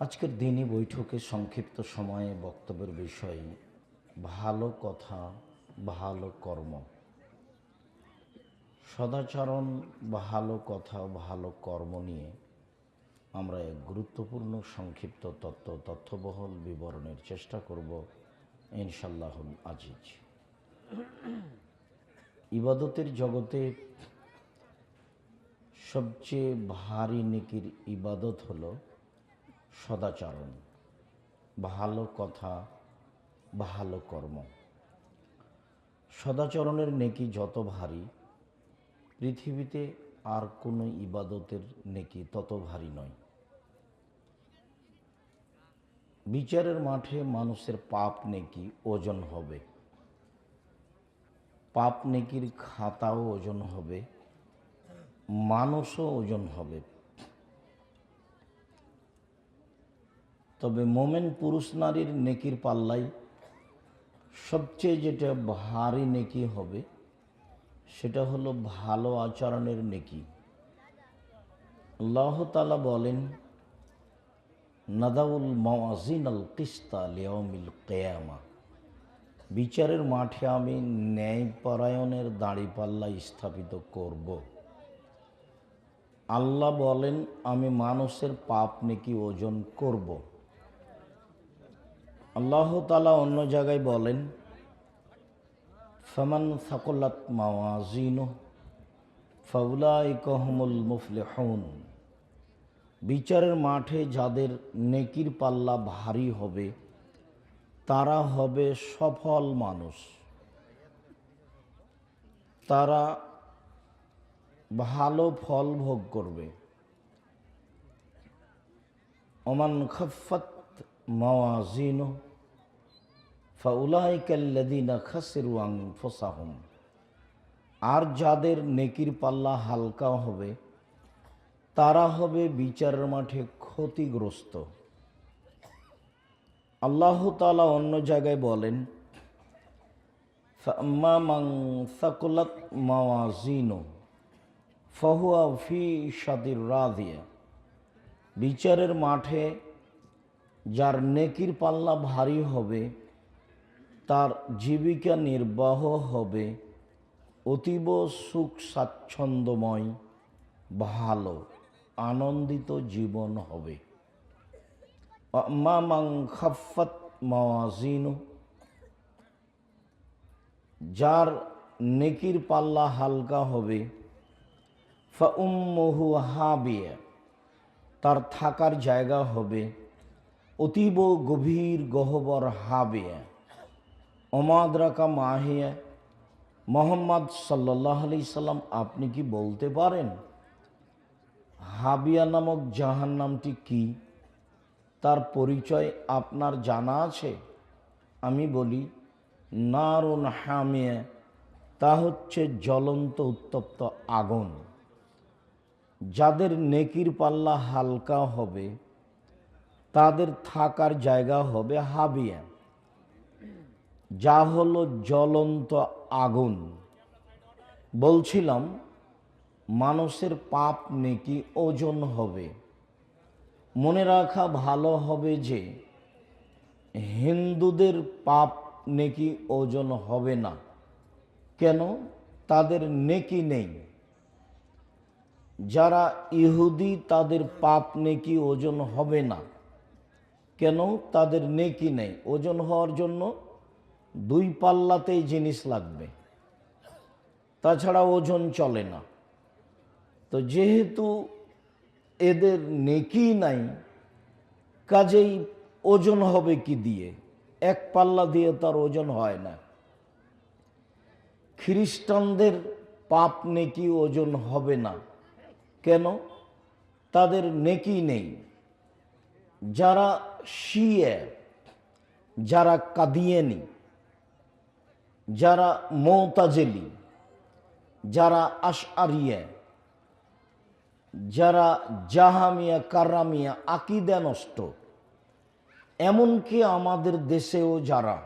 আজকের দিনই বৈঠকে সংক্ষিপ্ত সময়ে বক্তব্যের বিষয় ভালো কথা, ভালো কর্ম। সদাচরণ, ভালো কথা, ভালো কর্ম নিয়ে আমরা এক গুরুত্বপূর্ণ সংক্ষিপ্ত তথ্যবহুল বিবরণের চেষ্টা করব ইনশাল্লাহুল আজিজ। ইবাদতের জগতে সবচেয়ে ভারী নেকির ইবাদত হলো সদাচরণ, ভালো কথা, ভালো কর্ম। সদাচরণের নেকি যত ভারী, পৃথিবীতে আর কোনো ইবাদতের নেকি তত ভারী নয়। বিচারের মাঠে মানুষের পাপ নেকি ওজন হবে, পাপ নেকির খাতাও ওজন হবে, মানুষও ওজন হবে। তবে মোমেন পুরুষ নারীর নেকির পাল্লাই সবচেয়ে যেটা ভারী নেকি হবে সেটা হলো ভালো আচরণের নেকি। আল্লাহ তাআলা বলেন, নাদাউল মাওয়াজিনাল কিসতা লিয়াউমিল কিয়ামা, বিচারের মাঠে আমি ন্যায়পরায়ণের দাঁড়িপাল্লা স্থাপিত করব। আল্লাহ বলেন, আমি মানুষের পাপ নেকি ওজন করব। আল্লাহ তাআলা অন্য জায়গায় বলেন, ফামান সাকুলাত মাওয়াজিনুহু ফাউলাইকা হুমুল মুফলিহুন, বিচারের মাঠে যাদের নেকির পাল্লা ভারী হবে তারা হবে সফল মানুষ, তারা ভালো ফল ভোগ করবে। ওমান খাফফাত মাওয়াজিনুহু ফাউলাইকা আল্লাযীনা খাসিরু আনফুসাহুম, আর যাদের নেকির পাল্লা হালকা হবে তারা হবে বিচারের মাঠে ক্ষতিগ্রস্ত। আল্লাহ তাআলা অন্য জায়গায় বলেন, ফাম্মা মান সাকুলাত মাওয়াজিনুহু ফাহুয়া ফি ঈশাতির রাদিয়া, বিচারের মাঠে যার নেকির পাল্লা ভারী হবে তার জীবিকা নির্বাহ হবে অতীব সুখ স্বাচ্ছন্দ্যময়, ভালো আনন্দিত জীবন হবে। আম্মা মান খাফফাত মাওয়াজিনুহু, যার নেকির পাল্লা হালকা হবে, ফাউম্মুহু হাবিয়া, তার থাকার জায়গা হবে অতীব গভীর গহ্বর হাবিয়া। ওমাদ্রাকা মাহিয়া, মুহাম্মদ সাল্লাল্লাহু আলাইহি সাল্লাম আপনি কি বলতে পারেন হাবিয়া নামক জাহান্নামটি কি? তার পরিচয় আপনার জানা আছে? আমি বলি, নারুন হামিয়া, তা হচ্ছে জ্বলন্ত উত্তপ্ত আগুন। যাদের নেকির পাল্লা হালকা হবে তাদের থাকার জায়গা হবে হাবিয়া, যা হলো জ্বলন্ত আগুন। বলছিলাম মানুষের পাপ নেকি ওজন হবে। মনে রাখা ভালো হবে যে হিন্দুদের পাপ নেকি ওজন হবে না। কেন? তাদের নেকি নেই। যারা ইহুদি তাদের পাপ নেকি ওজন হবে না। কেন? তাদের নেকি নেই। ওজন হওয়ার জন্য দুই পাল্লাতেই জিনিস লাগবে, তাছাড়া ওজন চলে না। তো যেহেতু এদের নেকি নাই, কাজেই ওজন হবে কি দিয়ে? এক পাল্লা দিয়ে তার ওজন হয় না। খ্রিস্টানদের পাপ নেকি ওজন হবে না। কেন? তাদের নেকি নেই। যারা শিয়া, যারা কাদিয়ানি, যারা মুতাজিলি, যারা আশআরিয়া, যারা জাহামিয়া কারামিয়া, আকীদা নষ্ট, এমনকি আমাদের দেশেও যারা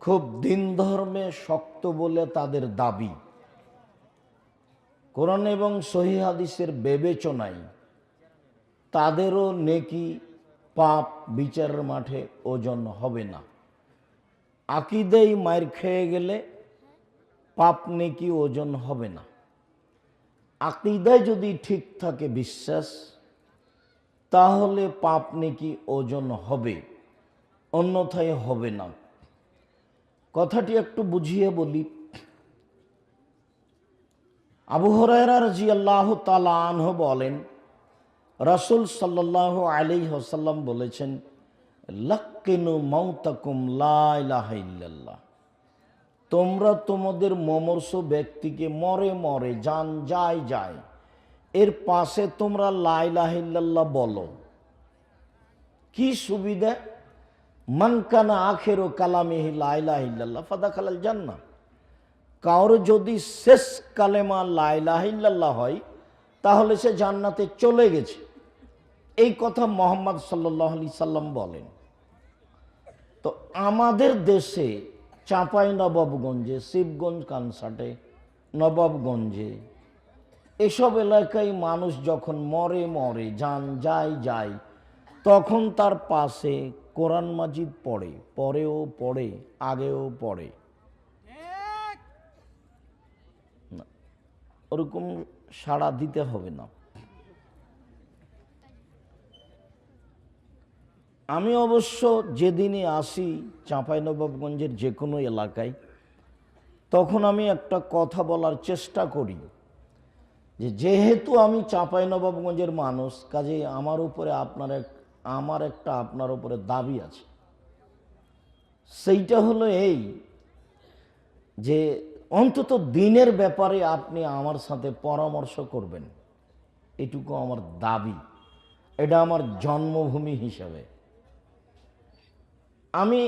খুব দিন ধর্মে শক্ত বলে তাদের দাবি, কোরআন এবং সহিহ হাদিসের বিবেচনায় তাদেরও নেকি পাপ বিচারের মাঠে ওজন হবে না। আকীদায় মার খেয়ে গেলে পাপ নেকি ওজন হবে না। আকীদায় যদি ঠিক থাকে বিশ্বাস, তাহলে পাপ নেকি ওজন হবে, অন্যথায় হবে না। কথাটি একটু বুঝিয়ে বলি। আবু হুরায়রা রাদিয়াল্লাহু তাআলা আনহু বলেন, রাসূল সাল্লাল্লাহু আলাইহি ওয়াসাল্লাম বলেছেন, লাক্কিনু মাউতাকুম লা ইলাহা ইল্লাল্লাহ। তোমরা তোমাদের মমর্ষ ব্যক্তিকে মরে মরে জান যায় যায় এর পাশে তোমরা লা ইলাহা ইল্লাল্লাহ বলো। কি সুবিধা? মান কানা আখিরু কালামিহি লা ইলাহা ইল্লাল্লাহ ফাদাখালাল জান্নাহ। কারো যদি শেষ কালেমা লা ইলাহা ইল্লাল্লাহ হয়, তাহলে সে জান্নাতে চলে গেছে। এই কথা মুহাম্মদ সাল্লাল্লাহু আলাইহি সাল্লাম বলেন। তো আমাদের দেশে চাঁপাইনবাবগঞ্জে, শিবগঞ্জ কানসাটে, নবাবগঞ্জে এসব এলাকায় মানুষ যখন মরে মরে জান যায় যায়, তখন তার পাশে কোরআন মাজিদ পড়ে, পরেও পড়ে, আগেও পড়ে। ওরকম সাড়া দিতে হবে না। আমি অবশ্য যেদিনই আসি চাঁপাইনবাবগঞ্জের যে কোনো এলাকায়, তখন আমি একটা কথা বলার চেষ্টা করি যে যেহেতু আমি চাঁপাইনবাবগঞ্জের মানুষ, কাজেই আমার উপরে আমার একটা আপনার উপরে দাবি আছে। সেইটা হলো এই যে অন্তত দিনের ব্যাপারে আপনি আমার সাথে পরামর্শ করবেন, এটুকু আমার দাবি। এটা আমার জন্মভূমি হিসাবে। আমি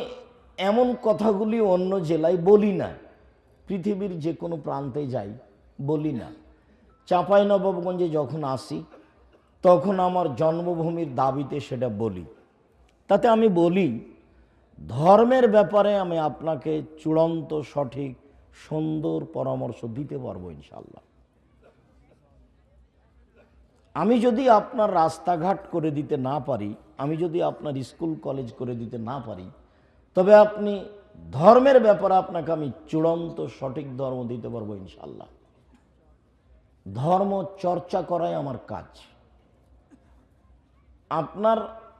এমন কথাগুলি অন্য জেলায় বলি না, পৃথিবীর যে কোনো প্রান্তে যাই বলি না। চাঁপাইনবাবগঞ্জে যখন আসি, তখন আমার জন্মভূমির দাবিতে সেটা বলি। তাতে আমি বলি, ধর্মের ব্যাপারে আমি আপনাকে চূড়ান্ত সঠিক সুন্দর পরামর্শ দিতে পারবো ইনশাল্লাহ। আমি যদি আপনার রাস্তাঘাট করে দিতে না পারি, আমি যদি আপনার স্কুল কলেজ করে দিতে না পারি, তবে আপনি ধর্মের ব্যাপারে আপনাকে আমি চূড়ান্ত সঠিক ধর্ম দিতে পারবো ইনশাল্লাহ। ধর্ম চর্চা করাই আমার কাজ। আপনার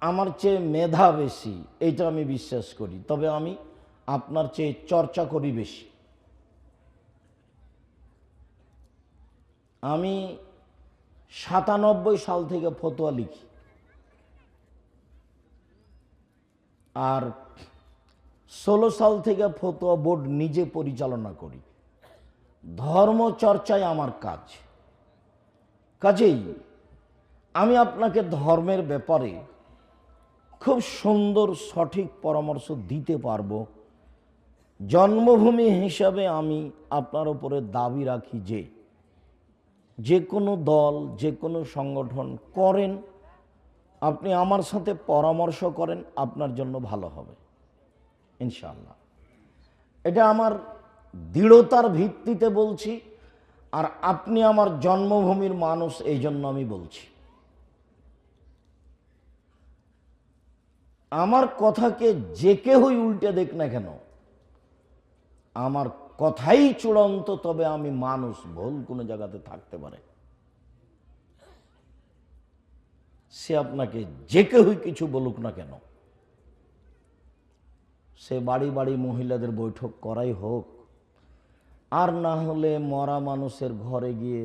আমার চেয়ে মেধা বেশি, এইটা আমি বিশ্বাস করি, তবে আমি আপনার চেয়ে চর্চা করি বেশি। আমি 97 সাল থেকে ফতোয়া লিখি, আর 16 সাল থেকে ফতোয়া বোর্ড নিজে পরিচালনা করি। ধর্ম চর্চায় আমার কাজ। কাজেই আমি আপনাকে ধর্মের ব্যাপারে খুব সুন্দর সঠিক পরামর্শ দিতে পারবো। জন্মভূমি হিসাবে আমি আপনার উপরে দাবি রাখি যে কোনো দল, যে কোনো সংগঠন করেন, আপনি আমার সাথে পরামর্শ করেন, আপনার জন্য ভালো হবে ইনশাআল্লাহ। এটা আমার দৃঢ়তার ভিত্তিতে বলছি, আর আপনি আমার জন্মভূমির মানুষ, এই জন্য আমি বলছি। আমার কথাকে যে কেউই উল্টে দেখ না কেন, আমার কথাই চূড়ান্ত, তবে আমি মানুষ, ভুল কোনো জায়গাতে থাকতে পারে। সে আপনাকে যে কেউই কিছু বলুক না কেন, সে বাড়ি বাড়ি মহিলাদের বৈঠক করাই হোক, আর না হলে মরা মানুষের ঘরে গিয়ে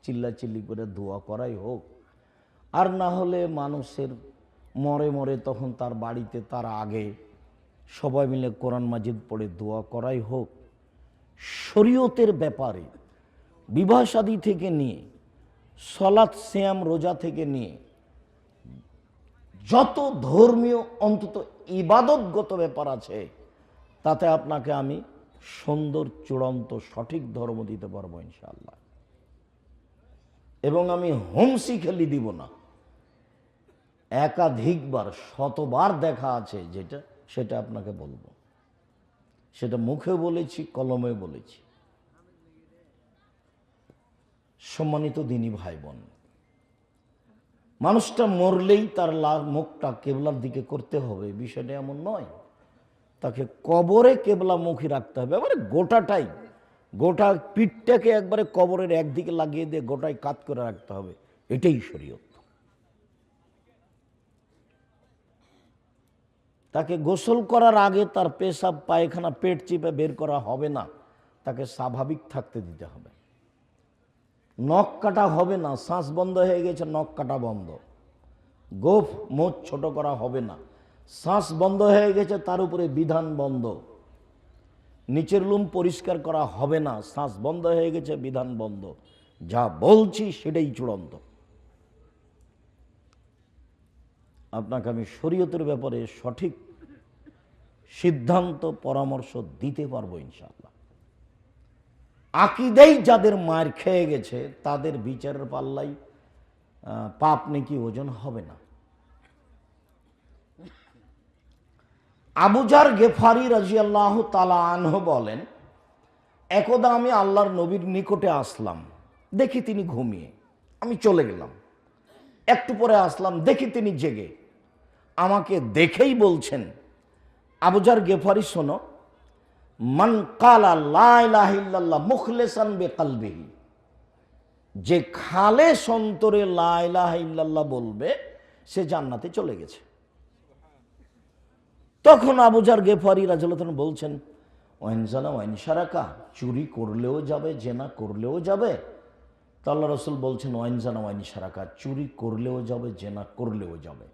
চিল্লাচিল্লি করে দোয়া করাই হোক, আর না হলে মানুষের মরে মরে তখন তার বাড়িতে তার আগে সবাই মিলে কোরআন মাজিদ পড়ে দোয়া করাই হোক, শরীয়তের ব্যাপারে বিবাহ শাদী থেকে নিয়ে সলাত সিয়াম রোজা থেকে নিয়ে যত ধর্মীয় অন্তত ইবাদতগত ব্যাপার আছে, তাতে আপনাকে আমি সুন্দর চূড়ান্ত সঠিক ধর্ম দিতে পারবো ইনশাআল্লাহ। এবং আমি হোমসি খেলি দিব না। একাধিকবার, শতবার দেখা আছে যেটা, সেটা আপনাকে বলবো। সেটা মুখে বলেছি, কলমে বলেছি। সম্মানিত দিনী ভাই বোন, মানুষটা মরলেই তার মুখটা কেবলার দিকে করতে হবে, বিষয়টা এমন নয়। তাকে কবরে কেবলামুখী রাখতে হবে, এবারে গোটাটাই, গোটা পিঠটাকে একবারে কবরের একদিকে লাগিয়ে দিয়ে গোটাই কাত করে রাখতে হবে, এটাই শরীয়ত। তাকে গোসল করার আগে তার পেশাব পায়খানা পেট চিপে বের করা হবে না, তাকে স্বাভাবিক থাকতে দিতে হবে। নখ কাটা হবে না, শ্বাস বন্ধ হয়ে গেছে নখ কাটা বন্ধ। গোঁফ মোচ ছোট করা হবে না, শ্বাস বন্ধ হয়ে গেছে তার উপরে বিধান বন্ধ। নিচের লুম পরিষ্কার করা হবে না, শ্বাস বন্ধ হয়ে গেছে বিধান বন্ধ। যা বলছি সেটাই চূড়ান্ত। আপনাকে আমি শরীয়তের ব্যাপারে সঠিক সিদ্ধান্ত পরামর্শ দিতে পারবো ইনশাআল্লাহ। আকীদাই যাদের মার খেয়ে গেছে তাদের বিচারের পাল্লাই পাপ নেকি ওজন হবে না। আবু যার গেফারি রাদিয়াল্লাহু তাআলা আনহু বলেন, একদা আমি আল্লাহর নবীর নিকটে আসলাম, দেখি তিনি ঘুমিয়ে, আমি চলে গেলাম। একটু পরে আসলাম, দেখি তিনি জেগে। আমাকে দেখেই বলছেন, আবু যার গেফারি শোনো, মান কালা লা ইলাহা ইল্লাল্লাহ মুখলিসান বিকলবিহি, যে খালেস অন্তরে লা ইলাহা ইল্লাল্লাহ বলবে সে জান্নাতে চলে গেছে। তখন আবু যার গেফারি রাদিয়াল্লাহু তাআলা বলছেন, ওয়াইন জানা ওয়াইন শারাকা, চুরি করলেও যাবে, জেনা করলেও যাবে? তো আল্লাহ রাসূল বলছেন, ওয়াইন জানা ওয়াইন শারাকা, চুরি করলেও যাবে, জেনা করলেও যাবে।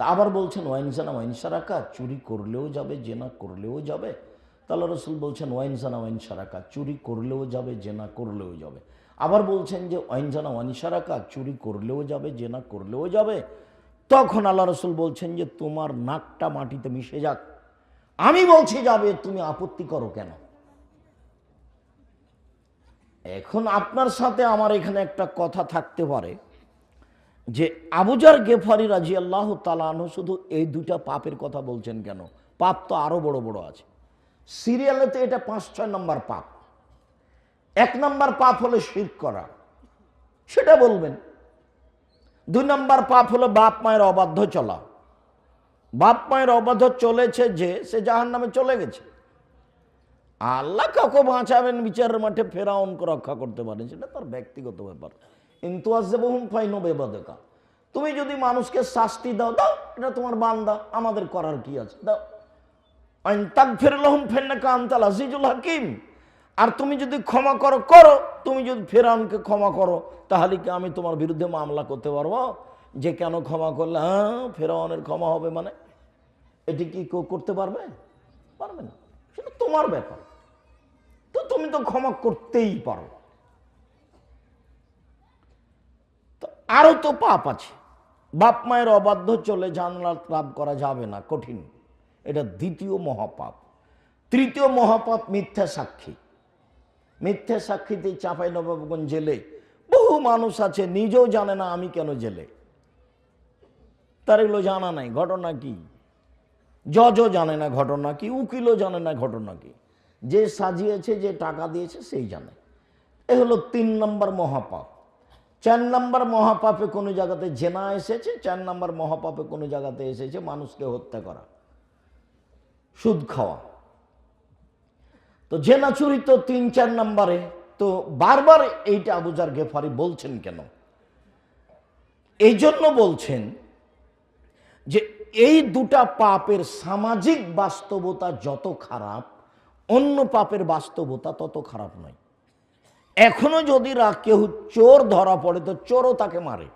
তা আবার বলছেন, ওয়াইন জানা ওয়াইন শারাকা, চুরি করলেও যাবে, জেনা করলেও যাবে। তো আল্লাহ রাসূল বলছেন, ওয়াইন জানা ওয়াইন শারাকা, চুরি করলেও যাবে, জেনা করলেও যাবে। আবার বলছেন যে ওয়াইন জানা ওয়াইন শারাকা, চুরি করলেও যাবে, জেনা করলেও যাবে। তখন আল্লাহ রাসূল বলছেন যে তোমার নাকটা মাটিতে মিশে যাক, আমি বলছি যাবে, তুমি আপত্তি করো কেন? এখন আপনার সাথে আমার এখানে একটা কথা থাকতে পারে যে আবু যার গেফারি রাদিয়াল্লাহু তাআলা আনহু শুধু এই দুটা পাপের কথা বলছেন কেন? পাপ তো আরো বড় বড় আছে, সিরিয়ালেতে এটা 5-6 নম্বর পাপ। 1 নম্বর পাপ হলো শিরক করা, সেটা বলবেন। 2 নম্বর পাপ হলো বাপ মায়ের অবাধ্য চলা। বাপ মায়ের অবাধ্য চলেছে যে সে জাহান্নামে চলে গেছে। আল্লাহ কাউকে বাঁচাবেন বিচারের মাঠে, ফেরাউনকে রক্ষা করতে পারেন, সেটা তার ব্যক্তিগত ব্যাপার। কিন্তু আযবহুম ফাইনু বেবাদকা, তুমি যদি মানুষকে শাস্তি দাও, দাও, এটা তোমার বান্দা, আমাদের করার কি আছে, দাও। আইন তাগফির লাহুম ফাইন্নাকা আনতাল আজিজুল হাকিম, আর তুমি যদি ক্ষমা করো, করো। তুমি যদি ফেরাউনকে ক্ষমা করো, তাহলে কি আমি তোমার বিরুদ্ধে মামলা করতে পারবো যে কেন ক্ষমা করলে? হ্যাঁ, ফেরাউনের ক্ষমা হবে মানে এটি কি কেউ করতে পারবে? পারবে না, সেটা তোমার ব্যাপার। তো তুমি তো ক্ষমা করতেই পারো। তো আরো তো পাপ আছে। বাপ মায়ের অবাধ্য চলে জান্নাত লাভ করা যাবে না, কঠিন, এটা দ্বিতীয় মহাপাপ। তৃতীয় মহাপাপ মিথ্যা সাক্ষী। মিথ্যা সাক্ষীতে চাঁপাইনবাবগঞ্জ জেলে বহু মানুষ আছে নিজেও জানে না আমি কেন জেলে, তার এগুলো জানা নাই ঘটনা কি, জজও জানে না ঘটনা কি, উকিলও জানে না ঘটনা কি, যে সাজিয়েছে, যে টাকা দিয়েছে সেই জানে। এ হলো 3 নম্বর মহাপাপ। 4 নম্বর মহাপাপে কোনো জায়গাতে জেনা এসেছে, 4 নম্বর মহাপাপে কোনো জায়গাতে এসেছে মানুষকে হত্যা করা, সুদ খাওয়া। তো জেনা চুরি তো 3-4 নম্বরে। তো বারবার এইটা আবু যার গেফারি বলছেন কেন? এই জন্য বলছেন যে এই দুটা পাপের সামাজিক বাস্তবতা যত খারাপ, অন্য পাপের বাস্তবতা তত খারাপ নয়। এখনো যদি কেউ চোর ধরা পড়ে তো চোরও তাকে মারে।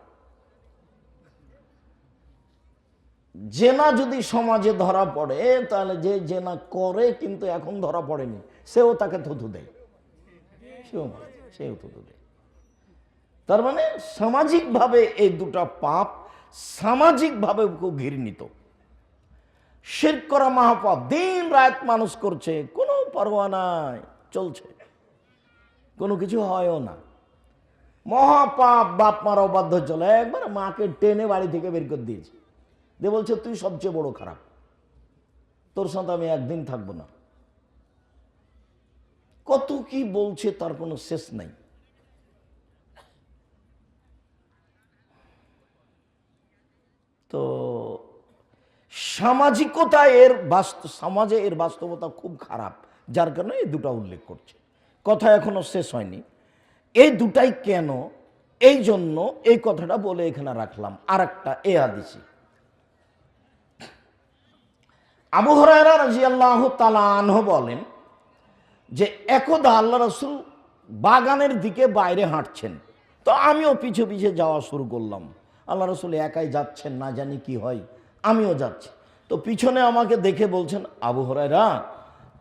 জেনা যদি সমাজে ধরা পড়ে তাহলে যে জেনা করে কিন্তু এখন ধরা পড়েনি সেও তাকে থুতু দেয়, সেও থুতু দেয়। তার মানে সামাজিকভাবে এই দুটা পাপ সামাজিকভাবে খুব ঘৃণিত। শিরক করা মহাপাপ, দিন রাত মানুষ করছে, কোনো পরোয়া নাই, চলছে, কোনো কিছু হয়ও না। মহাপাপ বাপ মারা অবাধ্য চলে, একবার মাকে টেনে বাড়ি থেকে বের করে দিয়েছে, দিয়ে বলছে তুই সবচেয়ে বড় খারাপ, তোর সাথে আমি একদিন থাকবো না। কত কি বলছে তার কোনো শেষ নাই। তো সামাজিকতা সমাজে এর বাস্তবতা খুব খারাপ, যার কারণে এই দুটা উল্লেখ করছে। কথা এখনো শেষ হয়নি। এই দুটাই কেন, এই জন্য এই কথাটা বলে এখানে রাখলাম। আর একটা এ হাদিসে আবু হুরায়রা রাদিয়াল্লাহু তাআলা আনহু বলেন যে একদা আল্লাহ রাসূল বাগানের দিকে বাইরে হাঁটছেন, তো আমিও পিছু পিছে যাওয়া শুরু করলাম। আল্লাহ রাসূল একাই যাচ্ছেন, না জানি কি হয়, আমিও যাচ্ছি। তো পিছনে আমাকে দেখে বলছেন, আবু হুরায়রা।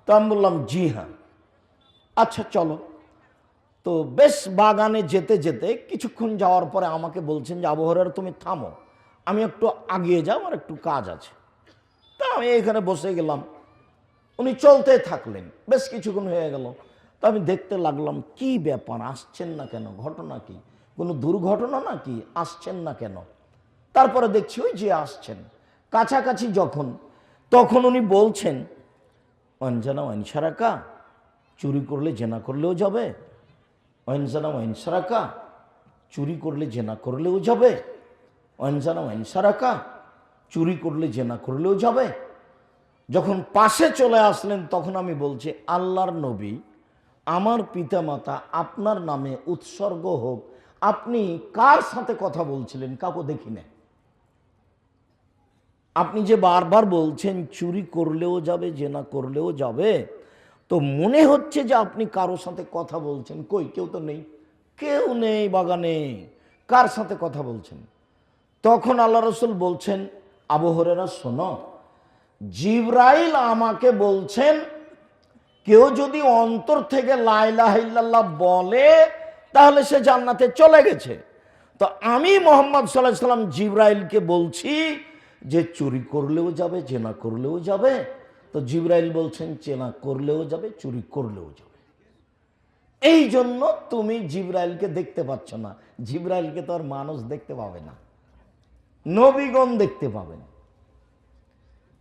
তো আমি বললাম, জি হ্যাঁ। আচ্ছা চলো। তো বেশ বাগানে যেতে যেতে কিছুক্ষণ যাওয়ার পরে আমাকে বলছেন যে, আবু হুরায়রা তুমি থামো, আমি একটু আগিয়ে যাও, আমার একটু কাজ আছে। তা আমি এখানে বসে গেলাম। উনি চলতে থাকলেন, বেশ কিছুক্ষণ হয়ে গেল। তো আমি দেখতে লাগলাম কি ব্যাপার, আসছেন না কেন, ঘটনা কি, কোনো দুর্ঘটনা নাকি, আসছেন না কেন। তারপরে দেখছি ওই যে আসছেন, কাছাকাছি যখন, তখন উনি বলছেন, অঞ্জনা ওয়াইনসারাকা, চুরি করলে জেনা করলেও যাবে। অঞ্জনা ওয়াইনসারাকা, চুরি করলে জেনা করলেও যাবে। অঞ্জনা ওয়াইনসারাকা, চুরি করলে জেনা করলেও যাবে। যখন পাশে চলে আসলেন তখন আমি বলছি, আল্লাহর নবী, আমার পিতামাতা আপনার নামে উৎসর্গ হোক, আপনি কার সাথে কথা বলছিলেন? কাউকে দেখি না। আপনি যে বারবার বলছেন চুরি করলেও যাবে, জেনা করলেও যাবে, তো মনে হচ্ছে যে আপনি কারো সাথে কথা বলছেন। কই, কেউ তো নেই, কেউ নেই বাগানে, কার সাথে কথা বলছেন? তখন আল্লাহ রাসূল বলছেন, আবু হুরায়রা শোনো, জিবরাইল আমাকে বলছেন কেউ যদি অন্তর থেকে লা ইলাহা ইল্লাল্লাহ বলে তাহলে সে জান্নাতে চলে গেছে। তো আমি মুহাম্মদ সাল্লাল্লাহু আলাইহি সাল্লাম জিবরাইলকে বলছি যে চুরি করলেও যাবে, জেনা করলেও যাবে। তো জিবরাইল বলছেন জেনা করলেও যাবে, চুরি করলেও যাবে। এই জন্য তুমি জিবরাইলকে দেখতে পাচ্ছ না। জিবরাইলকে তো আর মানুষ দেখতে পাবে না, নবীগণ দেখতে পাবেন।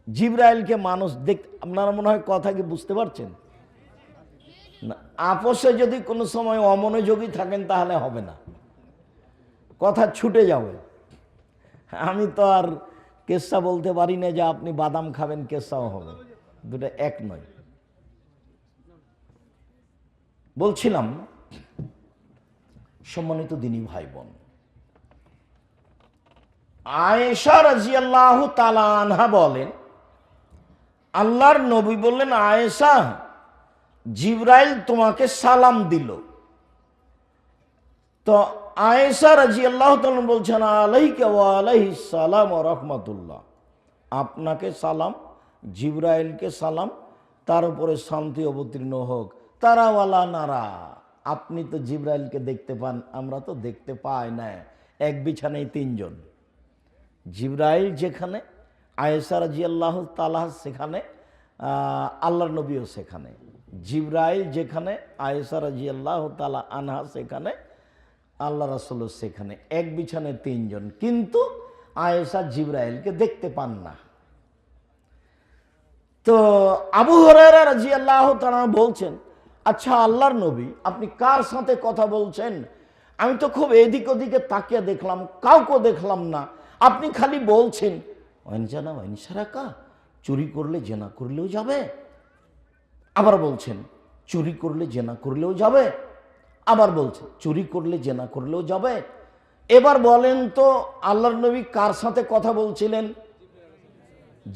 জিবরাইলকে মানুষ দেখতে, আপনারা মনে হয় কথা কি বুঝতে পারছেন না? আপোষে যদি কোনো সময় অমনোযোগী থাকেন তাহলে হবে না, কথা ছুটে যাবে। আমি তো আর কেসা বলতে পারি না যে আপনি বাদাম খাবেন, কেসাও হবে, দুটো এক নয়। বলছিলাম, সম্মানিত দিনী ভাই বোন, আয়েশা রাদিয়াল্লাহু তাআলা আনহা বলেন, আল্লাহর নবী বললেন, আয়েশা, জিবরাইল তোমাকে সালাম দিল। তো আয়েশা রাদিয়াল্লাহু তাআলা বলছেন, আলাইকা ওয়া আলাইহিস সালাম ওয়া রাহমাতুল্লাহ, আপনাকে সালাম, জিবরাইলকে সালাম, তার উপরে শান্তি অবতীর্ণ হোক। তারা ওয়ালা নারা, আপনি তো জিবরাইলকে দেখতে পান, আমরা তো দেখতে পাই না। এক বিছানায় তিনজন, জিবরাইল যেখানে, আয়েশা রাদিয়াল্লাহু তাআলা সেখানে, আল্লাহর নবীও সেখানে। জিবরাইল যেখানে, আয়েশা রাদিয়াল্লাহু তাআলা আনহা সেখানে, আল্লাহ রাসূলও সেখানে, এক বিছানায় তিনজন। কিন্তু আয়েশা জিবরাইলকে দেখতে পান না। তো আবু হুরায়রা রাদিয়াল্লাহু তাআলা বলছেন, আচ্ছা আল্লাহর নবী, আপনি কার সাথে কথা বলছেন? আমি তো খুব এদিক ওদিকে তাকিয়ে দেখলাম, কাউকে দেখলাম না, আপনি খালি বলছেন অঞ্জনা ওয়াইনসারাকা, চুরি করলে জেনা করলেও যাবে। আবার বলছেন চুরি করলে জেনা করলেও যাবে। আবার বলছেন চুরি করলে জেনা করলেও যাবে। এবার বলেন তো আল্লাহর নবী কার সাথে কথা বলছিলেন?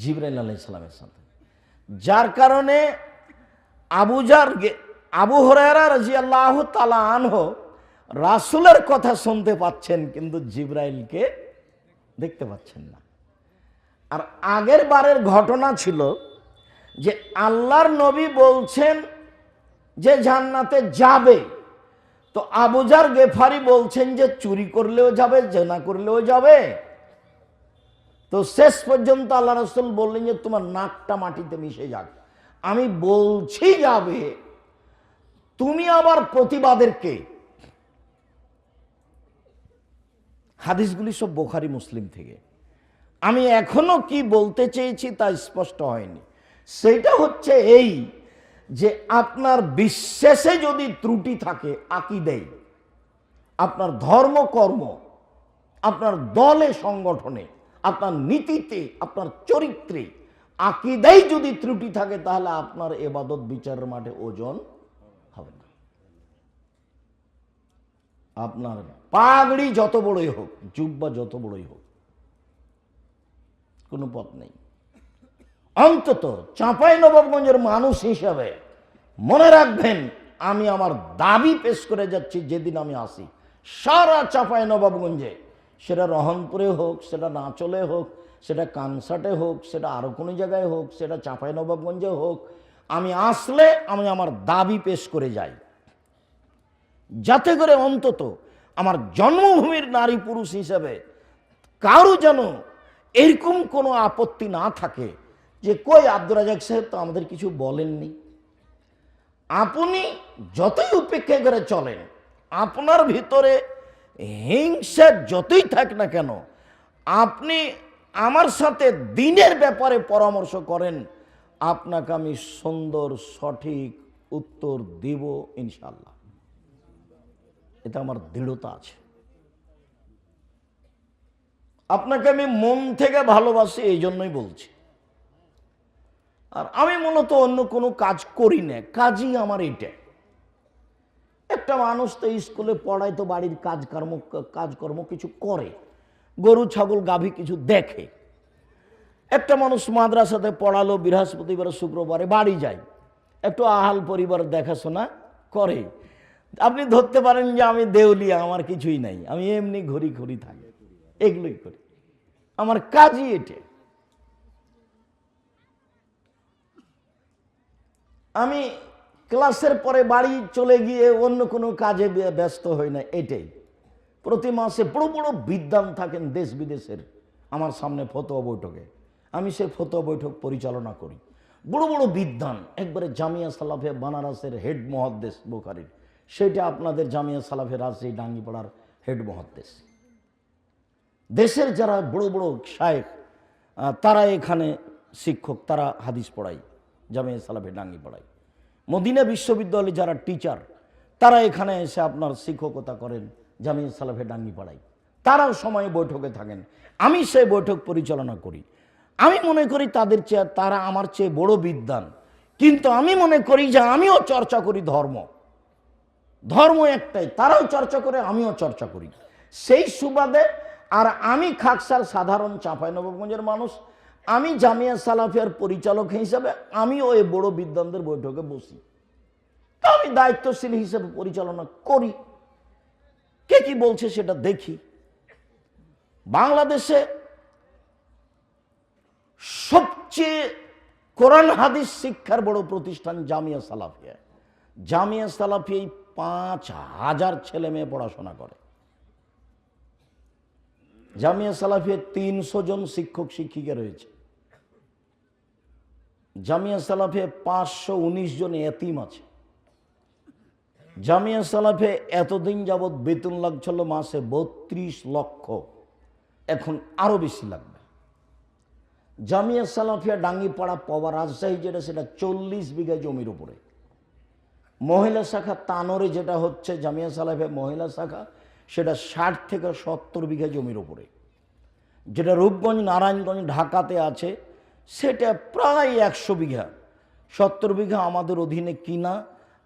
জিবরাইল আলাইহিস সালামের সাথে। যার কারণে আবু হুরায়রা রাদিয়াল্লাহু তাআলা আনহু রাসূলের কথা শুনতে পাচ্ছেন, কিন্তু জিবরাইলকে দেখতে পাচ্ছেন না। আর আগের বারের ঘটনা ছিল যে আল্লাহর নবী বলছেন যে জান্নাতে যাবে, তো আবু যার গেফারি বলছেন যে চুরি করলেও যাবে, জেনা করলেও যাবে। তো শেষ পর্যন্ত আল্লাহ রাসূল বললেন যে তোমার নাকটা মাটিতে মিশে যাক, আমি বলছি যাবে, তুমি আবার প্রতিবাদের কে? হাদিসগুলি সব বুখারী মুসলিম থেকে। আমি এখনো কি বলতে চেয়েছি তা স্পষ্ট হয়নি। সেটা হচ্ছে এই যে আপনার বিশ্বাসে যদি ত্রুটি থাকে, আকীদায়, আপনার ধর্মকর্ম, আপনার দলে সংগঠনে আপনার নীতিতে, আপনার চরিত্রে, আকীদায় যদি ত্রুটি থাকে তাহলে আপনার ইবাদত বিচারের মাঠে ওজন হবে না। আপনার পাগড়ি যত বড়ই হোক, জুব্বা যত বড়ই হোক, কোনো পথ নেই। অন্তত চাঁপাইনবাবগঞ্জের মানুষ হিসাবে মনে রাখবেন, আমি আমার দাবি পেশ করে যাচ্ছি, যেদিন আমি আসি সারা চাঁপাইনবাবগঞ্জে, সেটা রহনপুরে হোক, সেটা নাচলে হোক, সেটা কানসাটে হোক, সেটা আরও কোনো জায়গায় হোক, সেটা চাঁপাইনবাবগঞ্জে হোক, আমি আসলে আমি আমার দাবি পেশ করে যাই, যাতে করে অন্তত আমার জন্মভূমির নারী পুরুষ হিসেবে কারো যেন এরকম কোনো আপত্তি না থাকে যে কই আব্দুর রাজ্জাক সাহেব তো আমাদের কিছু বলেননি। আপনি যতই উপেক্ষা করে চলেন, আপনার ভিতরে হিংসা যতই থাক না কেন, আপনি আমার সাথে দিনের ব্যাপারে পরামর্শ করেন, আপনাকে আমি সুন্দর সঠিক উত্তর দিব ইনশাআল্লাহ। এটা আমার দৃঢ়তা আছে। আপনাকে আমি মন থেকে ভালোবাসি, এই জন্যই বলছি। আর আমি মূলত অন্য কোনো কাজ করি না, কাজই আমার এইটা। একটা মানুষ তো স্কুলে পড়ায়, তো বাড়ির কাজকর্ম কিছু করে, গরু ছাগল গাভী কিছু দেখে। একটা মানুষ মাদ্রাসাতে পড়ালো, বৃহস্পতিবার শুক্রবারে বাড়ি যায়, একটু আহাল পরিবার দেখাশোনা করে। আপনি ধরতে পারেন যে আমি দেউলিয়া, আমার কিছুই নাই, আমি এমনি ঘুরি ঘুরি থাকি, এগুলোই করি, আমার কাজই এটা। আমি ক্লাসের পরে বাড়ি চলে গিয়ে অন্য কোনো কাজে ব্যস্ত হই না, এটাই। প্রতি মাসে বড় বড় বিদ্বান থাকেন দেশ বিদেশের আমার সামনে ফতোয়া বৈঠকে, আমি সেই ফতোয়া বৈঠক পরিচালনা করি। বড় বড় বিদ্বান, একবারে জামিয়া সালাফে বানারসের হেড মুহাদ্দিস বুখারীর, সেটা আপনাদের জামিয়া সালাফে রাজশাহী ডাঙ্গিপাড়ার হেড মুহাদ্দিস। দেশের যারা বড় বড় শায়েখ, তারা এখানে শিক্ষক, তারা হাদিস পড়ায় জামিয়া সালাফে ডাঙ্গিপাড়ায়। মদিনা বিশ্ববিদ্যালয়ে যারা টিচার, তারা এখানে এসে আপনার শিক্ষকতা করেন জামিয়া সালাফে ডাঙ্গিপাড়ায়, তারাও সময়ে বৈঠকে থাকেন, আমি সেই বৈঠক পরিচালনা করি। আমি মনে করি তাদের চেয়ে, তারা আমার চেয়ে বড় বিদ্বান, কিন্তু আমি মনে করি যে আমিও চর্চা করি ধর্ম। ধর্ম একটাই, তারাও চর্চা করে, আমিও চর্চা করি। সেই সুবাদে আর আমি খাকসার সাধারণ চাঁপাইনবাবগঞ্জের মানুষ, আমি জামিয়া সালাফিয়ার পরিচালক হিসাবে আমিও এই বড় বিদ্বানদের বৈঠকে বসি, আমি দায়িত্বশীল হিসেবে পরিচালনা করি। কে কি বলছে সেটা দেখি। বাংলাদেশে সবচেয়ে কোরআন হাদিস শিক্ষার বড় প্রতিষ্ঠান জামিয়া সালাফিয়া। জামিয়া সালাফিয়ায় ৫,০০০ ছেলে মেয়ে পড়াশোনা করে। জামিয়া সালাফিয়া ৩০০ জন শিক্ষক শিক্ষিকা রয়েছে। জামিয়া সালাফিয়া ৫১৯ জন এতিম আছে। জামিয়া সালাফিয়া এতদিন যাবৎ বেতন লাগছিল মাসে ৩২ লক্ষ, এখন আরো বেশি লাগবে। জামিয়া সালাফিয়া ডাঙ্গিপাড়া পবা রাজশাহী যেটা, সেটা ৪০ বিঘা জমির উপরে। মহিলা শাখা তানোরে যেটা হচ্ছে জামিয়া সালাফিয়া মহিলা শাখা, সেটা ৬০ থেকে ৭০ বিঘা জমির উপরে। যেটা রূপগঞ্জ নারায়ণগঞ্জ ঢাকাতে আছে, সেটা প্রায় ১০০ বিঘা। ৭০ বিঘা আমাদের অধীনে কিনা,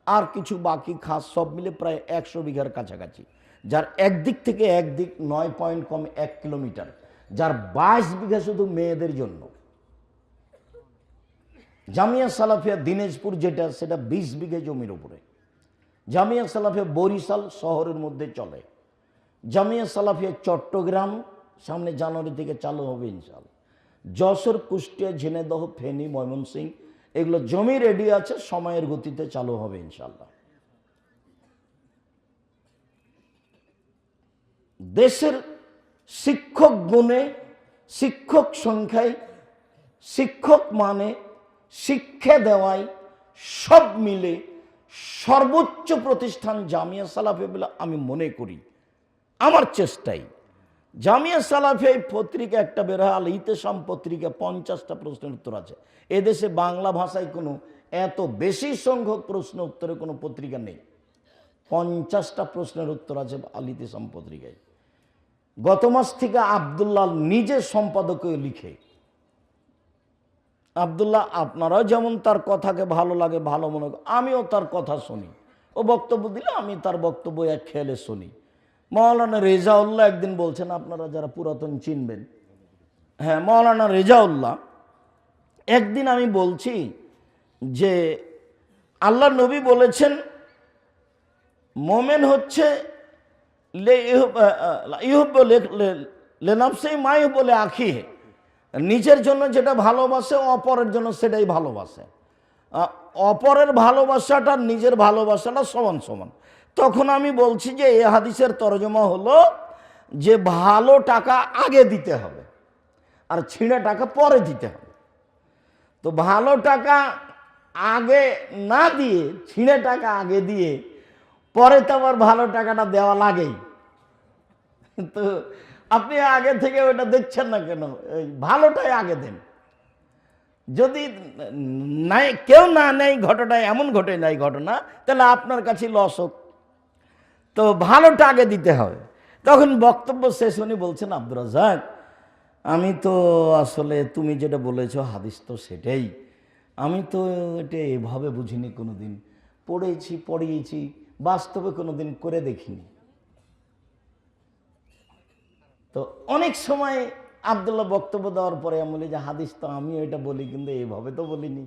আর কিছু বাকি খাস সব মিলে প্রায় ১০০ বিঘার কাছাকাছি, যার একদিক থেকে একদিক ৯ পয়েন্ট কম ১ কিলোমিটার, যার ২২ বিঘা শুধু মেয়েদের জন্য। জামিয়া সালাফিয়া দিনাজপুর যেটা, সেটা ২০ বিঘা জমির উপরে। জামিয়া সালাফিয়া বরিশাল শহরের মধ্যে চলে। জামিয়া সালাফিয়া চট্টগ্রাম সামনে জানুয়ারি থেকে চালু হবে ইনশাআল্লাহ। যশোর, কুষ্টিয়া, ঝিনাইদহ, ফেনী, ময়মনসিংহ, এগুলো জমি রেডি আছে, সময়ের গতিতে চালু হবে ইনশাআল্লাহ। দেশের শিক্ষক গুণে, শিক্ষক সংখ্যায়, শিক্ষক মানে, শিক্ষা দেওয়ায়, সব মিলে সর্বোচ্চ প্রতিষ্ঠান জামিয়া সালাফিয়া বলে আমি মনে করি। আমার চেষ্টাই জামিয়া সালাফিয়া পত্রিকা একটা বের হয়, আল ইতেসাম পত্রিকা, 50টা প্রশ্নের উত্তর আছে। এদেশে বাংলা ভাষায় কোনো এত বেশি সংখ্যক প্রশ্ন উত্তরের কোনো পত্রিকা নেই। 50টা প্রশ্নের উত্তর আছে আল ইতেসাম পত্রিকায়। গত মাস থেকে আব্দুল্লাহ নিজের সম্পাদকীয় লিখে, আব্দুল্লাহ আপনারাও যেমন তার কথাকে ভালো লাগে ভালো মনে করেন, আমিও তার কথা শুনি, ও বক্তব্য দিলে আমি তার বক্তব্য এক খেয়ালে শুনি। মৌলানা রেজাউল্লাহ একদিন বলছেন, আপনারা যারা পুরাতন চিনবেন, হ্যাঁ মৌলানা রেজাউল্লাহ, একদিন আমি বলছি যে আল্লাহ নবী বলেছেন মোমেন হচ্ছে বলে আখি, নিজের জন্য যেটা ভালোবাসে অপরের জন্য সেটাই ভালোবাসে, অপরের ভালোবাসাটা নিজের ভালোবাসাটা সমান সমান। তখন আমি বলছি যে এ হাদিসের তরজমা হলো যে ভালো টাকা আগে দিতে হবে আর ছিঁড়া টাকা পরে দিতে হবে। তো ভালো টাকা আগে না দিয়ে ছিঁড়ে টাকা আগে দিয়ে পরে তো আবার ভালো টাকাটা দেওয়া লাগেই। তো আপনি আগে থেকে ওটা দেখছেন না কেন? ভালোটাই আগে দেন। যদি নাই কেউ না নেয়, ঘটনা এমন ঘটে নাই ঘটনা, তাহলে আপনার কাছে লস হোক। তো ভালোটা আগে দিতে হবে। তখন বক্তব্য শেষ উনি বলছেন, আব্দুর রাজ্জাক আমি তো আসলে তুমি যেটা বলেছো হাদিস তো সেটাই, আমি তো এটা এভাবে বুঝিনি, কোনোদিন পড়িয়েছি, বাস্তবে কোনোদিন করে দেখিনি। তো অনেক সময় আব্দুল্লাহ বক্তব্য দেওয়ার পরে আমি বলি যে হাদিস তো আমিও এটা বলি, কিন্তু এভাবে তো বলিনি।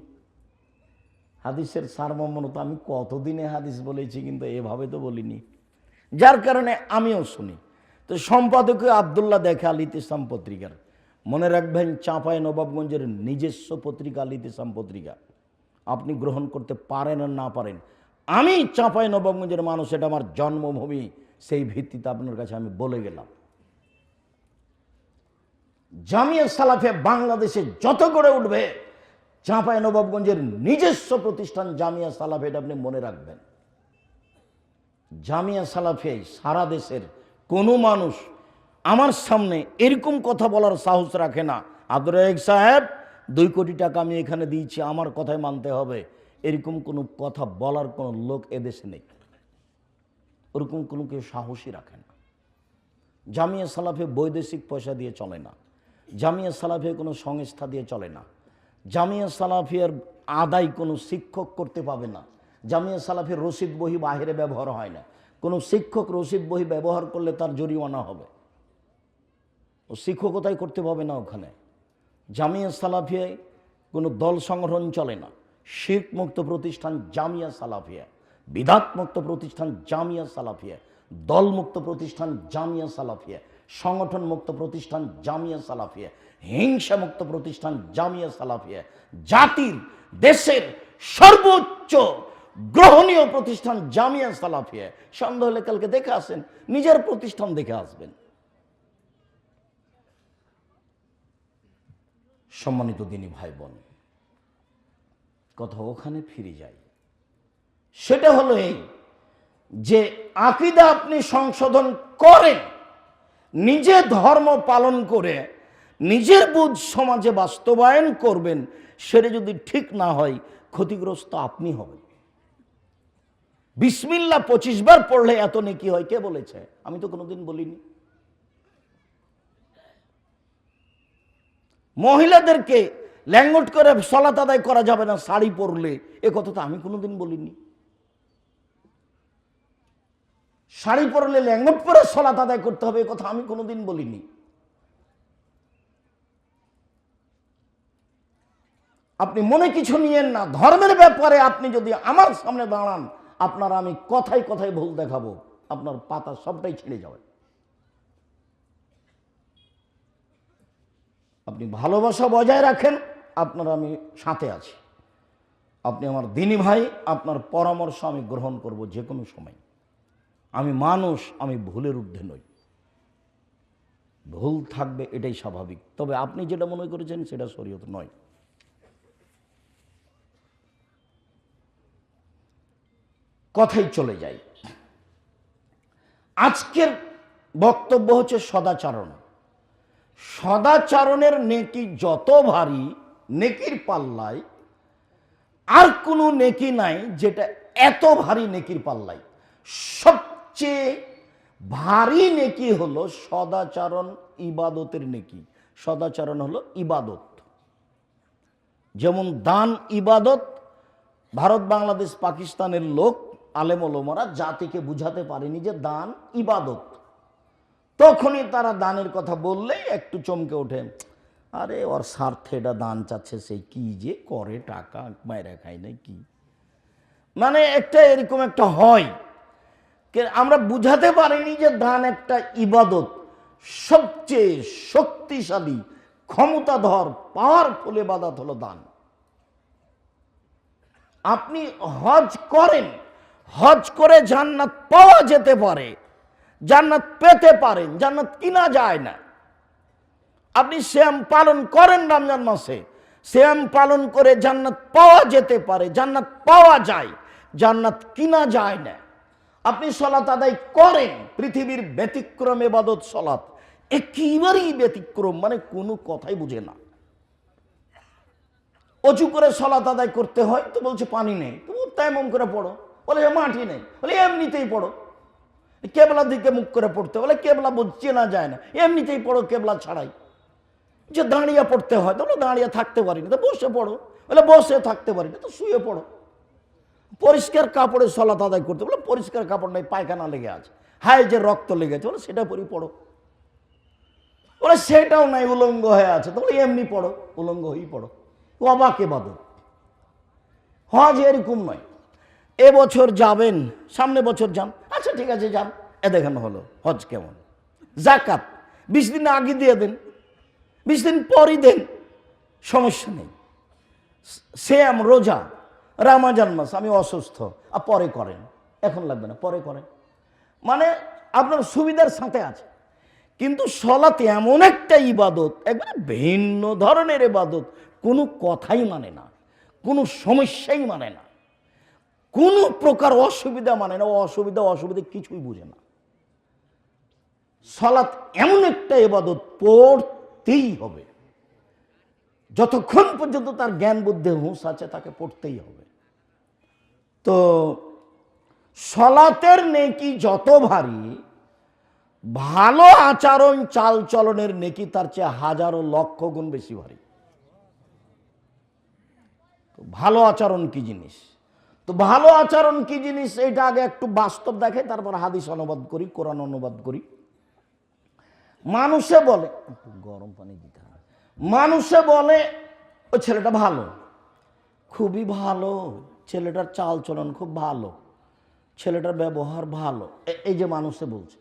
হাদিসের সারমর্ম তো আমি কতদিনে হাদিস বলেছি, কিন্তু এভাবে তো বলিনি, যার কারণে আমিও শুনি। তো সম্পাদকীয় আব্দুল্লাহ দেখে আল ইতিসাম পত্রিকার, মনে রাখবেন চাঁপাই নবাবগঞ্জের নিজস্ব পত্রিকা আল ইতিসাম পত্রিকা, আপনি গ্রহণ করতে পারেন আর না পারেন, আমি চাঁপাই নবাবগঞ্জের মানুষ, এটা আমার জন্মভূমি, সেই ভিত্তিতে আপনার কাছে আমি বলে গেলাম। জামিয়া সালাফিয়া বাংলাদেশে যত গড়ে উঠবে, চাঁপাই নবাবগঞ্জের নিজস্ব প্রতিষ্ঠান জামিয়া সালাফিয়া, এটা আপনি মনে রাখবেন। জামিয়া সালাফিয়ায় সারা দেশের কোনো মানুষ আমার সামনে এরকম কথা বলার সাহস রাখে না, আব্দুর রাজ্জাক সাহেব 2 কোটি টাকা আমি এখানে দিয়েছি, আমার কথাই মানতে হবে, এরকম কোনো কথা বলার কোনো লোক এদেশে নেই। ওরকম কোনো কেউ সাহসী রাখে না। জামিয়া সালাফিয়া বৈদেশিক পয়সা দিয়ে চলে না, জামিয়া সালাফিয়া কোনো সংস্থা দিয়ে চলে না, জামিয়া সালাফিয়ার আদায় কোনো শিক্ষক করতে পাবে না, জামিয়া সালাফিয়ার রসিদ বহি বাহিরে ব্যবহার হয় না, কোনো শিক্ষক রসিদ বহি ব্যবহার করলে তার জরিমানা হবে, ও শিক্ষকতাই করতে পাবে না ওখানে। জামিয়া সালাফিয়ায় কোনো দল সংগঠন চলে না, শিরক মুক্ত প্রতিষ্ঠান জামিয়া সালাফিয়া, বিদাত মুক্ত প্রতিষ্ঠান জামিয়া সালাফিয়া, দলমুক্ত প্রতিষ্ঠান জামিয়া সালাফিয়া, সংগঠন মুক্ত প্রতিষ্ঠান জামিয়া সালাফিয়া, হিংসা মুক্ত প্রতিষ্ঠান জামিয়া সালাফিয়া, জাতির দেশের সর্বোচ্চ গ্রহণীয় প্রতিষ্ঠান জামিয়া সালাফিয়া। সন্দেহ হলে কালকে দেখে আসেন, নিজের প্রতিষ্ঠান দেখে আসবেন। সম্মানিত দিনী ভাই বোন, কথা ওখানে ফিরে যায়, সেটা হলো এই যে আকীদা আপনি সংশোধন করেন, নিজে ধর্ম পালন করে নিজের বুঝ সমাজে বাস্তবায়ন করবেন, সেটা যদি ঠিক না হয় ক্ষতিগ্রস্ত আপনি হবেন। বিসমিল্লাহ 25 বার পড়লে এত নেকি হয়, কে বলেছে? আমি তো কোনোদিন বলিনি। মহিলাদেরকে ল্যাঙ্গট করে সালাত আদায় করা যাবে না শাড়ি পরলে, এ কথা তো আমি কোনোদিন বলিনি। শাড়ি পরলে ল্যাঙ্গট পরে সালাত আদায় করতে হবে, এ কথা আমি কোনোদিন বলিনি। আপনি মনে কিছু নিয়েন না, ধর্মের ব্যাপারে আপনি যদি আমার সামনে দাঁড়ান, আপনার আমি কথায় কথায় ভুল দেখাবো, আপনার পাতা সবটাই ছিঁড়ে যাবে। আপনি ভালোবাসা বজায় রাখেন, আপনার আমি সাথে আছি, আপনি আমার দিনী ভাই, আপনার পরামর্শ আমি গ্রহণ করব যে কোনো সময়। আমি মানুষ, আমি ভুলের ঊর্ধ্বে নই, ভুল থাকবে এটাই স্বাভাবিক, তবে আপনি যেটা মনে করেছেন সেটা শরীয়ত নয়। কথাই চলে যাই, আজকের বক্তব্য হচ্ছে সদাচরণ। সদাচরণের নেকি যত ভারী, নেকির পাল্লায় আর কোনো নেকি নাই যেটা এত ভারী নেকির পাল্লায়। সবচেয়ে ভারী নেকি হলো সদাচরণ, ইবাদতের নেকি। সদাচরণ হলো ইবাদত। যেমন দান ইবাদত, ভারত বাংলাদেশ পাকিস্তানের লোক আলেম ওলামারা জাতিকে বুঝাতে পারেনি যে দান ইবাদত। তখনই তারা দানের কথা বললে একটু চমকে ওঠে, আরে ওর স্বার্থে এটা দান চাচ্ছে, সেই কি যে করে, টাকা মায়েরা খায় না কি, মানে একটা এরকম একটা হয়। আমরা বুঝাতে পারিনি যে দান একটা ইবাদত, সবচেয়ে শক্তিশালী ক্ষমতাধর পাওয়ারফুল ইবাদত হলো দান। আপনি হজ করেন, হজ করে জান্নাত পাওয়া যেতে পারে, জান্নাত পেতে পারেন, জান্নাত কিনা যায় না। আপনি সিয়াম পালন করেন রমজান মাসে, সিয়াম পালন করে জান্নাত পাওয়া যেতে পারে, জান্নাত পাওয়া যায়, জান্নাত কিনা যায় না। আপনি সালাত আদায় করেন, পৃথিবীর ব্যতিক্রম ইবাদত সালাত, একেবারেই ব্যতিক্রম, মানে কোনো কথাই বুঝে না। অজু করে সালাত আদায় করতে হয় তো বলছে পানি নেই, তুমি তায়াম্মুম করে পড়ো, বলে মাটি নেই, বলে এমনিতেই পড়ো। কেবলা দিকে মুখ করে পড়তে, বলে কেবলা চেনা যায় না, এমনিতেই পড়ো কেবলা ছাড়াই। যে দাঁড়িয়ে পড়তে হয় তো দাঁড়িয়ে থাকতে পারি না, তো বসে পড়ো, বলে বসে থাকতে পারি না, তো শুয়ে পড়ো। পরিষ্কার কাপড়ে সালাত আদায় করতে, বলে পরিষ্কার কাপড় নাই, পায়খানা লেগে আছে, হায় যে রক্ত লেগেছে, বলে সেটা পরি পড়ো। বলে সেটাও নাই, উলঙ্গ হয়ে আছে, তো বলে এমনি পড়ো, উলঙ্গ হয়েই পড়ো। অবাক ইবাদত। হজ এরকম নয়, এবছর যাবেন, সামনে বছর যান, আচ্ছা ঠিক আছে যান, এ দেখানো হলো হজ কেমন। জাকাত 20 দিন আগে দিয়ে দেন, 20 দিন পরই দেন, সমস্যা নেই। সিয়াম রোজা, রমজান মাস আমি অসুস্থ, আর পরে করেন, এখন লাগবে না, পরে করেন, মানে আপনার সুবিধার সাথে আছে। কিন্তু সালাত এমন একটা ইবাদত, একবারে ভিন্ন ধরনের ইবাদত, কোনো কথাই মানে না, কোনো সমস্যাই মানে না, কোনো প্রকার অসুবিধা মানে না, অসুবিধা কিছুই বুঝে না। সালাত এমন একটা ইবাদত, পড়তেই হবে, যতক্ষণ পর্যন্ত তার জ্ঞান বুদ্ধি হুঁশ আছে তাকে পড়তেই হবে। তো সালাতের নেকি যত ভারী, ভালো আচরণ চাল চলনের নেকি তার চেয়ে হাজারো লক্ষ গুণ বেশি ভারী। ভালো আচরণ কি জিনিস? তো ভালো আচরণ কি জিনিস এটা আগে একটু বাস্তব দেখে, তারপর হাদিস অনুবাদ করি, কোরআন অনুবাদ করি। মানুষে বলে, গরম পানি দিতে হবে, মানুষে বলে ওই ছেলেটা ভালো, খুবই ভালো, ছেলেটার চাল চলন খুব ভালো, ছেলেটার ব্যবহার ভালো। এই যে মানুষে বলছে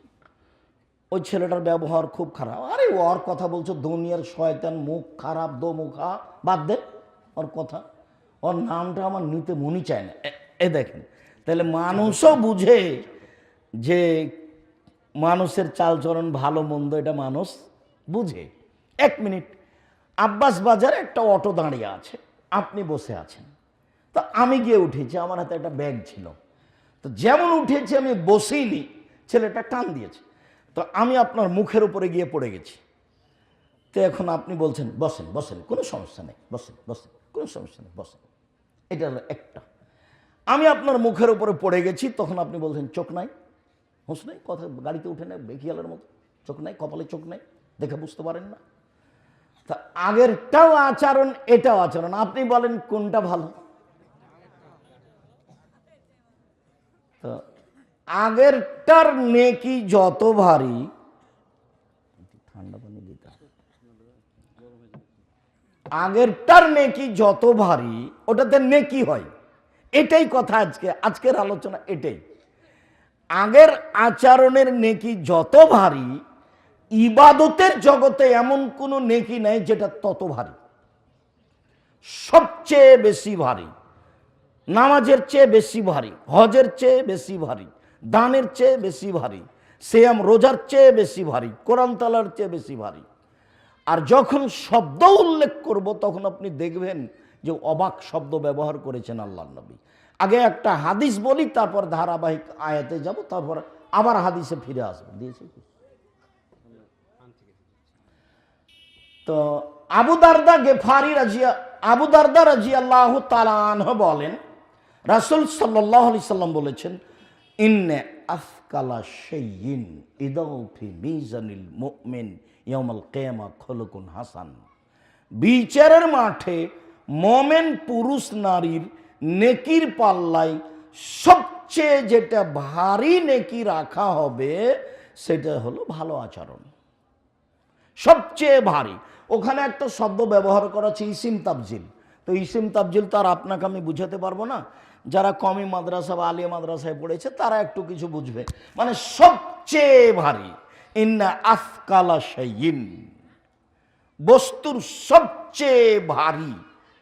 ওই ছেলেটার ব্যবহার খুব খারাপ, আরে ওর কথা বলছো, দুনিয়ার শয়তান, মুখ খারাপ, দোমুখা, বাদ দে ওর কথা, ওর নামটা আমার নিতে মনই চায় না। এ দেখেন, তাহলে মানুষও বুঝে যে মানুষের চালচলন ভালো মন্দ, এটা মানুষ বুঝে। 1 মিনিট, আব্বাস বাজারে একটা অটো দাঁড়িয়ে আছে, আপনি বসে আছেন, তো আমি গিয়ে উঠেছি, আমার হাতে একটা ব্যাগ ছিল, তো যেমন উঠেছি আমি বসেইনি, ছেলেটা টান দিয়েছে, তো আমি আপনার মুখের উপরে গিয়ে পড়ে গেছি। তো এখন আপনি বলছেন বসেন বসেন, কোনো সমস্যা নেই, বসেন বসেন, কোনো সমস্যা নেই, বসেন। এটা হলো একটা। আমি আপনার মুখের উপরে পড়ে গেছি, তখন আপনি বলছেন চোখ নাই, হুঁশ নাই, কথা গাড়িতে উঠে নেয় বেখিয়ালের মতো, চোখ নাই, কপালে চোখ নাই, দেখে বুঝতে পারেন না। তা আগেরটাও আচরণ, এটাও আচরণ, আপনি বলেন কোনটা ভালো? তো আগেরটার নেকি যত ভারী, ঠান্ডা পানি দিতে, আগেরটার নেকি যত ভারী ওটাতে নেকি হয়, এটাই কথা আজকের আলোচনা এটাই। আগের আচরণের নেকি যত ভারী, ইবাদতের জগতে এমন কোনো নেকি নাই যেটা তত ভারী, সবচেয়ে বেশি ভারী, নামাজের চেয়ে বেশি ভারী, হজের চেয়ে বেশি ভারী, দানের চেয়ে বেশি ভারী, সিয়াম রোজার চেয়ে বেশি ভারী, কোরআন তালার চেয়ে বেশি ভারী। আর যখন শব্দ উল্লেখ করব তখন আপনি দেখবেন যে অবাক শব্দ ব্যবহার করেছেন আল্লাহর নবী। আগে একটা হাদিস বলি, তারপর ধারাবাহিক আয়াতে যাব, তারপর আবার হাদিসে ফিরে আসবো। দিয়েছে তো আবু দারদা রাজিয়াল্লাহু তাআলা আনহু বলেন, রাসূল সাল্লাল্লাহু আলাইহি সাল্লাম বলেছেন, ইন্না আফকালা শাইইন ইদাউ ফি মিজানিল মুমিন ইয়াউমাল কিয়ামা খুলুকুন হাসান। বিচারের মাঠে মোমেন পুরুষ নারীর নেকির পাল্লায় সবচেয়ে যেটা ভারী নেকি রাখা হবে সেটা হলো ভালো আচরণ। সবচেয়ে ভারী। ওখানে একটা শব্দ ব্যবহার করা আছে ইসিম তাবজিল। তো ইসিম তাবজিল তো আর আপনাকে আমি বুঝাতে পারবো না। যারা কমি মাদ্রাসা বা আলিয়া মাদ্রাসায় পড়েছে তারা একটু কিছু বুঝবে। মানে সবচেয়ে ভারী, ইন্না আফকালা শাইইন, বস্তুর সবচেয়ে ভারী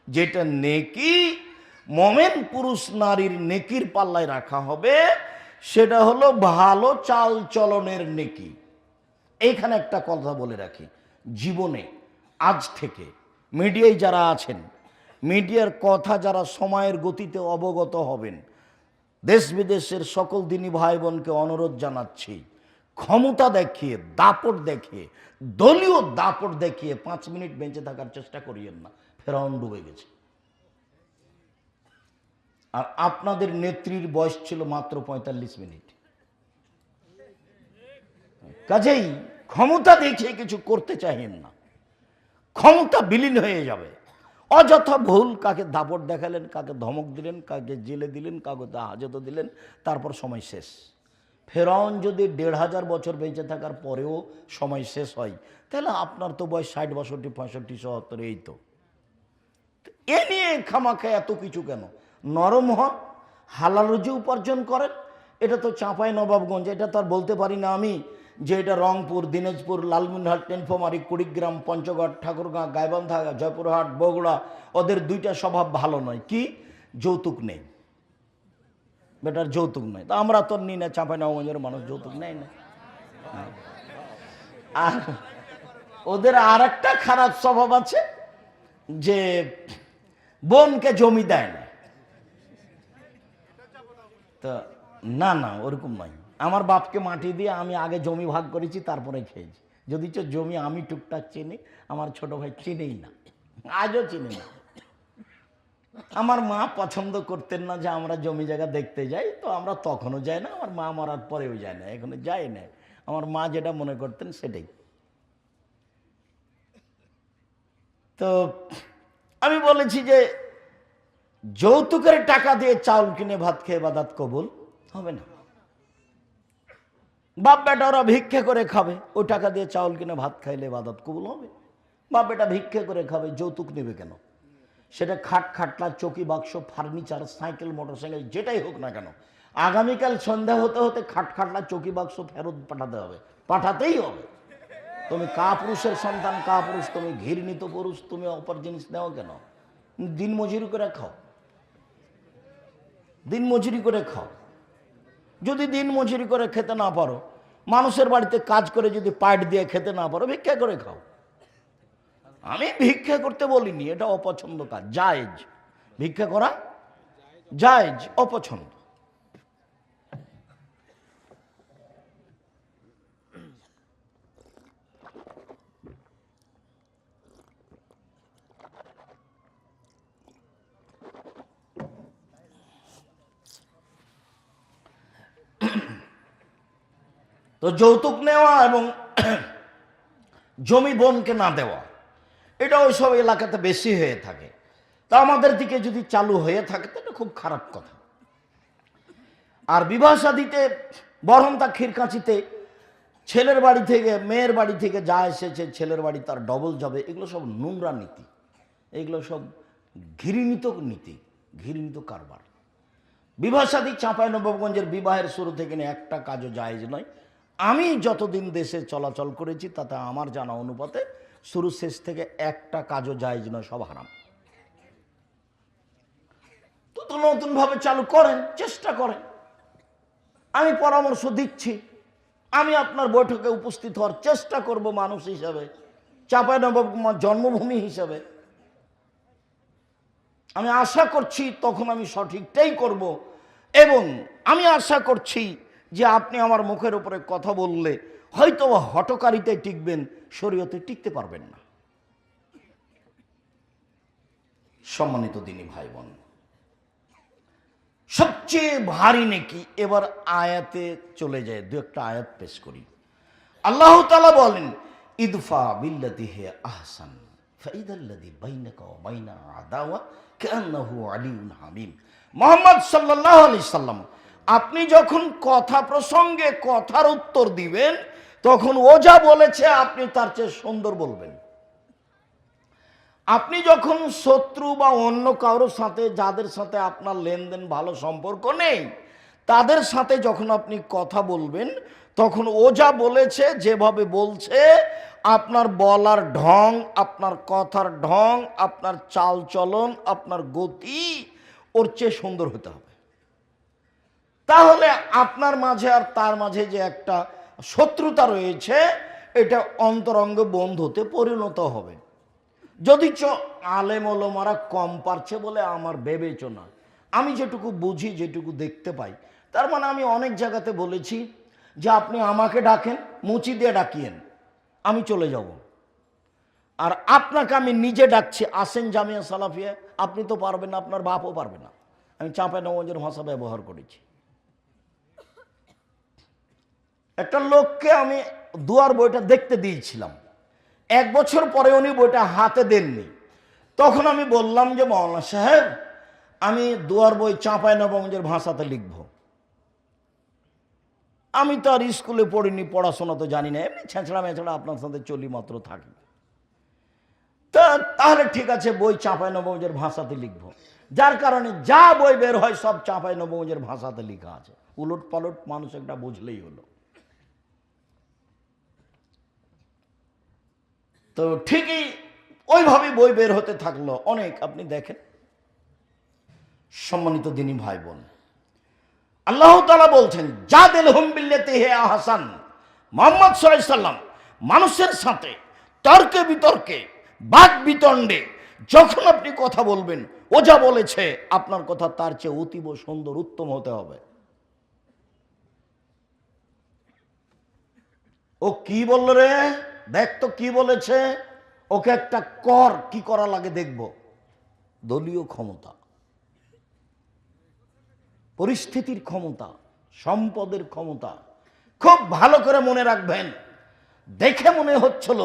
যেটা নেকি মোমেন পুরুষ নারীর নেকির পাল্লায় রাখা হবে সেটা হলো ভালো চাল চলনের নেকি। এইখানে একটা কথা বলে রাখি, জীবনে আজ থেকে মিডিয়ায় যারা আছেন, মিডিয়ার কথা যারা সময়ের গতিতে অবগত হবেন, দেশ বিদেশের সকল দিনী ভাই বোনকে অনুরোধ জানাচ্ছি, ক্ষমতা দেখিয়ে, দাপট দেখিয়ে, দলীয় দাপট দেখিয়ে 5 মিনিট বেঁচে থাকার চেষ্টা করিয়েন না। ফেরাউন ডুবে গেছে। আর আপনাদের নেত্রীর বয়স ছিল মাত্র 45 মিনিট। কাজেই ক্ষমতা দেখিয়ে কিছু করতে চাইেন না, ক্ষমতা বিলীন হয়ে যাবে। অযথা ভুল, কাকে দাপট দেখালেন, কাকে ধমক দিলেন, কাকে জেলে দিলেন, কাকে হাজতে দিলেন, তারপর সময় শেষ। ফেরাউন যদি 1500 বছর বেঁচে থাকার পরেও সময় শেষ হয়, তাহলে আপনার তো বয়স 60, 62, 65, 77, এই তো। এ নিয়ে খামাখা এত কিছু কেন? নরম হন, হালাল রুজি উপার্জন করেন। এটা তো চাঁপাই নবাবগঞ্জ, এটা তো আর বলতে পারি না আমি যে এটা রংপুর, দিনাজপুর, লালমনিরহাট, টেনফোমারি, কুড়িগ্রাম, পঞ্চগড়, ঠাকুরগাঁ, গাইবান্ধা, জয়পুরহাট, বগুড়া, ওদের দুইটা স্বভাব ভালো নয়। কি? যৌতুক নেই, বেটার যৌতুক নেই। তা আমরা তো নিই না, চাঁপাই নবাবগঞ্জের মানুষ যৌতুক নেই না। আর ওদের আর একটা খারাপ স্বভাব আছে যে বোনকে জমি দেয় না। তো না না, ওরকম নয়। আমার বাপকে মাটি দিয়ে আমি আগে জমি ভাগ করেছি, তারপরে খেয়েছি। যদি জমি আমি টুকটাক চিনি, আমার ছোট ভাই চিনেই না, আজও চিনি না। আমার মা পছন্দ করতেন না যে আমরা জমি জায়গা দেখতে যাই, তো আমরা তখনও যাই না, আমার মা মরার পরেও যায় না, এখনো যাই না। আমার মা যেটা মনে করতেন সেটাই। তো আমি বলেছি যে যৌতুকের টাকা দিয়ে চাউল কিনে ভাত খেয়ে ইবাদত কবুল হবে না। বাপ বেটা ওরা ভিক্ষে করে খাবে, ওই টাকা দিয়ে চাউল কিনে ভাত খাইলে ইবাদত কবুল হবে? বাপ বেটা ভিক্ষে করে খাবে, যৌতুক নেবে কেন? সেটা খাট, খাটলা, চৌকি, বাক্স, ফার্নিচার, সাইকেল, মোটরসাইকেল, যেটাই হোক না কেন, আগামীকাল সন্ধ্যা হতে হতে খাট, খাটলা, চৌকি, বাক্স ফেরত পাঠাতে হবে, পাঠাতেই হবে। তুমি কা পুরুষের সন্তান, কা পুরুষ, তুমি ঘৃণিত পুরুষ, তুমি অপর জিনিস নেও কেন? দিন মজুরি করে খাও, দিন মজুরি করে খাও। যদি দিন মজুরি করে খেতে না পারো, মানুষের বাড়িতে কাজ করে যদি পাট দিয়ে খেতে না পারো, ভিক্ষা করে খাও। আমি ভিক্ষা করতে বলিনি, এটা অপছন্দ কাজ, জায়েজ। ভিক্ষা করা জায়েজ, অপছন্দ। তো যৌতুক নেওয়া এবং জমি বোনকে না দেওয়া, এটা ওই সব এলাকাতে বেশি হয়ে থাকে। তা আমাদের দিকে যদি চালু হয়ে থাকে তো এটা খুব খারাপ কথা। আর বিবাহ শাদীতে বরহন্তা ক্ষীরকাঁচিতে ছেলের বাড়ি থেকে, মেয়ের বাড়ি থেকে যা এসেছে ছেলের বাড়ি তার ডবল যাবে, এগুলো সব নোংরা নীতি, এগুলো সব ঘৃণিত নীতি, ঘৃণিত কারবার। বিবাহ শাদী চাঁপাইনবাবগঞ্জের বিবাহের শুরু থেকে নিয়ে একটা কাজও জায়েজ নয়। আমি যতদিন দেশে চলাচল করেছি তাতে আমার জানা অনুপাতে শুরু শেষ থেকে একটা কাজও জায়েজ নয়, সব হারাম। তো নতুনভাবে চালু করেন, চেষ্টা করেন। আমি পরামর্শ দিচ্ছি, আমি আপনার বৈঠকে উপস্থিত হওয়ার চেষ্টা করব মানুষ হিসাবে, চাঁপাইনবাবগঞ্জ জন্মভূমি হিসাবে। আমি আশা করছি তখন আমি সঠিকটাই করব, এবং আমি আশা করছি যে আপনি আমার মুখের উপরে কথা বললে হয়তো হটকারিতে টিকবেন, শরীয়তে টিকতে পারবেন না। সম্মানিত দিনী ভাই বোন, সবচেয়ে ভারী নেকি। এবার আয়াতে চলে যায়, দু একটা আয়াত পেশ করি। আল্লাহ তাআলা বলেন, ইদফা বিল্লাতি হি আহসান ফাইদাল্লাযী বাইনাকা ওয়া বাইনা আদাওয়া কান্নাহু আলিয়্যুন হামীম। মুহাম্মদ সাল্লাল্লাহু আলাইহি সাল্লাম, আপনি যখন কথা প্রসঙ্গে কথার উত্তর দিবেন, তখন ও যা বলেছে আপনি তার চেয়ে সুন্দর বলবেন। আপনি যখন শত্রু বা অন্য কারোর সাথে, যাদের সাথে আপনার লেনদেন ভালো সম্পর্ক নেই, তাদের সাথে যখন আপনি কথা বলবেন, তখন ও যা বলেছে, যেভাবে বলছে, আপনার বলার ঢং, আপনার কথার ঢং, আপনার চাল চলন, আপনার গতি ওর চেয়ে সুন্দর হতে হবে। তাহলে আপনার মাঝে আর তার মাঝে যে একটা শত্রুতা রয়েছে, এটা অন্তরঙ্গ বন্ধুতে পরিণত হবে। যদি আলেম ওলামারা কম পারছে বলে আমার বিবেচনা, আমি যেটুকু বুঝি, যেটুকু দেখতে পাই, তার মানে আমি অনেক জায়গাতে বলেছি যে আপনি আমাকে ডাকেন, মুচি দিয়ে ডাকিয়েন, আমি চলে যাব। আর আপনাকে আমি নিজে ডাকছি, আসেন জামিয়া সালাফিয়া, আপনি তো পারবেন না, আপনার বাপও পারবে না। আমি চাঁপাইনবাবগঞ্জের ভাষা ব্যবহার করেছি। একটা লোককে আমি দুয়ার বইটা দেখতে দিয়েছিলাম, 1 বছর পরে উনি বইটা হাতে দেননি। তখন আমি বললাম যে মাওলানা সাহেব, আমি দুয়ার বই চাঁপাইনবাবগঞ্জের ভাষাতে লিখব। আমি তো আর স্কুলে পড়িনি, পড়াশোনা তো জানি না, এমনি ছেঁচড়া মেছড়া আপনার সাথে চলি মাত্র থাকি। তাহলে ঠিক আছে, বই চাঁপাইনবাবগঞ্জের ভাষাতে লিখব। যার কারণে যা বই বের হয় সব চাঁপাইনবাবগঞ্জের ভাষাতে লেখা আছে, উলট পালট মানুষ একটা বুঝলেই হলো। তো ঠিকই ওইভাবে বই বের হতে থাকলো অনেক। আপনি দেখেন, সম্মানিত দিনী ভাই বোন, আল্লাহ তাআলা বলছেন, জাদিলহুম বিল্লাতি হি আহসান। মুহাম্মদ সাল্লাল্লাহু আলাইহি সাল্লাম মানুষের সাথে তর্কে বিতর্কে, বাক বিতণ্ডে যখন আপনি কথা বলবেন, ও যা বলেছে আপনার কথা তার চেয়ে অতীব সুন্দর, উত্তম হতে হবে। ও কি বলল রে, দেখ তো কি বলেছে, ওকে একটা কর, কি করা লাগে দেখব। দলীয় ক্ষমতা, পরিস্থিতির ক্ষমতা, সম্পদের ক্ষমতা, খুব ভালো করে মনে রাখবেন। দেখে মনে হচ্ছিল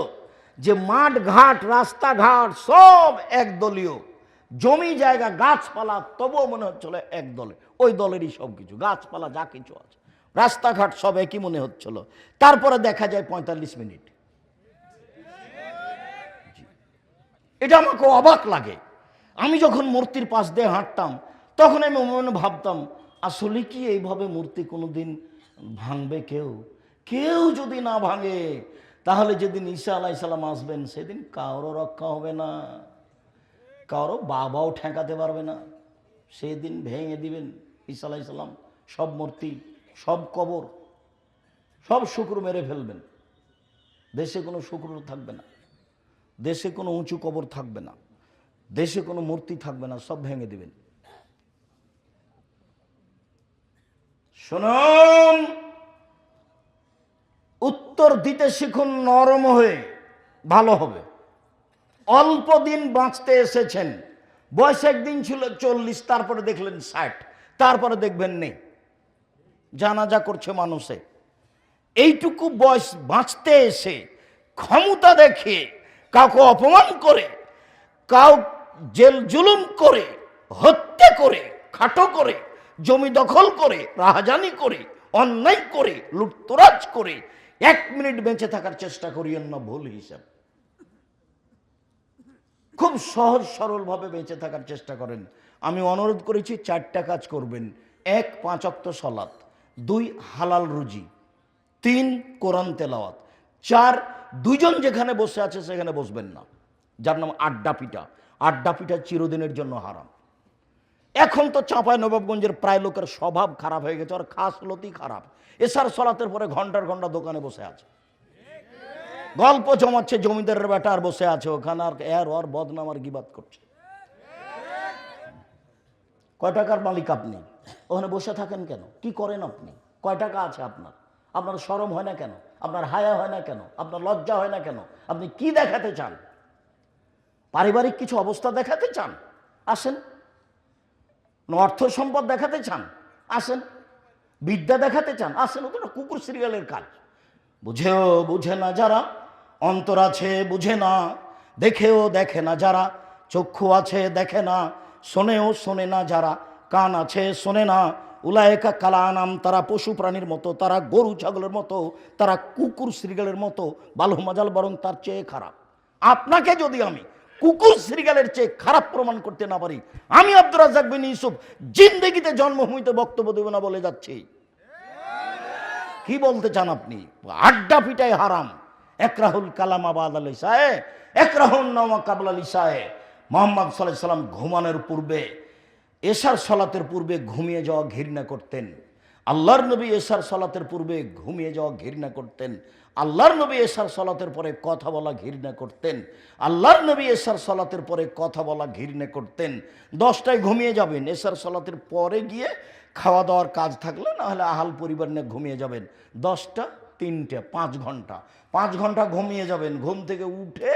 যে মাঠ ঘাট, রাস্তাঘাট সব একদলীয়, জমি জায়গা গাছপালা তবুও মনে হচ্ছিল এক দলে, ওই দলেরই সব কিছু, গাছপালা যা কিছু আছে, রাস্তাঘাট সব একই মনে হচ্ছিল। তারপরে দেখা যায় 45 মিনিট। এটা আমাকে অবাক লাগে। আমি যখন মূর্তির পাশ দিয়ে হাঁটতাম, তখন আমি মনে ভাবতাম, আসলে কি এইভাবে মূর্তি কোনোদিন ভাঙবে কেউ? কেউ যদি না ভাঙে, তাহলে যেদিন ঈসা আলাইহিস সালাম আসবেন, সেদিন কারো রক্ষা হবে না, কারো বাবাও ঠেকাতে পারবে না। সেদিন ভেঙে দিবেন ঈসা আলাইহিস সালাম সব মূর্তি, সব কবর, সব শুকর মেরে ফেলবেন। দেশে কোনো শুকর থাকবে না, দেশে কোনো উঁচু কবর থাকবে না, দেশে কোনো মূর্তি থাকবে না, সব ভেঙে দিবেন। শুনুন, উত্তর দিতে শিখুন নরম হয়ে, ভালো হবে। অল্প দিন বাঁচতে এসেছেন, বয়স একদিন ছিল 40, তারপরে দেখলেন 60, তারপরে দেখবেন নেই, জানাজা করছে মানুষে। এইটুকু বয়স বাঁচতে এসে ক্ষমতা দেখিয়ে, কাউকে অপমান করে, কাউ জেল জুলুম করে, হত্যা করে, খাটো করে, জমি দখল করে, রাহাজানি করে, অন্যায় করে, লুটতরাজ করে 1 মিনিট বেঁচে থাকার চেষ্টা করিয়েন না, ভুল হিসাব। খুব সহজ সরলভাবে বেঁচে থাকার চেষ্টা করেন। আমি অনুরোধ করেছি 4টা কাজ করবেন: 1 5 ওয়াক্ত সালাত, 2 হালাল রুজি, 3 কোরআন তেলাওয়াত, 4 দুজন যেখানে বসে আছে সেখানে বসবেন না, যার নাম আড্ডা পিটা। আড্ডা পিটা চিরদিনের জন্য হারাম। এখন তো চাঁপাইনবাবগঞ্জের প্রায় লোকের স্বভাব খারাপ হয়ে গেছে, আর খাসলতি খারাপ। এশার সলাতের পরে ঘন্টার ঘন্টা দোকানে বসে আছে, গল্প জমাচ্ছে, জমিদারের বেটা আর বসে আছে ওখানে, আর এর ওর বদনাম আর গিবাত করছে। কয় টাকার মালিক আপনি? ওখানে বসে থাকেন কেন? কি করেন আপনি? কয় টাকা আছে আপনার? আপনার শরম হয় না কেন? আপনার হায়া হয় না কেন? আপনার লজ্জা হয় না কেন? আপনি কি দেখাতে চান? পারিবারিক কিছু অবস্থা দেখাতে চান? আসেন, অর্থ সম্পদ দেখাতে চান, আসেন। বিদ্যা দেখাতে চান, আসেন। ও তো একটা কুকুর সিরিয়ালের কাজ। বুঝেও বুঝে না যারা, অন্তর আছে বুঝে না, দেখেও দেখে না যারা, চক্ষু আছে দেখে না, শোনেও শোনে না যারা, কান আছে শোনে না, উলায়েকা কালানাম, তারা পশু প্রাণীর মতো, তারা গরু ছাগলের মতো, তারা কুকুর শ্রীগালের মতো, বালু মাজাল বরং তার চেয়ে খারাপ। আপনাকে যদি আমি কুকুর শ্রীগালের চেয়ে খারাপ প্রমাণ করতে না পারি, আমি আব্দুর রাজ্জাক বিন ইউসুফ জিন্দেগিতে জন্মভূমিতে বক্তব্য দেব না বলে যাচ্ছি। কি বলতে চান আপনি? আড্ডা পিটাই হারাম। একরাহুল কালাম আবাদ আল ইসায়ে, একরাহুন নামা কাবলা ইসায়ে। মুহাম্মদ সাল্লাল্লাহু আলাইহি সাল্লাম ঘুমানোর পূর্বে, এশার সালাতের পূর্বে ঘুমিয়ে যাওয়া ঘৃণা করতেন। আল্লাহর নবী এশার সালাতের পূর্বে ঘুমিয়ে যাওয়া ঘৃণা করতেন। আল্লাহর নবী এশার সালাতের পরে কথা বলা ঘৃণা করতেন। আল্লাহর নবী এশার সালাতের পরে কথা বলা ঘৃণা করতেন। 10টায় ঘুমিয়ে যাবেন, এশার সালাতের পরে গিয়ে খাওয়া দাওয়ার কাজ থাকলে, না হলে আহাল পরিবার নিয়ে ঘুমিয়ে যাবেন। 10টা 3টে 5 ঘন্টা, 5 ঘন্টা ঘুমিয়ে যাবেন। ঘুম থেকে উঠে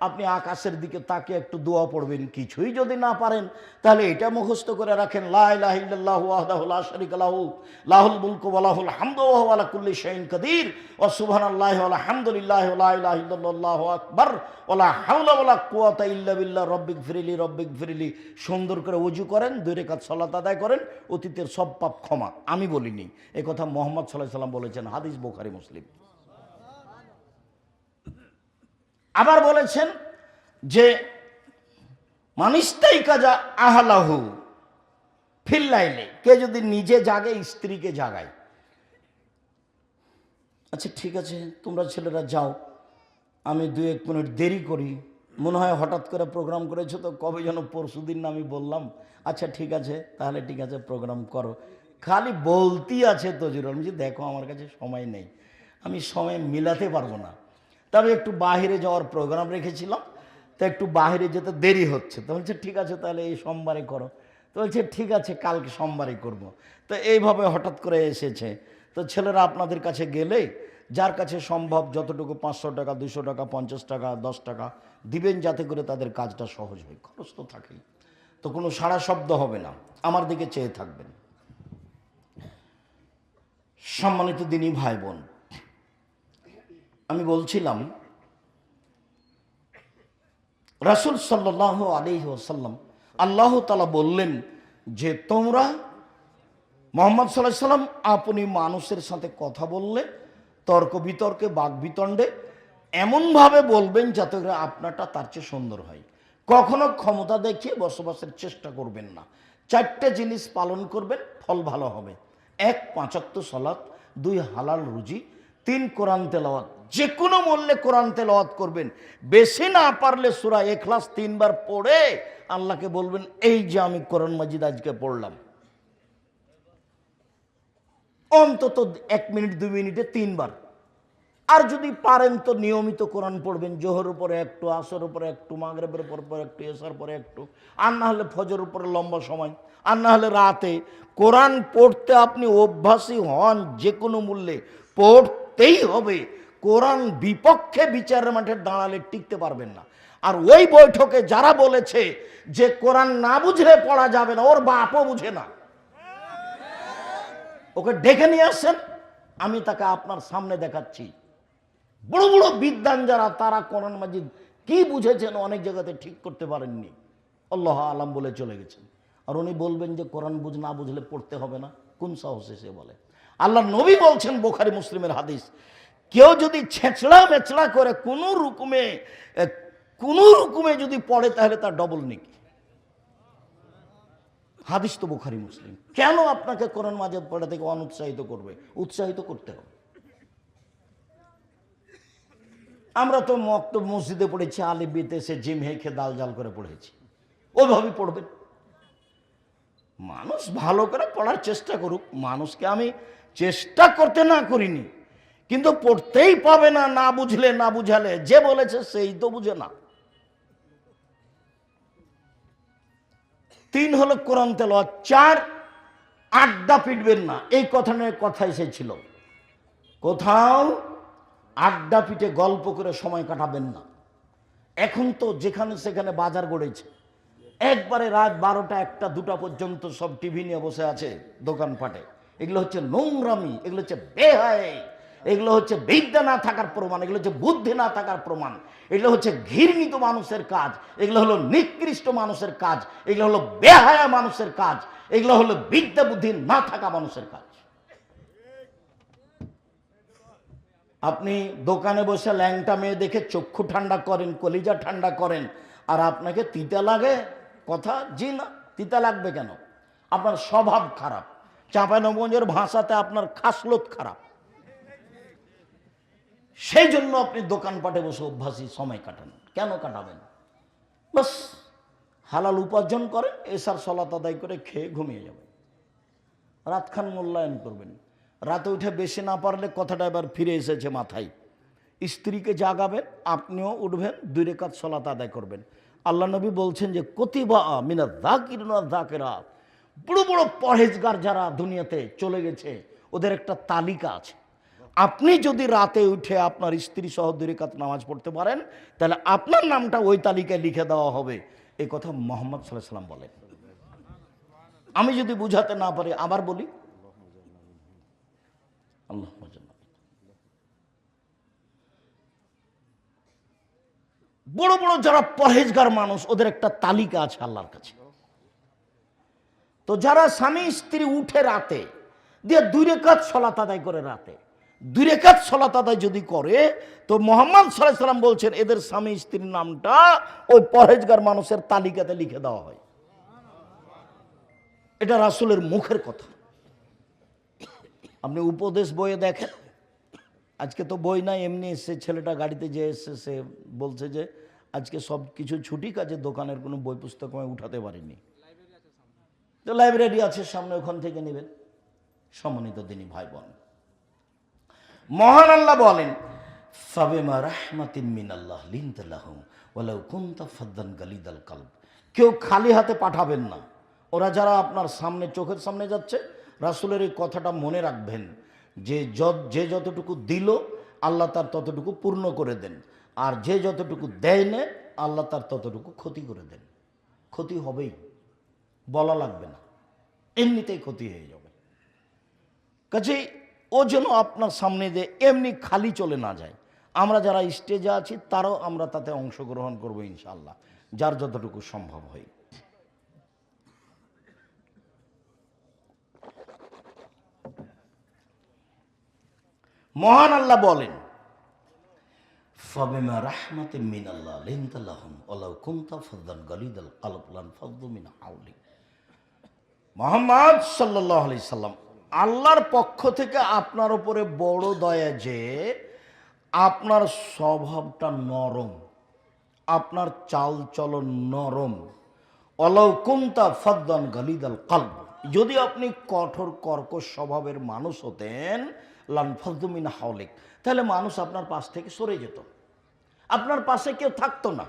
আপনি আকাশের দিকে তাকে একটু দোয়া পড়বেন। কিছুই যদি না পারেন তাহলে এটা মুখস্থ করে রাখেন, লা ইলাহা ইল্লাল্লাহু ওয়াহদাহু লা শারীকা লাহু, লাহুল মুলকু ওয়া লাহুল হামদু ওয়া হুয়া আলা কুল্লি শাইইন কাদির, ওয়া সুবহানাল্লাহি ওয়া আলহামদুলিল্লাহি ওয়া লা ইলাহা ইল্লাল্লাহু আকবার ওয়া লা হাওলা ওয়া লা কুওয়াতা ইল্লা বিল্লাহ রব্বিগফিরলি রব্বিগফিরলি। সুন্দর করে ওযু করেন, 2 রাকাত সালাত আদায় করেন, অতীতের সব পাপ ক্ষমা। আমি বলিনি, এই কথা মুহাম্মদ সাল্লাল্লাহু আলাইহি সাল্লাম বলেছেন, হাদিস বুখারী মুসলিম। আবার বলেছেন যে মানিস্তাই কাজা আহলাহু ফিল্লাইলে, কে যদি নিজে জাগে স্ত্রীকে জাগায়। আচ্ছা ঠিক আছে, তোমরা ছেলেরা যাও, আমি 2-1 মিনিট দেরি করি। মনে হয় হঠাৎ করে প্রোগ্রাম করেছো তো, কবে যেন পরশুদিন না আমি বললাম। আচ্ছা ঠিক আছে, তাহলে ঠিক আছে প্রোগ্রাম করো। খালি বলতেই আছে তজিরুল, আমি দেখো আমার কাছে সময় নেই, আমি সময় মিলাতে পারবো না। তবে একটু বাহিরে যাওয়ার প্রোগ্রাম রেখেছিলাম, তো একটু বাহিরে যেতে দেরি হচ্ছে। তো বলছে ঠিক আছে তাহলে এই সোমবারে করো। তো বলছে ঠিক আছে কালকে সোমবারে করব। তো এইভাবে হঠাৎ করে এসেছে। তো ছেলেরা আপনাদের কাছে গেলে যার কাছে সম্ভব যতটুকু 500 টাকা, 200 টাকা, 50 টাকা, 10 টাকা দিবেন, যাতে করে তাদের কাজটা সহজ হয়। খরচ তো থাকেই, তো কোনো সাড়া শব্দ হবে না, আমার দিকে চেয়ে থাকবেন। সম্মানিত দিনী ভাই বোন, আমি বলছিলাম রাসূল সাল্লাল্লাহু আলাইহি ওয়াসাল্লাম, আল্লাহ তাআলা বললেন যে তোমরা, মুহাম্মদ সাল্লাল্লাহু আলাইহি সাল্লাম আপনি মানুষের সাথে কথা বললে তর্ক বিতর্কে বাক বিতণ্ডে এমনভাবে বলবেন যাতে করে আপনারটা তার চেয়ে সুন্দর হয়। কখনো ক্ষমতা দেখিয়ে বসবাসের চেষ্টা করবেন না। 4টে জিনিস পালন করবেন, ফল ভালো হবে। 1 5 ওয়াক্ত সালাত, 2 হালাল রুজি, 3 কোরআন তেলাওয়াত। যে কোনো মূল্যে কোরআন তেলাওয়াত করবেন। বেশি না পারলে সূরা ইখলাস 3 বার পড়ে আল্লাহকে বলবেন, এই যে আমি কোরআন মাজিদ আজকে পড়লাম। অন্তত 1 মিনিট 2 মিনিটে 3 বার। আর যদি পারেন তো নিয়মিত কোরআন পড়বেন, জোহরের উপরে একটু, আসরের উপরে একটু, মাগরিবের পরে একটু, এশার পরে একটু, আর না হলে ফজরের উপরে লম্বা সময়, আর না হলে রাতে। কোরআন পড়তে আপনি অভ্যাসী হন, যে কোনো মূল্যে পড়তেই হবে। কোরআন বিপক্ষে বিচারের মাঠে দাঁড়ালে টিকতে পারবেন না। আর ওই বৈঠকে যারা বলেছে যে কোরআন না বুঝলে পড়া যাবে না, ওর বাপও বুঝে না। ওকে ডেকে নিয়ে আসেন, আমি তাকে আপনার সামনে দেখাচ্ছি। বড় বড় বিদ্বান যারা, তারা কোরআন মাজিদ কি বুঝেছেন অনেক জায়গাতে ঠিক করতে পারেননি, আল্লাহ আলাম বলে চলে গেছেন। আর উনি বলবেন যে কোরআন না বুঝলে পড়তে হবে না? কোন সাহসে সে বলে? আল্লাহ নবী বলছেন, বুখারী মুসলিমের হাদিস, কেউ যদি ছেঁচড়া মেচড়া করে কোনো রকমে যদি পড়ে তাহলে তার ডবল নেকি। হাদিস তো বুখারী মুসলিম। কেন আপনাকে কোরআন মাজিদ পড়া থেকে অনুৎসাহিত করবে? উৎসাহিত করতে হবে। আমরা তো মক্তব মসজিদে পড়েছি, আলিফ বিতে সে জিম হেখে দাল জাল করে পড়েছি, ওইভাবেই পড়বেন। মানুষ ভালো করে পড়ার চেষ্টা করুক, মানুষকে আমি চেষ্টা করতে না করিনি, কিন্তু পড়তেই পাবে না, না বুঝলে না বুঝালে। যে বলেছে সেই তো বুঝে না। 3 হলো কোরআন তেলাওয়াত। 4 আড্ডা পিটবেন না। এই কথা নিয়ে কথা এসেছিল, কোথাও আড্ডা পিটে গল্প করে সময় কাটাবেন না। এখন তো যেখানে সেখানে বাজার গড়েছে, একবারে রাত 12টা 1টা 2টা পর্যন্ত সব টিভি নিয়ে বসে আছে দোকানপাটে। এগুলো হচ্ছে নোংরামি, এগুলো হচ্ছে বেহায়, এগুলো হচ্ছে বিদ্যা না থাকার প্রমাণ, এগুলো হচ্ছে বুদ্ধি না থাকার প্রমাণ, এগুলো হচ্ছে ঘৃণিত মানুষের কাজ, এগুলো হলো নিকৃষ্ট মানুষের কাজ, এগুলো হলো বেহায়া মানুষের কাজ, এগুলো হলো বিদ্যা বুদ্ধি না থাকা মানুষের কাজ। আপনি দোকানে বসে ল্যাংটা মেয়ে দেখে চক্ষু ঠান্ডা করেন, কলিজা ঠান্ডা করেন, আর আপনাকে তিতা লাগে কথা? জি না, তিতা লাগবে কেন? আপনার স্বভাব খারাপ। চাঁপাইনবাবগঞ্জের ভাষাতে আপনার খাসলত খারাপ, সেই জন্য আপনি দোকানপাটে বসে অভ্যাসী সময় কাটান। কেন কাটাবেন? বাস হালাল উপার্জন করেন, এসার সলাত আদায় করে খেয়ে ঘুমিয়ে যাবেন, রাতখান মূল্যায়ন করবেন। রাতে উঠে বেশি না পারলে কথাটা এবার ফিরে এসেছে মাথায়, স্ত্রীকে জাগাবেন, আপনিও উঠবেন, 2 রাকাত সলাত আদায় করবেন। আল্লাহ নবী বলছেন যে কতিবা মিনা যাকিরিনা যাকিরাত, বড় বড় পরহেজগার যারা দুনিয়াতে চলে গেছে ওদের একটা তালিকা আছে। আপনি যদি রাতে উঠে আপনার স্ত্রী সহ 2 রাকাত নামাজ পড়তে পারেন, তাহলে আপনার নামটা ওই তালিকায় লিখে দেওয়া হবে। এই কথা মুহাম্মদ সাল্লাল্লাহু আলাইহি সাল্লাম বলেন। আমি যদি বুঝাতে না পারি আবার বলি, আল্লাহ বড় বড় যারা পরহেজগার মানুষ ওদের একটা তালিকা আছে আল্লাহর কাছে। তো যারা স্বামী স্ত্রী উঠে রাতে দিয়ে 2 রাকাত সালাত আদায় করে, রাতে 2 রাকাত সালাত আদায় যদি করে, তো মুহাম্মদ সাল্লাল্লাহু আলাইহি সাল্লাম বলছেন এদের স্বামী স্ত্রীর নামটা ওই পরহেজগার মানুষের তালিকাতে লিখে দেওয়া হয়। এটা রাসূলের মুখের কথা। আপনি উপদেশ বইয়ে দেখেন, আজকে তো বই নাই, এমনি এসে ছেলেটা গাড়িতে যে এসে সে বলছে যে আজকে সব কিছু ছুটি, কাজে দোকানের কোনো বই পুস্তক আমি উঠাতে পারিনি। তো লাইব্রেরি আছে সামনে, ওখান থেকে নেবেন। সম্মানিত দিনী ভাই বোন, মহান আল্লাহ বলেন ফাবিমা রাহমাতিন মিনাল্লাহ লিনতা লাহুম ওয়ালাউ কুনতা ফাদ্দান গালিদাল কলব। কেউ খালি হাতে পাঠাবেন না। ওরা যারা আপনার সামনে চোখের সামনে যাচ্ছে, রাসূলের এই কথাটা মনে রাখবেন যে যে যতটুকু দিল আল্লাহ তার ততটুকু পূর্ণ করে দেন, আর যে যতটুকু দেয় না আল্লাহ তার ততটুকু ক্ষতি করে দেন। ক্ষতি হবেই, বলা লাগবে না, এমনিতেই ক্ষতি হয়ে যাবে। কাজেই ও যেন আপনার সামনে দিয়ে এমনি খালি চলে না যায়। আমরা যারা স্টেজে আছি তারাও আমরা তাতে অংশগ্রহণ করবো ইনশাআল্লাহ, যার যতটুকু সম্ভব হয়। মহান আল্লাহ বলেন ফাবিমা রাহমাতিন মিনাল্লাহ লিনতা লাহুম ওয়ালাউ কুনতা ফাদ্দান গালিদাল কলব লানফাদ্দু মিন হাওলিক। মুহাম্মদ সাল্লাল্লাহু আলাইহি সাল্লাম, আল্লাহর পক্ষ থেকে আপনার উপরে বড় দয়া যে আপনার স্বভাবটা নরম, আপনার চাল চলন নরম। ওয়ালাউ কুনতা ফাদ্দান গালিদাল কলব, যদি আপনি কঠোর কর্কশ স্বভাবের মানুষ হতেন, লানফাদ্দু মিন হাওলিক, তাহলে মানুষ আপনার পাশ থেকে সরে যেত, আপনার পাশে কেউ থাকতো না।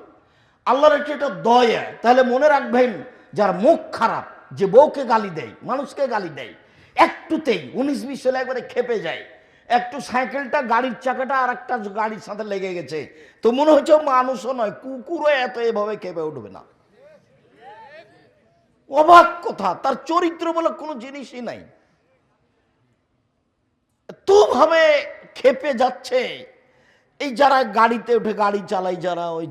আল্লাহর এটা দয়া। তাহলে মনে রাখবেন, যার মুখ খারাপ, যে বউকে গালি দেয়, মানুষকে গালি দেয়, একটুতেই 19-20 হলে একবারে খেপে যায়, একটু সাইকেলটা গাড়ির চাকাটা আর একটা গাড়ির সাথে লেগে গেছে, তো মনে হচ্ছে মানুষও নয় কুকুরও এত এভাবে খেপে উঠবে না। অবাক কথা, তার চরিত্র বলে কোনো জিনিসই নাই, তো ভাবে খেপে যাচ্ছে। এই যারা গাড়িতে উঠে গাড়ি চালায়, যারা ওই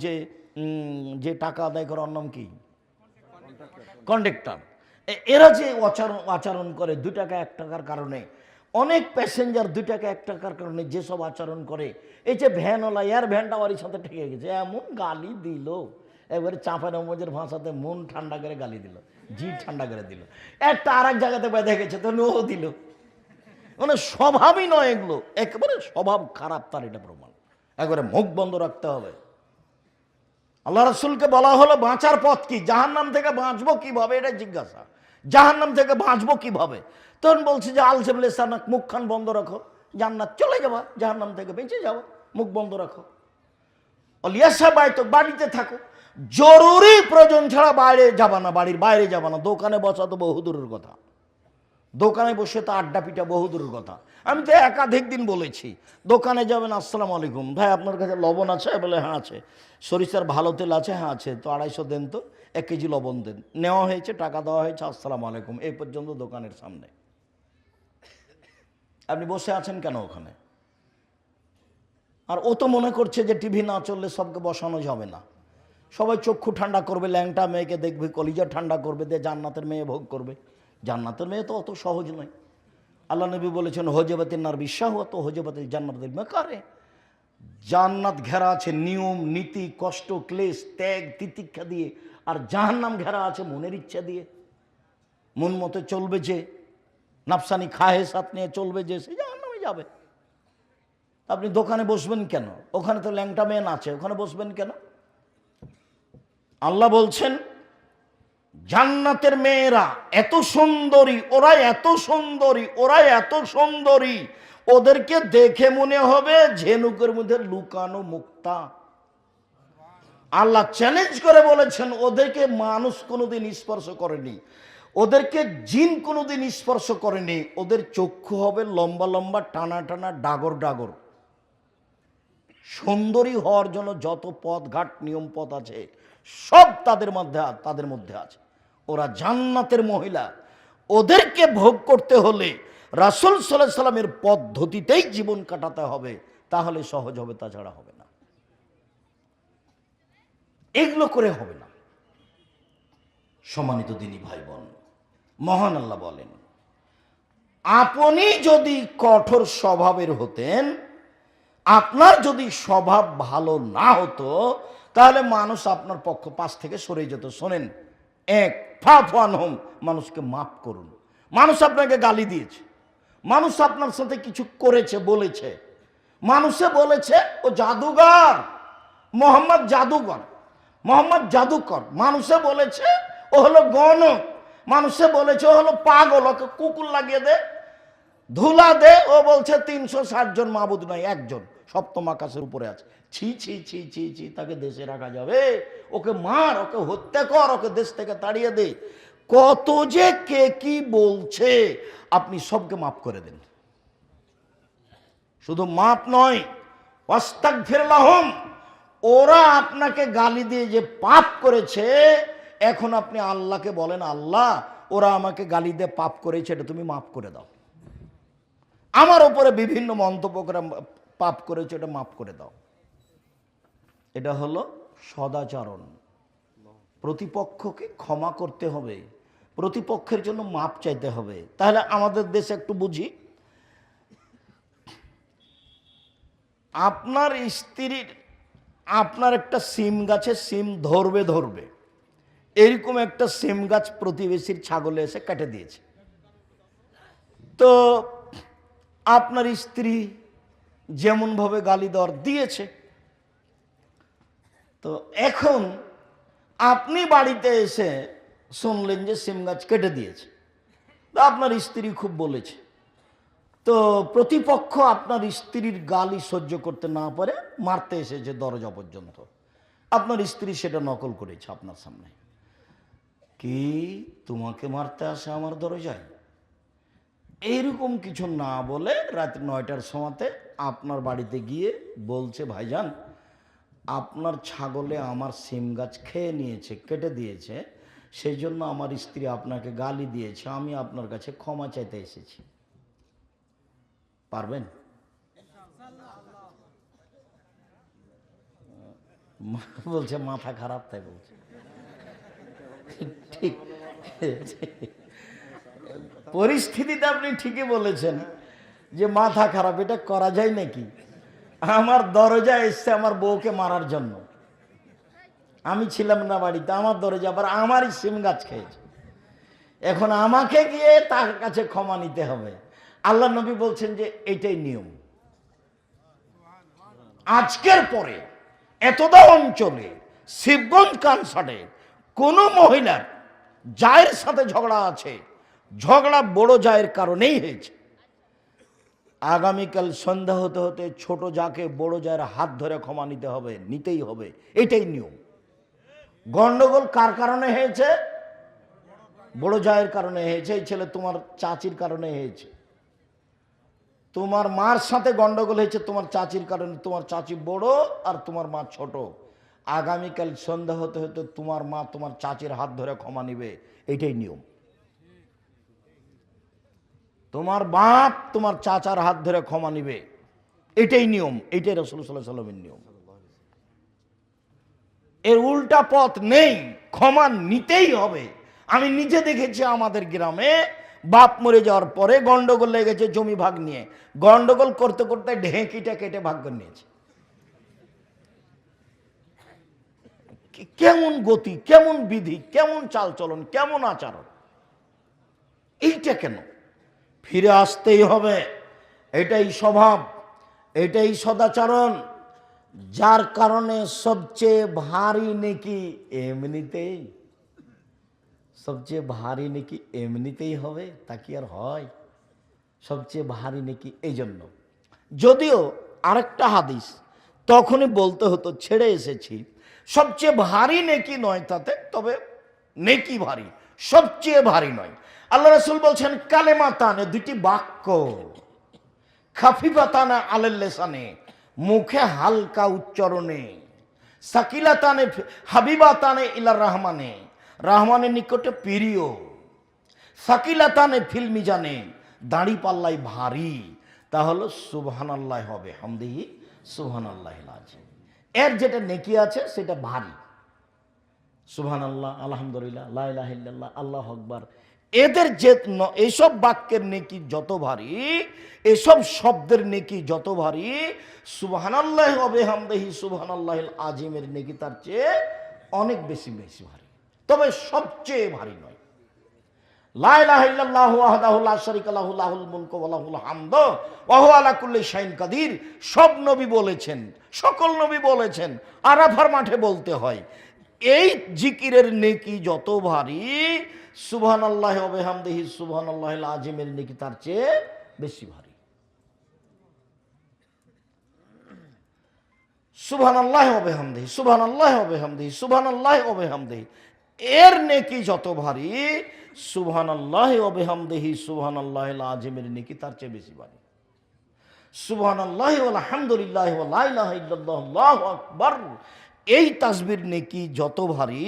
যে টাকা আদায় করার নাম কি, কন্ডাক্টর, এরা যে আচরণ করে 2 টাকা 1 টাকার কারণে, অনেক প্যাসেঞ্জার 2 টাকা 1 টাকার কারণে যেসব আচরণ করে, এই যে ভ্যানওয়ালা, এর ভ্যানটা বাড়ির সাথে ঠেকে গেছে, এমন গালি দিল, এবারে চাঁপাইনবাবগঞ্জের ভাষাতে মন ঠান্ডা করে গালি দিল, জি ঠান্ডা করে দিল। একটা আর এক জায়গাতে বেঁধে গেছে, তো নো দিল। মানে স্বভাবই নয় এগুলো, একেবারে স্বভাব খারাপ, তার এটা প্রমাণ। একবারে মুখ বন্ধ রাখতে হবে। আল্লাহ রাসূলকে বলা হলো বাঁচার পথ কি, জাহান্নাম থেকে বাঁচবো কিভাবে, এটা জিজ্ঞাসা। জাহান্নাম থেকে বাঁচবো কিভাবে? তখন বলছে যে আলসেম লেসানাক, মুখখান বন্ধ রাখো, জান্নাত চলে যাবা, জাহান্নাম থেকে বেঁচে যাবো, মুখ বন্ধ রাখো। অলিয়াসা বাইতো, বাড়িতে থাকো, জরুরি প্রয়োজন ছাড়া বাইরে যাবা না, বাড়ির বাইরে যাবা না। দোকানে বসা তো বহুদূরের কথা, দোকানে বসে তো আড্ডা পিটা বহুদূরের কথা। আমি তো একাধিক দিন বলেছি, দোকানে যাবেন, আসসালামু আলাইকুম ভাই, আপনার কাছে লবণ আছে? বলে হ্যাঁ আছে। সরিষার ভালো তেল আছে? হ্যাঁ আছে। তো 250 দেন, তো 1 কেজি লবণ দেন। নেওয়া হয়েছে, টাকা দেওয়া হয়েছে, আসসালামু আলাইকুম, এই পর্যন্ত দোকানের সামনে। আপনি বসে আছেন কেন ওখানে? আর ও তো মনে করছে যে টিভি না চললে সবকে বসানো যাবে না, সবাই চক্ষু ঠান্ডা করবে, ল্যাংটা মেয়েকে দেখবে, কলিজা ঠান্ডা করবে, দিয়ে জান্নাতের মেয়ে ভোগ করবে। জান্নাতের মেয়ে তো অত সহজ নয়। আল্লাহ নবী বলেছেন হজেবাতিন নার বিশ্বাহ, তো হজেবাতিল জান্নাতের মেকারে। জান্নাত ঘেরা আছে নিয়ম নীতি, কষ্ট ক্লেশ ত্যাগ তিতিক্ষা দিয়ে, আর জাহান্নাম ঘেরা আছে মনের ইচ্ছা দিয়ে। মন মতো চলবে যে, নাফসানি খাহেসাত নিয়ে চলবে যে, সে জাহান্নামে যাবে। আপনি দোকানে বসবেন কেন? ওখানে তো ল্যাংটা মেয়ে নাচে, ওখানে বসবেন কেন? আল্লাহ বলছেন জান্নাতের মেয়েরা এত সুন্দরী, ওরা এত সুন্দরী, ওরা এত সুন্দরী, ওদেরকে দেখে মনে হবে ঝিনুকের মধ্যে লুকানো মুক্তা। আল্লাহ চ্যালেঞ্জ করে বলেছেন ওদেরকে মানুষ কোনোদিন স্পর্শ করেনি, ওদেরকে জিন কোনোদিন স্পর্শ করেনি। ওদের চক্ষু হবে লম্বা লম্বা, টানা টানা, ডাগর ডাগর। সুন্দরী হওয়ার জন্য যত পথ ঘাট নিয়ম পথ আছে সব তাদের মধ্যে আছে। ওরা জান্নাতের মহিলা। ওদেরকে ভোগ করতে হলে রাসূল সাল্লাল্লাহু আলাইহি সাল্লামের পদ্ধতিতেই জীবন কাটাতে হবে, তাহলে সহজ হবে, তাছাড়া হবে না। এগুলো করে হবে না। সম্মানিত দিনী ভাই বোন, মহান আল্লাহ বলেন আপনি যদি কঠোর স্বভাবের হতেন, আপনার যদি স্বভাব ভালো না হতো, তাহলে মানুষ আপনার পাশ থেকে সরে যেত। শোনেন, এক ফাফানহুম, মানুষকে মাফ করুন। মানুষ আপনাকে গালি দিয়েছে, মানুষ আপনার সাথে কিছু করেছে, বলেছে, মানুষে বলেছে ও জাদুঘর, মোহাম্মদ জাদুঘর, মোহাম্মদ জাদুকর। মানুষে বলেছে ও হলো গণক, মানুষে বলেছে ও হলো পাগল, ওকে কুকুর লাগিয়ে দে, ধুলা দে। ও বলছে 360 জন মাবুদ নাই, একজন সপ্তম আকাশের উপরে আছে। ছি ছি ছি ছি ছি, তাকে দেশে রাখা যাবে? ওকে মার, ওকে হত্যা কর, ওকে দেশ থেকে তাড়িয়ে দে। কত যে কে কি বলছে, আপনি সবকে মাফ করে দেন। শুধু মাফ নয়, ওয়াস্তাগফির লাহুম, ওরা আপনাকে গালি দিয়ে যে পাপ করেছে, এখন আপনি আল্লাহকে বলেন আল্লাহ ওরা আমাকে গালি দিয়ে পাপ করেছে, এটা তুমি মাফ করে দাও। আমার উপরে বিভিন্ন মন্তব্য করে পাপ করেছে, এটা মাফ করে দাও। এটা হলো সদাচরণ। প্রতিপক্ষকে ক্ষমা করতে হবে, প্রতিপক্ষের জন্য মাপ চাইতে হবে। তাহলে আমাদের দেশে একটু বুঝি, আপনার স্ত্রীর, আপনার একটা সিম গাছে সিম ধরবে ধরবে, এরকম একটা সিম গাছ প্রতিবেশীর ছাগলে এসে কেটে দিয়েছে। তো আপনার স্ত্রী যেমনভাবে গালি দেওয়ার দিয়েছে, তো এখন আপনি বাড়িতে এসে শুনলেন যে সিম গাছ কেটে দিয়েছে, তো আপনার স্ত্রী খুব বলেছে, তো প্রতিপক্ষ আপনার স্ত্রীর গালি সহ্য করতে না পারে মারতে এসেছে দরজা পর্যন্ত। আপনার স্ত্রী সেটা নকল করেছে আপনার সামনে। কি তোমাকে মারতে আসে আমার দরজায়? এইরকম কিছু না বলে রাত 9টার সময়তে আপনার বাড়িতে গিয়ে বলছে ভাইজান আপনার ছাগলে আমার সিম গাছ খেয়ে নিয়েছে, কেটে দিয়েছে, সেই জন্য আমার স্ত্রী আপনাকে গালি দিয়েছে, আমি আপনার কাছে ক্ষমা চাইতে এসেছি। পারবেন? বলছে মাথা খারাপ, তাই বলছে। ঠিক পরিস্থিতিতে আপনি ঠিকই বলেছেন যে মাথা খারাপ, এটা করা যায় নাকি? আমার দরজায় এসছে আমার বউকে মারার জন্য, আমি ছিলাম না বাড়িতে, আমার দরজা আবার আমারই সিম গাছ খেয়েছে, এখন আমাকে গিয়ে তার কাছে ক্ষমা নিতে হবে। আল্লাহ নবী বলছেন যে এটাই নিয়ম। আজকের পরে এতদা অঞ্চলে শিবগঞ্জ কানসাটে কোনো মহিলার জায়ের সাথে ঝগড়া আছে, ঝগড়া বড় জায়ের কারণেই হয়েছে। আগামীকাল সন্ধ্যা হতে হতে ছোট যাকে বড় জায়ের হাত ধরে ক্ষমা নিতে হবে, নিতেই হবে, এটাই নিয়ম। গন্ডগোল কার কারণে হয়েছে? বড় জায়ের কারণে হয়েছে। এই ছেলে তোমার চাচির কারণে হয়েছে। তোমার মার সাথে গন্ডগোল হয়েছে তোমার চাচির কারণে, তোমার চাচি বড় আর তোমার মা ছোট, আগামীকাল সন্ধ্যা হতে হতে তোমার মা তোমার চাচির হাত ধরে ক্ষমা নিবে, এইটাই নিয়ম। তোমার বাপ তোমার চাচার হাত ধরে ক্ষমা নিবে, এটাই নিয়ম, এইটাই রাসূল সাল্লাল্লাহু আলাইহি ওয়াসাল্লামের নিয়ম। এর উল্টা পথ নেই, ক্ষমা নিতেই হবে। আমি নিজে দেখেছি আমাদের গ্রামে বাপ মরে যাওয়ার পরে গন্ডগোল লেগেছে জমি ভাগ নিয়ে, গন্ডগোল করতে করতে ঢেঁকিটা কেটে ভাগ করে নিয়েছে। কেমন গতি, কেমন বিধি, কেমন চালচলন, কেমন আচরণ, এইটা কেন? ফিরে আসতেই হবে, এটাই স্বভাব, এটাই সদাচরণ, যার কারণে সবচেয়ে ভারী নেকি এমনিতেই, সবচেয়ে ভারী নেকি এমনিতেই হবে, তা কি আর হয়? সবচেয়ে ভারী নেকি এই জন্য। যদিও আরেকটা হাদিস তখনই বলতে হতো, ছেড়ে এসেছি, সবচেয়ে ভারী নেকি নয় তাতে, তবে নেকি ভারী, সবচেয়ে ভারী নয়। আল্লাহ রাসূল বলছেন কালেমাতানে, দুটি বাক্য, খাফিফাতানা আলাল লিসানে, মুখে হালকা উচ্চারণে, সাকিলাতানে হাবিবাতানে ইলার রহমানে, রহমানের নিকটে প্রিয়, সাকিলাতানে ফিল মিজানে, দাড়ি পাল্লাই ভারী, তা হলো সুবহানাল্লাহ হবে হামদিহি সুবহানাল্লাহিল আযীম। এর যেটা নেকি আছে সেটা ভারী, সুবহানাল্লাহ, আলহামদুলিল্লাহ, লা ইলাহা ইল্লাল্লাহ, আল্লাহু আকবার, এদের যে এইসব বাক্যের নেকি যত ভারী, এসব শব্দের নেকি যত ভারী, সুবহানাল্লাহি ওয়া বিহামদিহি সুবহানাল্লাহিল আযীমের নেকি তার চেয়ে অনেক বেশি বেশি ভারী, তবে সবচেয়ে ভারী নয়। লা ইলাহা ইল্লাল্লাহু ওয়াহদাহু লা শারীকা লাহু লাহুল মুলকু ওয়া লাহুল হামদু ওয়া হুয়া আলা কুল্লি শাইইন কাদির, সব নবী বলেছেন, সকল নবী বলেছেন, আরাফার মাঠে বলতে হয়। এই জিকিরের নেকি যত ভারী, সুবহানাল্লাহি ওয়া বিহামদিহি সুবহানাল্লাহিল আযীমের নেকি তার চেয়ে বেশি ভারী। সুবহানাল্লাহি ওয়া বিহামদিহি সুবহানাল্লাহি ওয়া বিহামদিহি সুবহানাল্লাহি ওয়া বিহামদিহি, এর নেকি যত ভারী, সুবহানাল্লাহি ওয়া বিহামদিহি সুবহানাল্লাহিল আযীমের নেকি তার চেয়ে বেশি ভারী। সুবহানাল্লাহি ওয়াল হামদুলিল্লাহি ওয়া লা ইলাহা ইল্লাল্লাহু আল্লাহু আকবার, এই তাসবির নেকি যত ভারী,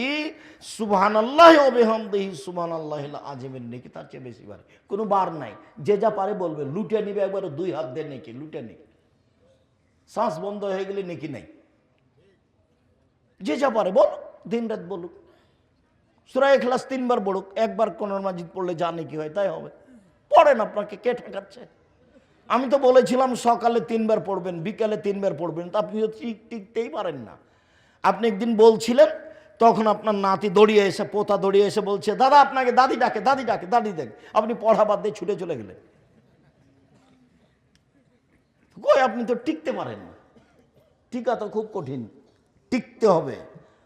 সুবহানাল্লাহি ওয়া বিহামদিহি সুবহানাল্লাহিল আযীমের নেকি তার চেয়ে বেশি ভারী। কোনো বার নাই, যে যা পারে বলবে, লুটে নিবে একবারে, দুই হাত দিয়ে নেকি লুটে নেকি, শ্বাস বন্ধ হয়ে গেলে নেকি নাই, যে যা পারে বল, দিন রাত বলুক, সূরা ইখলাস 3 বার পড়ুক, একবার কোরআন মাজিদ পড়লে যা নেকি হয় তাই হবে। পড়েন, আপনাকে কে ঠেকাচ্ছে? আমি তো বলেছিলাম সকালে 3 বার পড়বেন, বিকালে 3 বার পড়বেন, তা আপনি তো টিকতেই পারেন না। আপনি একদিন বলছিলেন, তখন আপনার নাতি দৌড়িয়ে এসে, পোতা দৌড়িয়ে এসে বলছে, দাদা আপনাকে দাদি ডাকে, দাদি ডাকে, দাদি ডাকে, আপনি পড়া বাদ দিয়ে ছুটে চলে গেলেন। কই, আপনি তো টিকতে পারেন না, টিকা তো খুব কঠিন, টিকতে হবে।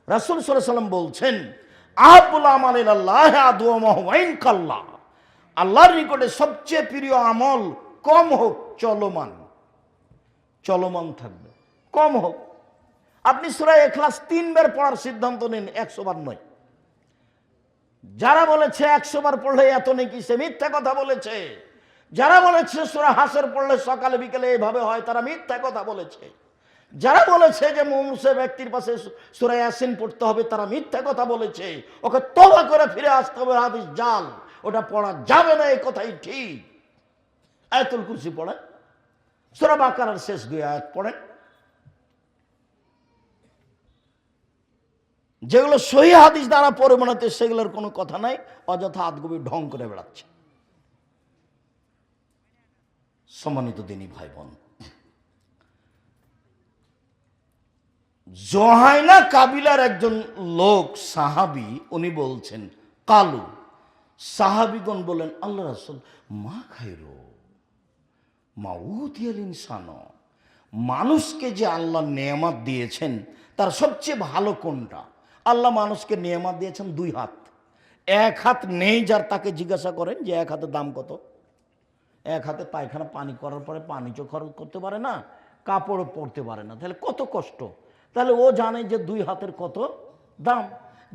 রাসূল সাল্লাল্লাহু আলাইহি ওয়াসাল্লাম বলছেন, আহাব্বুল আমাল ইলাল্লাহি আদওয়ামুহু ওয়া ইন কাল্লা, আল্লাহর নিকটে সবচেয়ে প্রিয় আমল কম হোক, চলমান, চলমান থাকবে, কম হোক। আপনি সূরা ইখলাস 3 বার পড়ার সিদ্ধান্ত নিন, 100 বার নয়। যারা বলেছে 100 বার পড়লে এত নেকি, সে মিথ্যা কথা বলেছে। যারা বলেছে সূরা হাসর পড়লে সকালে বিকেলে এইভাবে হয়, তারা মিথ্যা কথা বলেছে। যারা বলেছে যে মুমূর্ষু ব্যক্তির পাশে সূরা ইয়াসিন পড়তে হবে, তারা মিথ্যা কথা বলেছে। ওকে তওবা করে ফিরে আসতে হবে, হাদিস জাল, ওটা পড়া যাবে না, এই কথাই ঠিক। আয়াতুল কুরসি পড়েন, সূরা বাকারার শেষ 2 আয়াত পড়েন, যেগুলো সহি হাদিস দ্বারা প্রমাণিত, সেগুলোর কোনো কথা নাই, অযথা আদগবি ঢং করে বেড়াচ্ছে। সম্মানিত দিনী ভাই বোন, জোহাইনা কাবিলার একজন লোক সাহাবী, উনি বলছেন, কালু, সাহাবীগণ বলেন, আল্লাহ রাসূল, মা খায়রু মা উতিয়াল ইনসান, মানুষকে যে আল্লাহ নেয়ামত দিয়েছেন তার সবচেয়ে ভালো কোনটা? আল্লাহ মানুষকে নেয়ামত দিয়েছেন 2 হাত, 1 হাত নেই যার, তাকে জিজ্ঞাসা করেন যে 1 হাতের দাম কত? 1 হাতে পায়খানা পানি করার পরে পানি চো খরচ করতে পারে না, কাপড়ও পরতে পারে না, তাহলে কত কষ্ট। তাহলে ও জানে যে 2 হাতের কত দাম।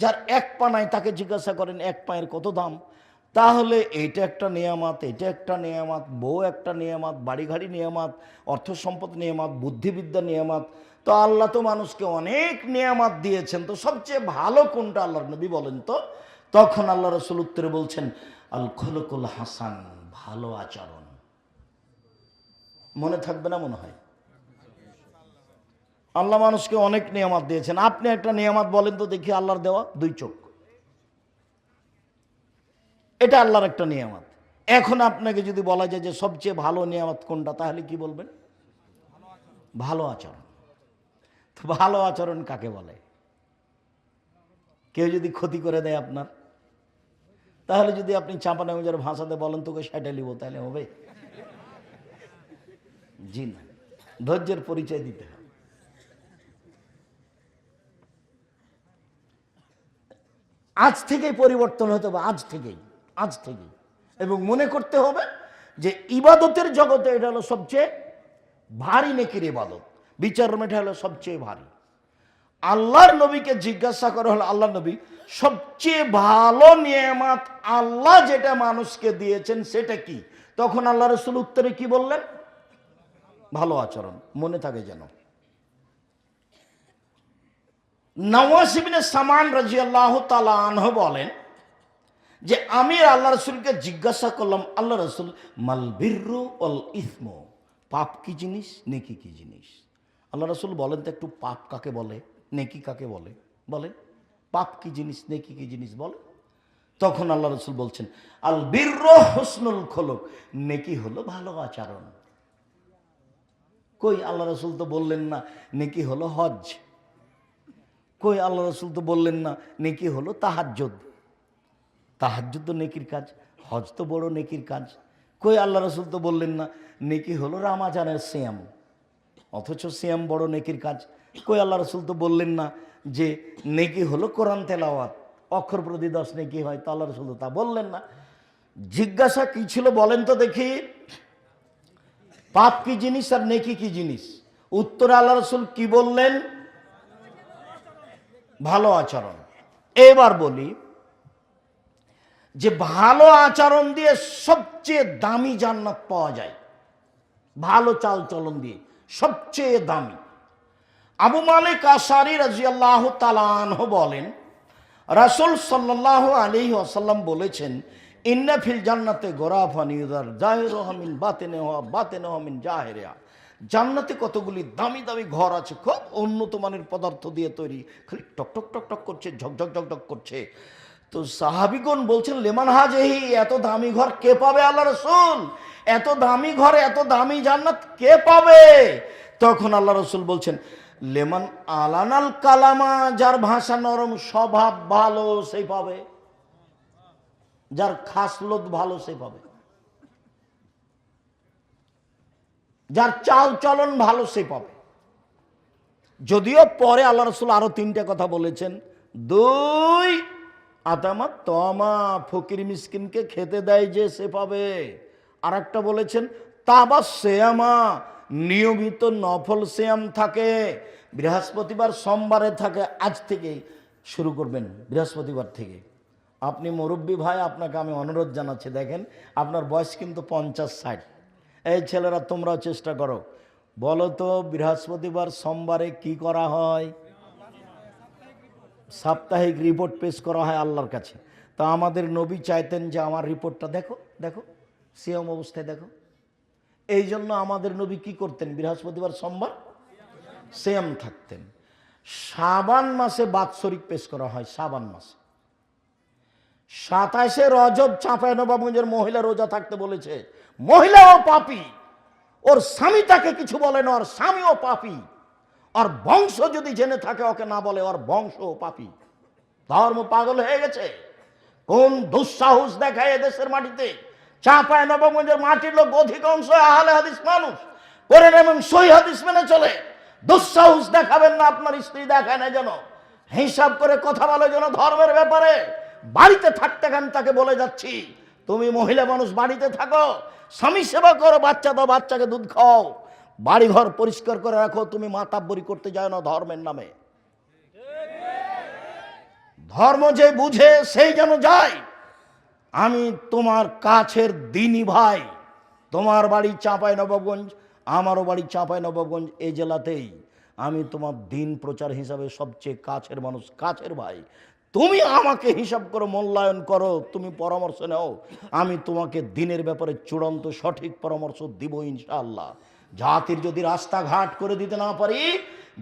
যার 1 পা নাই তাকে জিজ্ঞাসা করেন 1 পায়ের কত দাম? তাহলে এইটা একটা নিয়ামত, এটা একটা নিয়ামত, বউ একটা নিয়ামত, বাড়ি গাড়ি নিয়ামত, অর্থ সম্পদ নিয়ামত, বুদ্ধিবিদ্যা নিয়ামত। তো আল্লাহ তো মানুষকে অনেক নিয়ামত দিয়েছেন, তো সবচেয়ে ভালো কোনটা আল্লাহর নবী বলেন তো? তখন আল্লাহ রাসূল উত্তরে বলছেন, আল খুলুকুল হাসান, ভালো আচরণ। মনে থাকবে না মনে হয়? আল্লাহ মানুষকে অনেক নিয়ামত দিয়েছেন, আপনি একটা নিয়ামত বলেন তো দেখি আল্লাহর দেওয়া। দুই চোখ, এটা আল্লাহর একটা নিয়ামত। এখন আপনাকে যদি বলা যায় যে সবচেয়ে ভালো নিয়ামত কোনটা, তাহলে কি বলবেন? ভালো আচরণ। তো ভালো আচরণ কাকে বলে? কেউ যদি ক্ষতি করে দেয় আপনার, তাহলে যদি আপনি চাঁপানেগঞ্জের ভাষাতে বলেন তোকে সেটা নিব, তাহলে হবে? জি না, ধৈর্যের পরিচয় দিতে হবে। আজ থেকেই পরিবর্তন হতে হবে, আজ থেকেই, আজ থেকেই। এবং মনে করতে হবে যে ইবাদতের জগতে এটা হলো সবচেয়ে ভারী নেকির ইবাদত, বিচার মেঠা হলো সবচেয়ে ভারী। আল্লাহর নবীকে জিজ্ঞাসা করা হলো, আল্লাহ নবী সবচেয়ে ভালো নিয়ামত আল্লাহ যেটা মানুষকে দিয়েছেন সেটা কি? তখন আল্লাহ রাসূল উত্তরে কি বললেন? ভালো আচরণ। মনে থাকে যেন। নওয়াস ইবনে সামান রাদিয়াল্লাহু তাআলা আনহু বলেন যে আমি আল্লাহ রাসূলকে জিজ্ঞাসা করলাম, আল্লাহ রাসূল, মাল বিররু ওয়াল ইসমু, পাপ কি জিনিস, নেকি কি জিনিস? আল্লাহ রাসূল বলেন তো একটু, পাপ কাকে বলে, নেকি কাকে বলে? বলেন, পাপ কি জিনিস, নেকি কি জিনিস বলে? তখন আল্লাহ রাসূল বলছেন, আল বিররু হুসনুল খুলুক, নেকি হলো ভালো আচরণ। কই আল্লাহ রাসূল তো বললেন না নেকি হলো হজ। কই আল্লাহ রাসূল তো বললেন না নেকি হলো তাহাজ্জুদ। তাহাজ্জুদ তো নেকির কাজ, হজ তো বড় নেকির কাজ। কই আল্লাহ রাসূল তো বললেন না নেকি হলো রমজানের সিয়াম, অথচ সিয়াম বড় নেকির কাজ। কই আল্লাহ রাসূল তো বললেন না যে নেকি হলো কোরআন তেলাওয়াত, অক্ষর প্রতি 10 নেকি হয়, তো আল্লাহ রাসূল তো তা বললেন না। জিজ্ঞাসা কি ছিল বলেন তো দেখি, পাপ কি জিনিস আর নেকি কি জিনিস? উত্তরে আল্লাহ রাসূল কি বললেন? ভালো আচরণ। এবার বলি যে ভালো আচরণ দিয়ে সবচেয়ে দামি জান্নাত পাওয়া যায়, ভালো চাল চলন দিয়ে সবচেয়ে দামি। আবু মালিক আশআরী রাদিয়াল্লাহু তাআলা আনহু বলেন, রাসূল সাল্লাল্লাহু আলাইহি ওয়াসাল্লাম বলেছেন, ইন্না ফিল জান্নাতে গোরাফান ইউদার জাহিরুহা মিন বাতিনিহা বাতিনুহা মিন জাহিরিহা। জান্নাতে কতগুলি দামি দামি ঘর আছে, খুব উন্নত মানের পদার্থ দিয়ে তৈরি, খালি টকটক টকটক করছে, ঝকঝক ঝকঝক করছে। তো সাহাবীগণ বলছেন, লেমান হাজেহি, এত দামি ঘর কে পাবে আল্লাহ রাসূল? এত দামি ঘর, এত দামি জান্নাত কে পাবে? তখন আল্লাহ রাসূল বলছেন, লেমান আলানাল কালামা, যার ভাষা নরম, স্বভাব ভালো সেই পাবে, যার খাসলত ভালো সে পাবে, যার চাল চলন ভালো সে পাবে। যদিও পরে আল্লাহ রাসূল আরো 3টা কথা বলেছেন। 2, আতামাত তমা, ফকির মিসকিনকে খেতে দেয় যে সে পাবে। আর একটা বলেছেন তাবা সিয়ামা, নিয়মিত নফল সিয়াম থাকে, বৃহস্পতিবার সোমবারে থাকে, আজ থেকেই শুরু করবেন, বৃহস্পতিবার থেকে। আপনি মুরব্বী ভাই, আপনাকে আমি অনুরোধ জানাচ্ছি, দেখেন আপনার বয়স কিন্তু 50-60। এই ছেলেরা তোমরাও চেষ্টা করো, বলো তো বৃহস্পতিবার সোমবারে কি করা হয়? সাপ্তাহিক রিপোর্ট পেশ করা হয় আল্লাহর কাছে। তা আমাদের নবী চাইতেন যে আমার রিপোর্টটা দেখো, দেখো সিয়াম অবস্থায় দেখো। এই জন্য আমাদের নবী কি করতেন? বৃহস্পতিবার সোমবার সিয়াম থাকতেন। শাবান মাসে বাৎসরিক পেশ করা হয়, শাবান মাসে 27 রজব চাঁপাইনবাবগঞ্জের মহিলা রোজা থাকতে বলেছে। মহিলাও পাপী, ওর স্বামী তাকে কিছু বলে না, ওর স্বামীও পাপী, আর বংশ যদি জেনে থাকে ওকে না বলে, ওর বংশও পাপী। ধর্ম পাগল হয়ে গেছে। কোন দুঃসাহস দেখায় এদেশের মাটিতে। চাঁপাইনবাবগঞ্জের মাটির লোক অধিকাংশ আহলে হাদিস মানুষ, কোরআন এবং সহিহ হাদিস মেনে চলে। দুঃসাহস দেখাবেন না, আপনার স্ত্রী দেখায় না যেন, হিসাব করে কথা বলে যেন ধর্মের ব্যাপারে। বাড়িতে থাকতে গান তাকে বলে যাচ্ছি, তুমি মহিলা মানুষ বাড়িতে থাকো, স্বামী সেবা করো, বাচ্চা দাও, বাচ্চাকে দুধ খাও, বাড়ি ঘর পরিষ্কার করে রাখো, তুমি মাতাব্বরি করতে যাও না ধর্মের নামে। ধর্ম যে বুঝে সেই যেন যায়। আমি তোমার কাছের দিনী ভাই, তোমার বাড়ি চাঁপাইনবাবগঞ্জ, আমারও বাড়ি চাঁপাইনবাবগঞ্জ, এই জেলাতেই। আমি তোমার দিন প্রচার হিসাবে সবচেয়ে কাছের মানুষ, কাছের ভাই। তুমি আমাকে হিসাব করো, মূল্যায়ন করো, তুমি পরামর্শ নাও, আমি তোমাকে দিনের ব্যাপারে চূড়ান্ত সঠিক পরামর্শ দিব ইনশাআল্লাহ। জাতির যদি রাস্তাঘাট করে দিতে না পারি,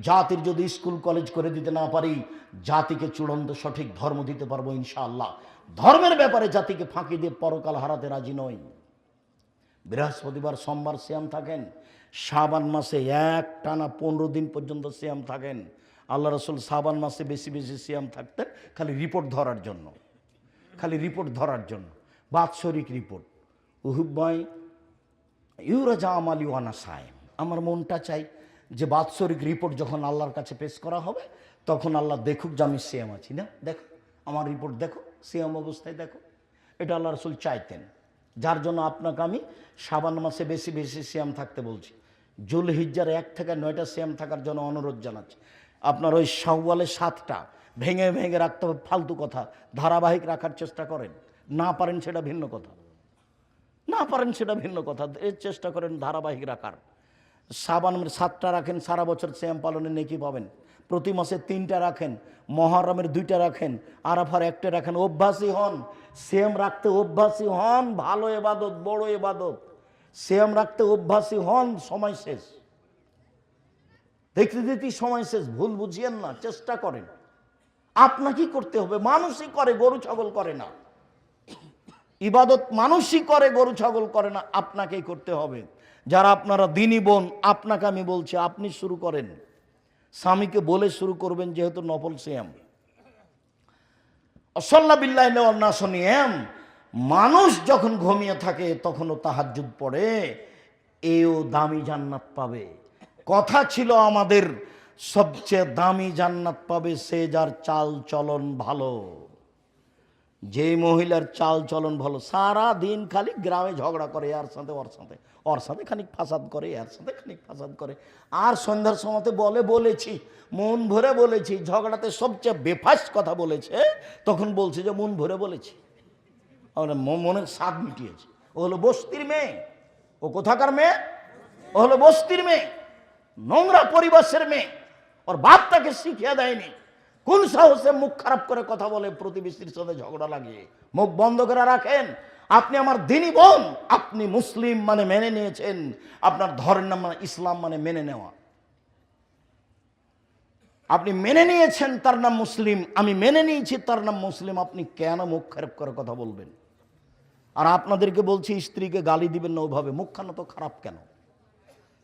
জাতির যদি স্কুল কলেজ করে দিতে না পারি, জাতিকে চূড়ান্ত সঠিক ধর্ম দিতে পারবো ইনশাআল্লাহ। ধর্মের ব্যাপারে জাতিকে ফাঁকি দিয়ে পরকাল হারাতে রাজি নই। বৃহস্পতিবার সোমবার সিয়াম থাকেন, শাবান মাসে এক টানা 15 দিন পর্যন্ত সিয়াম থাকেন। আল্লাহ রসুল শাবান মাসে বেশি বেশি সিয়াম থাকতেন, খালি রিপোর্ট ধরার জন্য, খালি রিপোর্ট ধরার জন্য, বাৎসরিক রিপোর্ট। উহুব্বাই ইউরাজা আমালি ওয়ানা সায়েম। আমার মনটা চাই যে বাৎসরিক রিপোর্ট যখন আল্লাহর কাছে পেশ করা হবে, তখন আল্লাহ দেখুক যে আমি সিয়াম আছি। না, দেখো আমার রিপোর্ট, দেখো সিয়াম অবস্থায় দেখো। এটা আল্লাহ রসুল চাইতেন, যার জন্য আপনাকে আমি শাবান মাসে বেশি বেশি সিয়াম থাকতে বলছি। জুলহিজ্জার 1 থেকে 9টা সিয়াম থাকার জন্য অনুরোধ জানাচ্ছি। আপনার ওই শাওয়ালে 7টা ভেঙে ভেঙে রাখতে হবে, ফালতু কথা। ধারাবাহিক রাখার চেষ্টা করেন, না পারেন সেটা ভিন্ন কথা, না পারেন সেটা ভিন্ন কথা, এর চেষ্টা করেন ধারাবাহিক রাখার। শাবানের 7টা রাখেন, সারা বছর সিয়াম পালনে নেকি পাবেন। প্রতি মাসে 3টা রাখেন, মহরমের 2টা রাখেন, আরাফার 1টা রাখেন। অভ্যাসী হন, সিয়াম রাখতে অভ্যাসী হন। ভালো ইবাদত, বড় ইবাদত। সিয়াম রাখতে অভ্যাসী হন। সময় শেষ, দেখতে দেখতে সময় শেষ। ভুল বুঝিয়েন না, চেষ্টা করেন। আপনাকেই করতে হবে, মানুষই করে, গরু ছাগল করে না। ইবাদত মানুষই করে, গরু ছাগল করে না, আপনাকেই করতে হবে। যারা আপনারা দিনী বোন, আপনাকে আমি বলছি, আপনি শুরু করেন। স্বামীকে বলে শুরু করবেন, যেহেতু নফল সিয়াম। অসল্লা বিল্লাহি ওয়ান নাস নিয়াম। মানুষ যখন ঘুমিয়ে থাকে তখনও তাহাজ্জুদ পড়ে, এও দামি জান্নাত পাবে। কথা ছিল আমাদের, সবচেয়ে দামি জান্নাত পাবে সে যার চাল চলন ভালো। যে মহিলার চাল চলন ভালো, সারা দিন খালি গ্রামে ঝগড়া করে, এর সাথে ওর সাথে, ওর সাথে খানিক ফাসাদ করে, এর সাথে খানিক ফাসাদ করে, আর সন্ধ্যার সময়তে বলেছি, মন ভরে বলেছি। ঝগড়াতে সবচেয়ে বেফাস কথা বলেছে, তখন বলছে যে মন ভরে বলেছি, মনের স্বাদ মিটিয়েছে। ও হলো বস্তির মেয়ে। ও কোথাকার মেয়ে? ও হলো বস্তির মেয়ে, নোংরা পরিবেশের মেয়ে। ওর বাপ তাকে শিখিয়ে দেয়নি। কোন সাহসে মুখ খারাপ করে কথা বলে, প্রতিবেশীর সাথে ঝগড়া লাগিয়ে? মুখ বন্ধ করে রাখেন। আপনি আমার দিনী বোন, আপনি মুসলিম মানে মেনে নিয়েছেন, আপনার ধর্মের নাম মানে ইসলাম মানে মেনে নেওয়া। আপনি মেনে নিয়েছেন, তার নাম মুসলিম, আমি মেনে নিয়েছি, তার নাম মুসলিম। আপনি কেন মুখ খারাপ করে কথা বলবেন? আর আপনাদেরকে বলছি, স্ত্রীকে গালি দিবেন না ওভাবে। মুখখানা তো খারাপ কেন?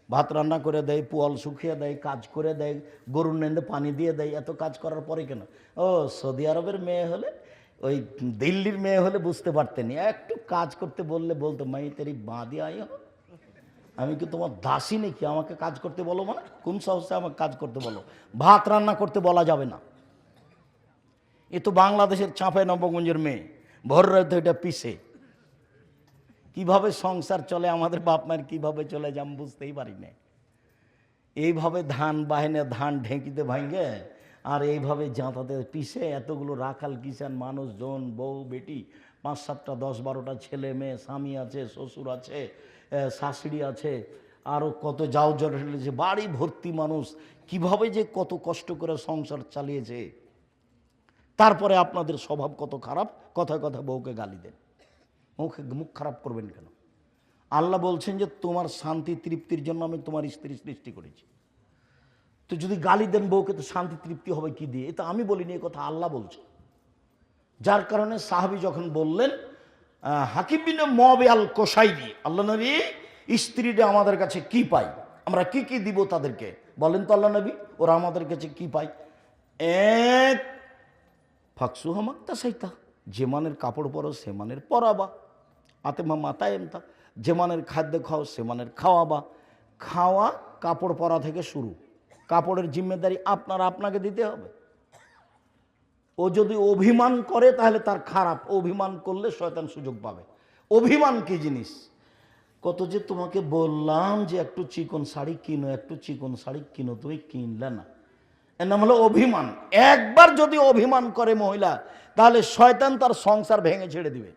ভাত রান্না করে দেয়, পোয়াল শুকিয়ে দেয়, কাজ করে দেয়, গরুর নেন্দে পানি দিয়ে দেয়, এত কাজ করার পরে কেন? ও সৌদি আরবের মেয়ে হলে, ওই দিল্লির মেয়ে হলে বুঝতে পারতেন, একটু কাজ করতে বললে বলতো, মাই তেরি বাঁধি আই হো, আমি কি তোমার দাসী নাকি আমাকে কাজ করতে বলো? মানে কোন সাহসে আমাকে কাজ করতে বলো? ভাত রান্না করতে বলা যাবে না। এ তো বাংলাদেশের চাঁপাইনবাবগঞ্জের মেয়ে, ভোর রাতে এটা পিসে। কিভাবে সংসার চলে আমাদের বাপ মায়ের, কিভাবে চলে যাম বুঝতেই পারি না। এইভাবে ধান বাহিনে, ধান ঢেঁকিতে ভাঙে, আর এইভাবে জাঁতাতে পিসে। এতগুলো রাখাল কিষান মানুষজন, বউ বেটি, 5, 7টা 10, 12টা ছেলে মেয়ে, স্বামী আছে, শ্বশুর আছে, শাশুড়ি আছে, আরও কত যাও জড়িয়েছে, বাড়ি ভর্তি মানুষ। কিভাবে যে কত কষ্ট করে সংসার চালিয়েছে। তারপরে আপনাদের স্বভাব কত খারাপ, কথায় কথা বউকে গালি দেন। মুখ খারাপ করবেন কেন? আল্লাহ বলছেন যে তোমার শান্তি তৃপ্তির জন্য আমি তোমার স্ত্রী সৃষ্টি করেছি। তো যদি গালি দেন বউকে, তো শান্তি তৃপ্তি হবে কি দিয়ে? এটা আমি বলিনি, এ কথা আল্লাহ বলছে। যার কারণে সাহাবী যখন বললেন, হাকিম বিন মুআবিয়া আল কোসাইরি, আল্লাহ নবী, স্ত্রীরা আমাদের কাছে কি পাই, আমরা কি কি দিব তাদেরকে? বলেন তো আল্লাহ নবী, ওরা আমাদের কাছে কি পায়? এক, ফাকসুহা মাক্তাসাইতা, যে মানের কাপড় পরো সে মানের পরাবা। আতেমা মাতায় এমতা, যে মানের খাদ্য খাও সে মানের খাওয়াবা। খাওয়া কাপড় পরা থেকে শুরু, কাপড়ের জিম্মেদারি আপনাকে দিতে হবে। ও যদি অভিমান করে তাহলে তার খারাপ, অভিমান করলে শয়তান সুযোগ পাবে। অভিমান কি জিনিস? কত যে তোমাকে বললাম যে একটু চিকন শাড়ি কিনো, একটু চিকন শাড়ি কিনো, তুমি কিনলে না, এর নাম হলো অভিমান। একবার যদি অভিমান করে মহিলা, তাহলে শয়তান তার সংসার ভেঙে ছেড়ে দিবে।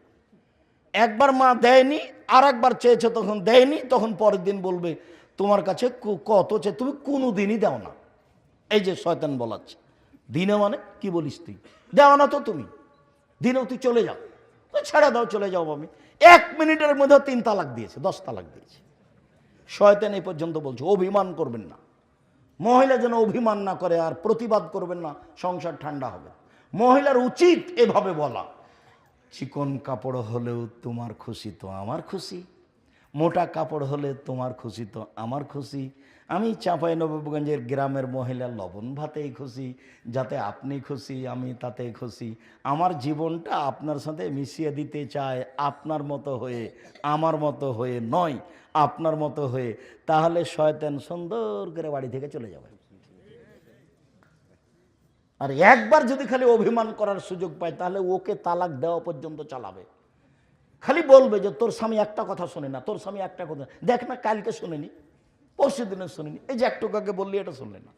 একবার মা দেয়নি, আর একবার চেয়েছে তখন দেয়নি, তখন পরের দিন বলবে তোমার কাছে কত চেয়ে তুমি কোনো দিনই দাও না। এই যে শয়তান বলাচ্ছে, দিনে মানে কি বলিস তুই, দেও না তো তুমি, দিনেও তুই চলে যাও, ছেড়ে দাও চলে যাও। আমি 1 মিনিটের মধ্যে 3 তালাক দিয়েছে, 10 তালাক দিয়েছে। শয়তান এই পর্যন্ত বলছে অভিমান করবেন না, মহিলা যেন অভিমান না করে, আর প্রতিবাদ করবেন না, সংসার ঠান্ডা হবে। মহিলার উচিত এভাবে বলা, চিকন কাপড় হলেও তোমার খুশি তো আমার খুশি, মোটা কাপড় হলে তোমার খুশি তো আমার খুশি। আমি চাঁপাইনবাবগঞ্জের গ্রামের মহিলা, লবণ ভাতেই খুশি, যাতে আপনি খুশি আমি তাতে খুশি। আমার জীবনটা আপনার সাথে মিশিয়ে দিতে চায়, আপনার মতো হয়ে, আমার মতো হয়ে নয়, আপনার মতো হয়ে। তাহলে শয়তান সুন্দর করে বাড়ি থেকে চলে যাবে। আর একবার যদি খালি অভিমান করার সুযোগ পায়, তাহলে ওকে তালাক দেওয়া পর্যন্ত চালাবে। খালি বলবে যে তোর স্বামী একটা কথা শোনে না, তোর স্বামী একটা কথা, দেখ না কালকে শোনেনি, পরশু দিনে শোনেনি, এই যে একটু আগে বললি এটা শুনলে না।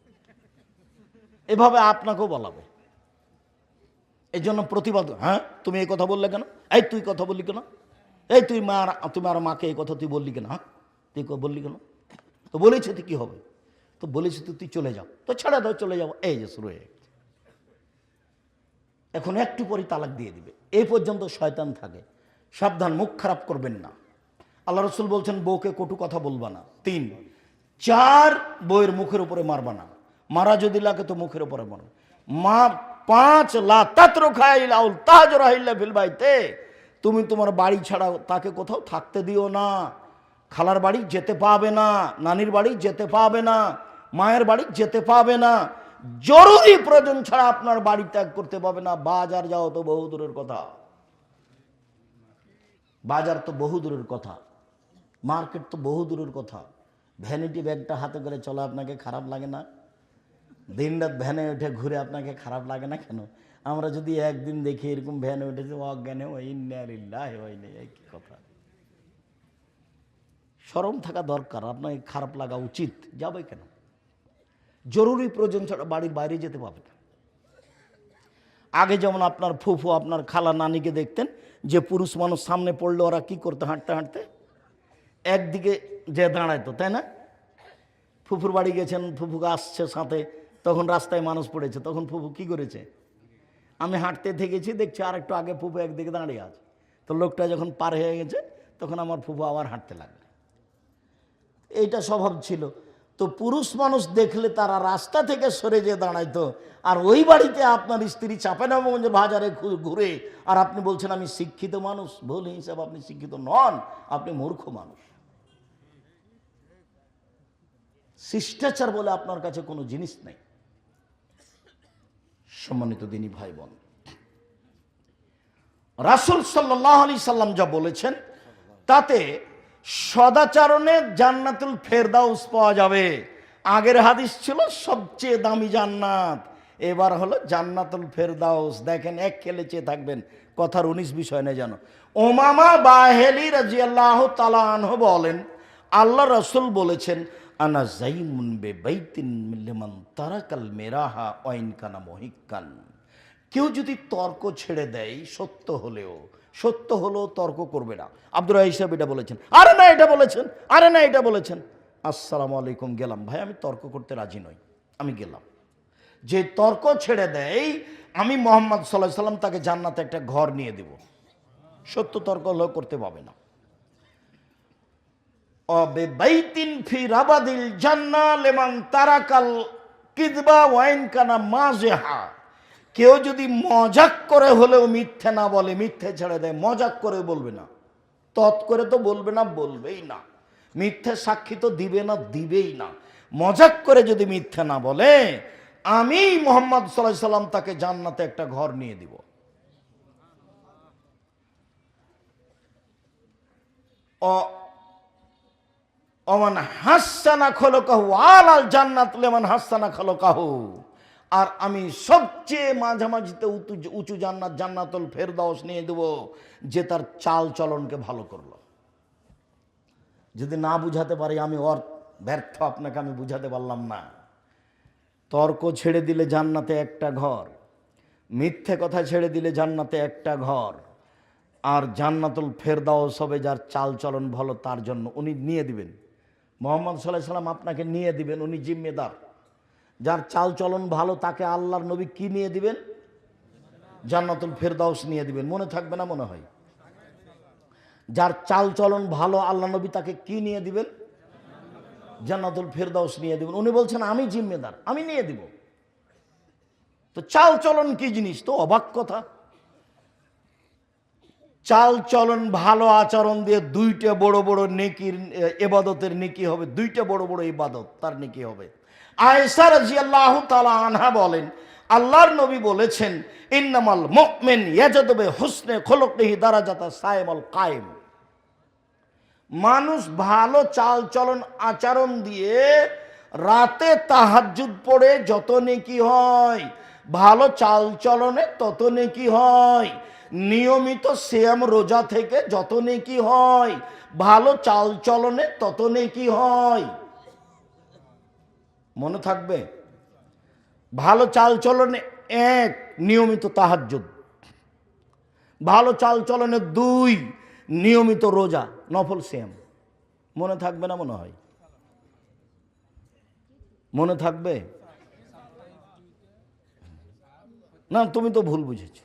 এভাবে আপনাকেও বলাবে। এই জন্য প্রতিবাদ, হ্যাঁ তুমি এই কথা বললে কেন, এই তুই কথা বললি কেন, এই তুই মা, তুমি আর মাকে এই কথা তুই বললি কেন, হ্যাঁ তুই বললি কেন, তো বলেছে তুই কি হবে, তো বলেছি তুই চলে যাও, তো ছেড়ে দাও চলে যাও। এই যে শুরু হয়ে গেছে, এখন একটু পরই তালাক দিয়ে দিবে। এই পর্যন্ত শয়তান থাকে, সাবধান, মুখ খারাপ করবেন না। আল্লাহ রসুল বলছেন বউকে কটু কথা বলবা না। 3, 4 বউয়ের মুখের উপরে মারবা না, মারা যদি লাগে তো মুখের উপরে মারো। মা 5 লা তাতরুখাইল আউল তাহজরাহিল্লা ফিল বাইতে, তুমি তোমার বাড়ি ছাড়া তাকে কোথাও থাকতে দিও না। খালার বাড়ি যেতে পাবে না, নানির বাড়ি যেতে পাবে না, মায়ের বাড়ি যেতে পাবে না, জরুরি প্রয়োজন ছাড়া আপনার বাড়ি ত্যাগ করতে পাবে না। বাজার যাও তো বহু দূরের কথা, বাজার তো বহু দূরের কথা, মার্কেট তো বহু দূরের কথা। ভ্যানিটি ব্যাগটা হাতে করে চলা আপনাকে খারাপ লাগে না? দিনরাত ভ্যানে উঠে ঘুরে আপনাকে খারাপ লাগে না কেন? আমরা যদি একদিন দেখি এরকম ভ্যানে উঠেছে অজ্ঞানে কি কথা, শরম থাকা দরকার, আপনাকে খারাপ লাগা উচিত। যাবে কেন? জরুরি প্রয়োজন ছাড়া বাড়ির বাইরে যেতে পারবে না। আগে যেমন আপনার ফুফু, আপনার খালা, নানিকে দেখতেন যে পুরুষ মানুষ সামনে পড়লে ওরা কি করতে, হাঁটতে হাঁটতে একদিকে যে দাঁড়াইতো, তাই না? ফুফুর বাড়ি গেছেন, ফুফুকে আসছে সাথে, তখন রাস্তায় মানুষ পড়েছে, তখন ফুফু কি করেছে? আমি হাঁটতে থেকেছি, দেখছি আর একটু আগে ফুফু একদিকে দাঁড়িয়ে আছে, তো লোকটা যখন পার হয়ে গেছে তখন আমার ফুফু আবার হাঁটতে লাগবে। এইটা স্বভাব ছিল। তো পুরুষ মানুষ দেখলে তারা রাস্তা থেকে সরে যেয়ে দাঁড়াইতো। আর ওই বাড়িতে আপনার স্ত্রী চাঁপাইনবাবগঞ্জের বাজারে ঘুরে, আর আপনি বলছেন আমি শিক্ষিত মানুষ। ভুল হিসাব, আপনি শিক্ষিত নন, আপনি মূর্খ মানুষ। শিষ্টাচার বলে আপনার কাছে কোনো জিনিস নেই। সম্মানিত দিনী ভাই বোন, রাসূল সাল্লাল্লাহু আলাইহি সাল্লাম যা বলেছেন তাতে সদাচরণে জান্নাতুল ফেরদাউস পাওয়া যাবে। আগের হাদিস ছিল সবচেয়ে দামি জান্নাত, এবার হলো জান্নাতুল ফেরদাউস। দেখেন এক খেলে চেয়ে থাকবেন, কথার 19 বিষয় নেই জানো। উমামা বাহেলি রাদিয়াল্লাহু তাআলা আনহু বলেন, আল্লাহ রাসূল বলেছেন, আনা যাইমুন বিবাইতিন লিমান তারাকাল মিরাহা ওয়াইন কানা মুহিক্কান। কেউ যদি তর্ক ছেড়ে দেয়, সত্য হলেও তর্ক করবে না। আব্দুর রাহিম সাহেব এটা বলেছেন, আরে না এটা বলেছেন, আরে না এটা বলেছেন, আসসালামু আলাইকুম, গেলাম ভাই, আমি তর্ক করতে রাজি নই, আমি গেলাম। যে তর্ক ছেড়ে দেয়, আমি মুহাম্মদ সাল্লাল্লাহু আলাইহি সাল্লাম তাকে জান্নাতে একটা ঘর নিয়ে দেব। সত্য তর্ক হলেও করতে পাবে না। বাইতিন ফি রাবাদিল জান্নাহ লিমান তারাকাল কিযবা ওয়াইন কানা মাজহা। কেউ যদি মজাক করে হলেও মিথ্যে না বলে, মিথ্যে ছেড়ে দেয়, মজাক করে বলবে না, তৎ করে তো বলবে না, বলবেই না, মিথ্যে সাক্ষী তো দিবে না, দিবেই না। মজাক করে যদি মিথ্যে না বলে, আমি মুহাম্মদ সাল্লাল্লাহু আলাইহি সাল্লাম তাকে জান্নাতে একটা ঘর নিয়ে দিব। ওমান হাসানা খলকাহু আলাল জান্নাত লিমান হাসানা খলকাহু। আর আমি সবচেয়ে মাঝামাঝিতে উঁচু জান্নাত, জান্নাতুল ফেরদাউস নিয়ে দেব, যে তার চাল চলনকে ভালো করলো। যদি না বুঝাতে পারি আমি ব্যর্থ, আপনাকে আমি বুঝাতে পারলাম না। তর্ক ছেড়ে দিলে জান্নাতে একটা ঘর, মিথ্যে কথা ছেড়ে দিলে জান্নাতে একটা ঘর, আর জান্নাতুল ফেরদাউস হবে যার চাল চলন ভালো তার জন্য, উনি নিয়ে দিবেন। মুহাম্মদ সাল্লাল্লাহু আলাইহি সাল্লাম আপনাকে নিয়ে দিবেন, উনি জিম্মেদার। যার চাল চলন ভালো তাকে আল্লাহর নবী কি নিয়ে দিবেন? জান্নাতুল ফেরদাউস নিয়ে দিবেন। মনে থাকবে না মনে হয়? যার চাল চলন ভালো আল্লাহ নবী তাকে কি নিয়ে দিবেন? জান্নাতুল ফেরদাউস নিয়ে দিবেন। উনি বলছেন আমি জিম্মেদার, আমি নিয়ে দিব। তো চাল চলন কি জিনিস? তো অবাক কথা। চাল চলন ভালো আচরণ দিয়ে দুইটা বড় বড় নেকির ইবাদতের নেকি হবে, দুইটা বড় বড় ইবাদত তার নেকি হবে। আয়েশা রাদিয়াল্লাহু তাআলা আনহা বলেন, আল্লাহর নবী বলেছেন, ইন্নামাল মুমিন ইয়াজাদু বিহুসনি খুলুকিহি দারাজাতা সাইমাল কায়েম। মানুষ ভালো চাল চলন আচরণ দিয়ে রাতে তাহাজ্জুদ পড়ে যত নেকি হয়, ভালো চাল চলনে তত নেকি হয়। নিয়মিত সিয়াম রোজা থেকে যত নেকি হয়, ভালো চাল চলনে তত নেকি হয়। মনে থাকবে? ভালো চাল চলনে 1 নিয়মিত তাহাজ্জুদ, ভালো চাল চলনে 2 নিয়মিত রোজা নফল সিয়াম। মনে থাকবে না মনে হয়? মনে থাকবে না? তুমি তো ভুল বুঝেছো।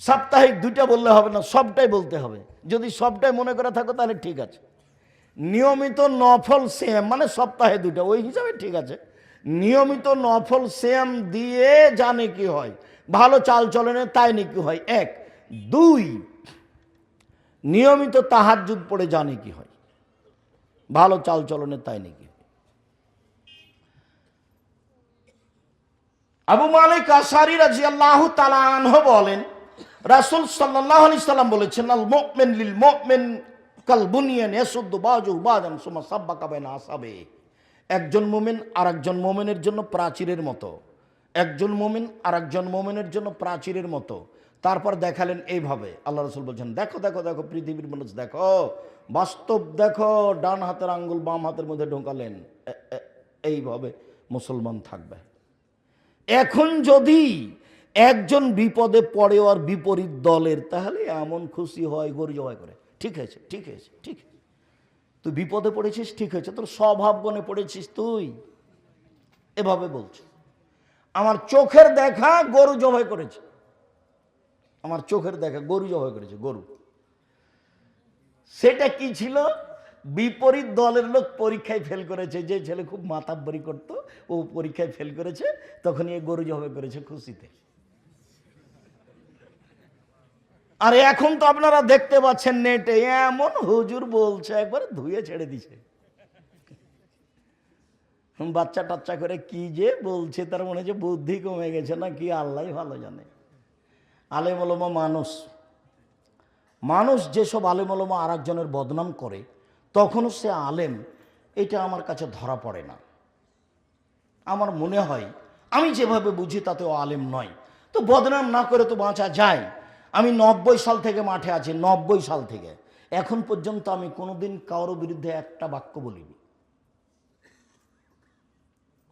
সাপ্তাহিক 2টা বললে হবে না, সবটাই বলতে হবে। যদি সবটাই মনে করে থাকো তাহলে ঠিক আছে। নিয়মিত নফল সিয়াম মানে সপ্তাহে 2টা, ওই হিসাবে ঠিক আছে। নিয়মিত নফল সিয়াম দিয়ে জানে কি হয়, ভালো চাল চলনে তাই নাকি হয় 1। 2 নিয়মিত তাহাজ্জুদ পড়ে জানে কি হয়, ভালো চাল চলনে তাই নাকি। আবু মালিক আশআরী রাদিয়াল্লাহু তাআলা আনহু বলেন, রাসূল সাল্লাল্লাহু আলাইহি সাল্লাম বলেছেন, আল মুমিন লিল মুমিন কাল বুনিয়ান ইয়াসুদ্দু বাযুহু বাযান সুম্মা সাব্বাকা বাইনা আসাবে। একজন মুমিন আরেকজন মুমিনের জন্য প্রাচীরের মতো, একজন মুমিন আরেকজন মুমিনের জন্য প্রাচীরের মতো। তারপর দেখালেন এইভাবে, আল্লাহ রাসূল বলছেন, দেখো দেখো দেখো পৃথিবীর মানুষ দেখো, বাস্তব দেখো। ডান হাতের আঙ্গুল বাম হাতের মধ্যে ঢোকালেন, এইভাবে মুসলমান থাকবে। এখন যদি একজন বিপদে পড়ে আর বিপরীত দলের, তাহলে এমন খুশি হয়, গর্জ হয় করে, ঠিক আছে ঠিক আছে ঠিক আছে, তুই বিপদে পড়েছিস, ঠিক হয়েছে, তোর স্বভাব গুণে পড়েছিস তুই, এভাবে বলছে। আমার চোখের দেখা গরু জবাই করেছে, আমার চোখের দেখা গরু জবাই করেছে, গরু। সেটা কি ছিল? বিপরীত দলের লোক পরীক্ষায় ফেল করেছে, যে ছেলে খুব মাতাব্বরি করতো ও পরীক্ষায় ফেল করেছে, তখন এই গরু জবাই করেছে খুশিতে। আর এখন তো আপনারা দেখতে পাচ্ছেন নেটে এমন হুজুর বলছে, একবার ধুয়ে ছেড়ে দিছে। বাচ্চা টাচ্চা করে কি যে বলছে, তার মনে হচ্ছে বুদ্ধি কমে গেছে না কি, আল্লাহ ভালো জানে। আলেম ওলামা মানুষ যেসব আলেম ওলামা আর একজনের বদনাম করে, তখনও সে আলেম, এটা আমার কাছে ধরা পড়ে না। আমার মনে হয় আমি যেভাবে বুঝি তাতে ও আলেম নয়। তো বদনাম না করে তো বাঁচা যায়। আমি 90 সাল থেকে মাঠে আছি, 90 সাল থেকে এখন পর্যন্ত আমি কোনোদিন কারোর বিরুদ্ধে একটা বাক্য বলিনি।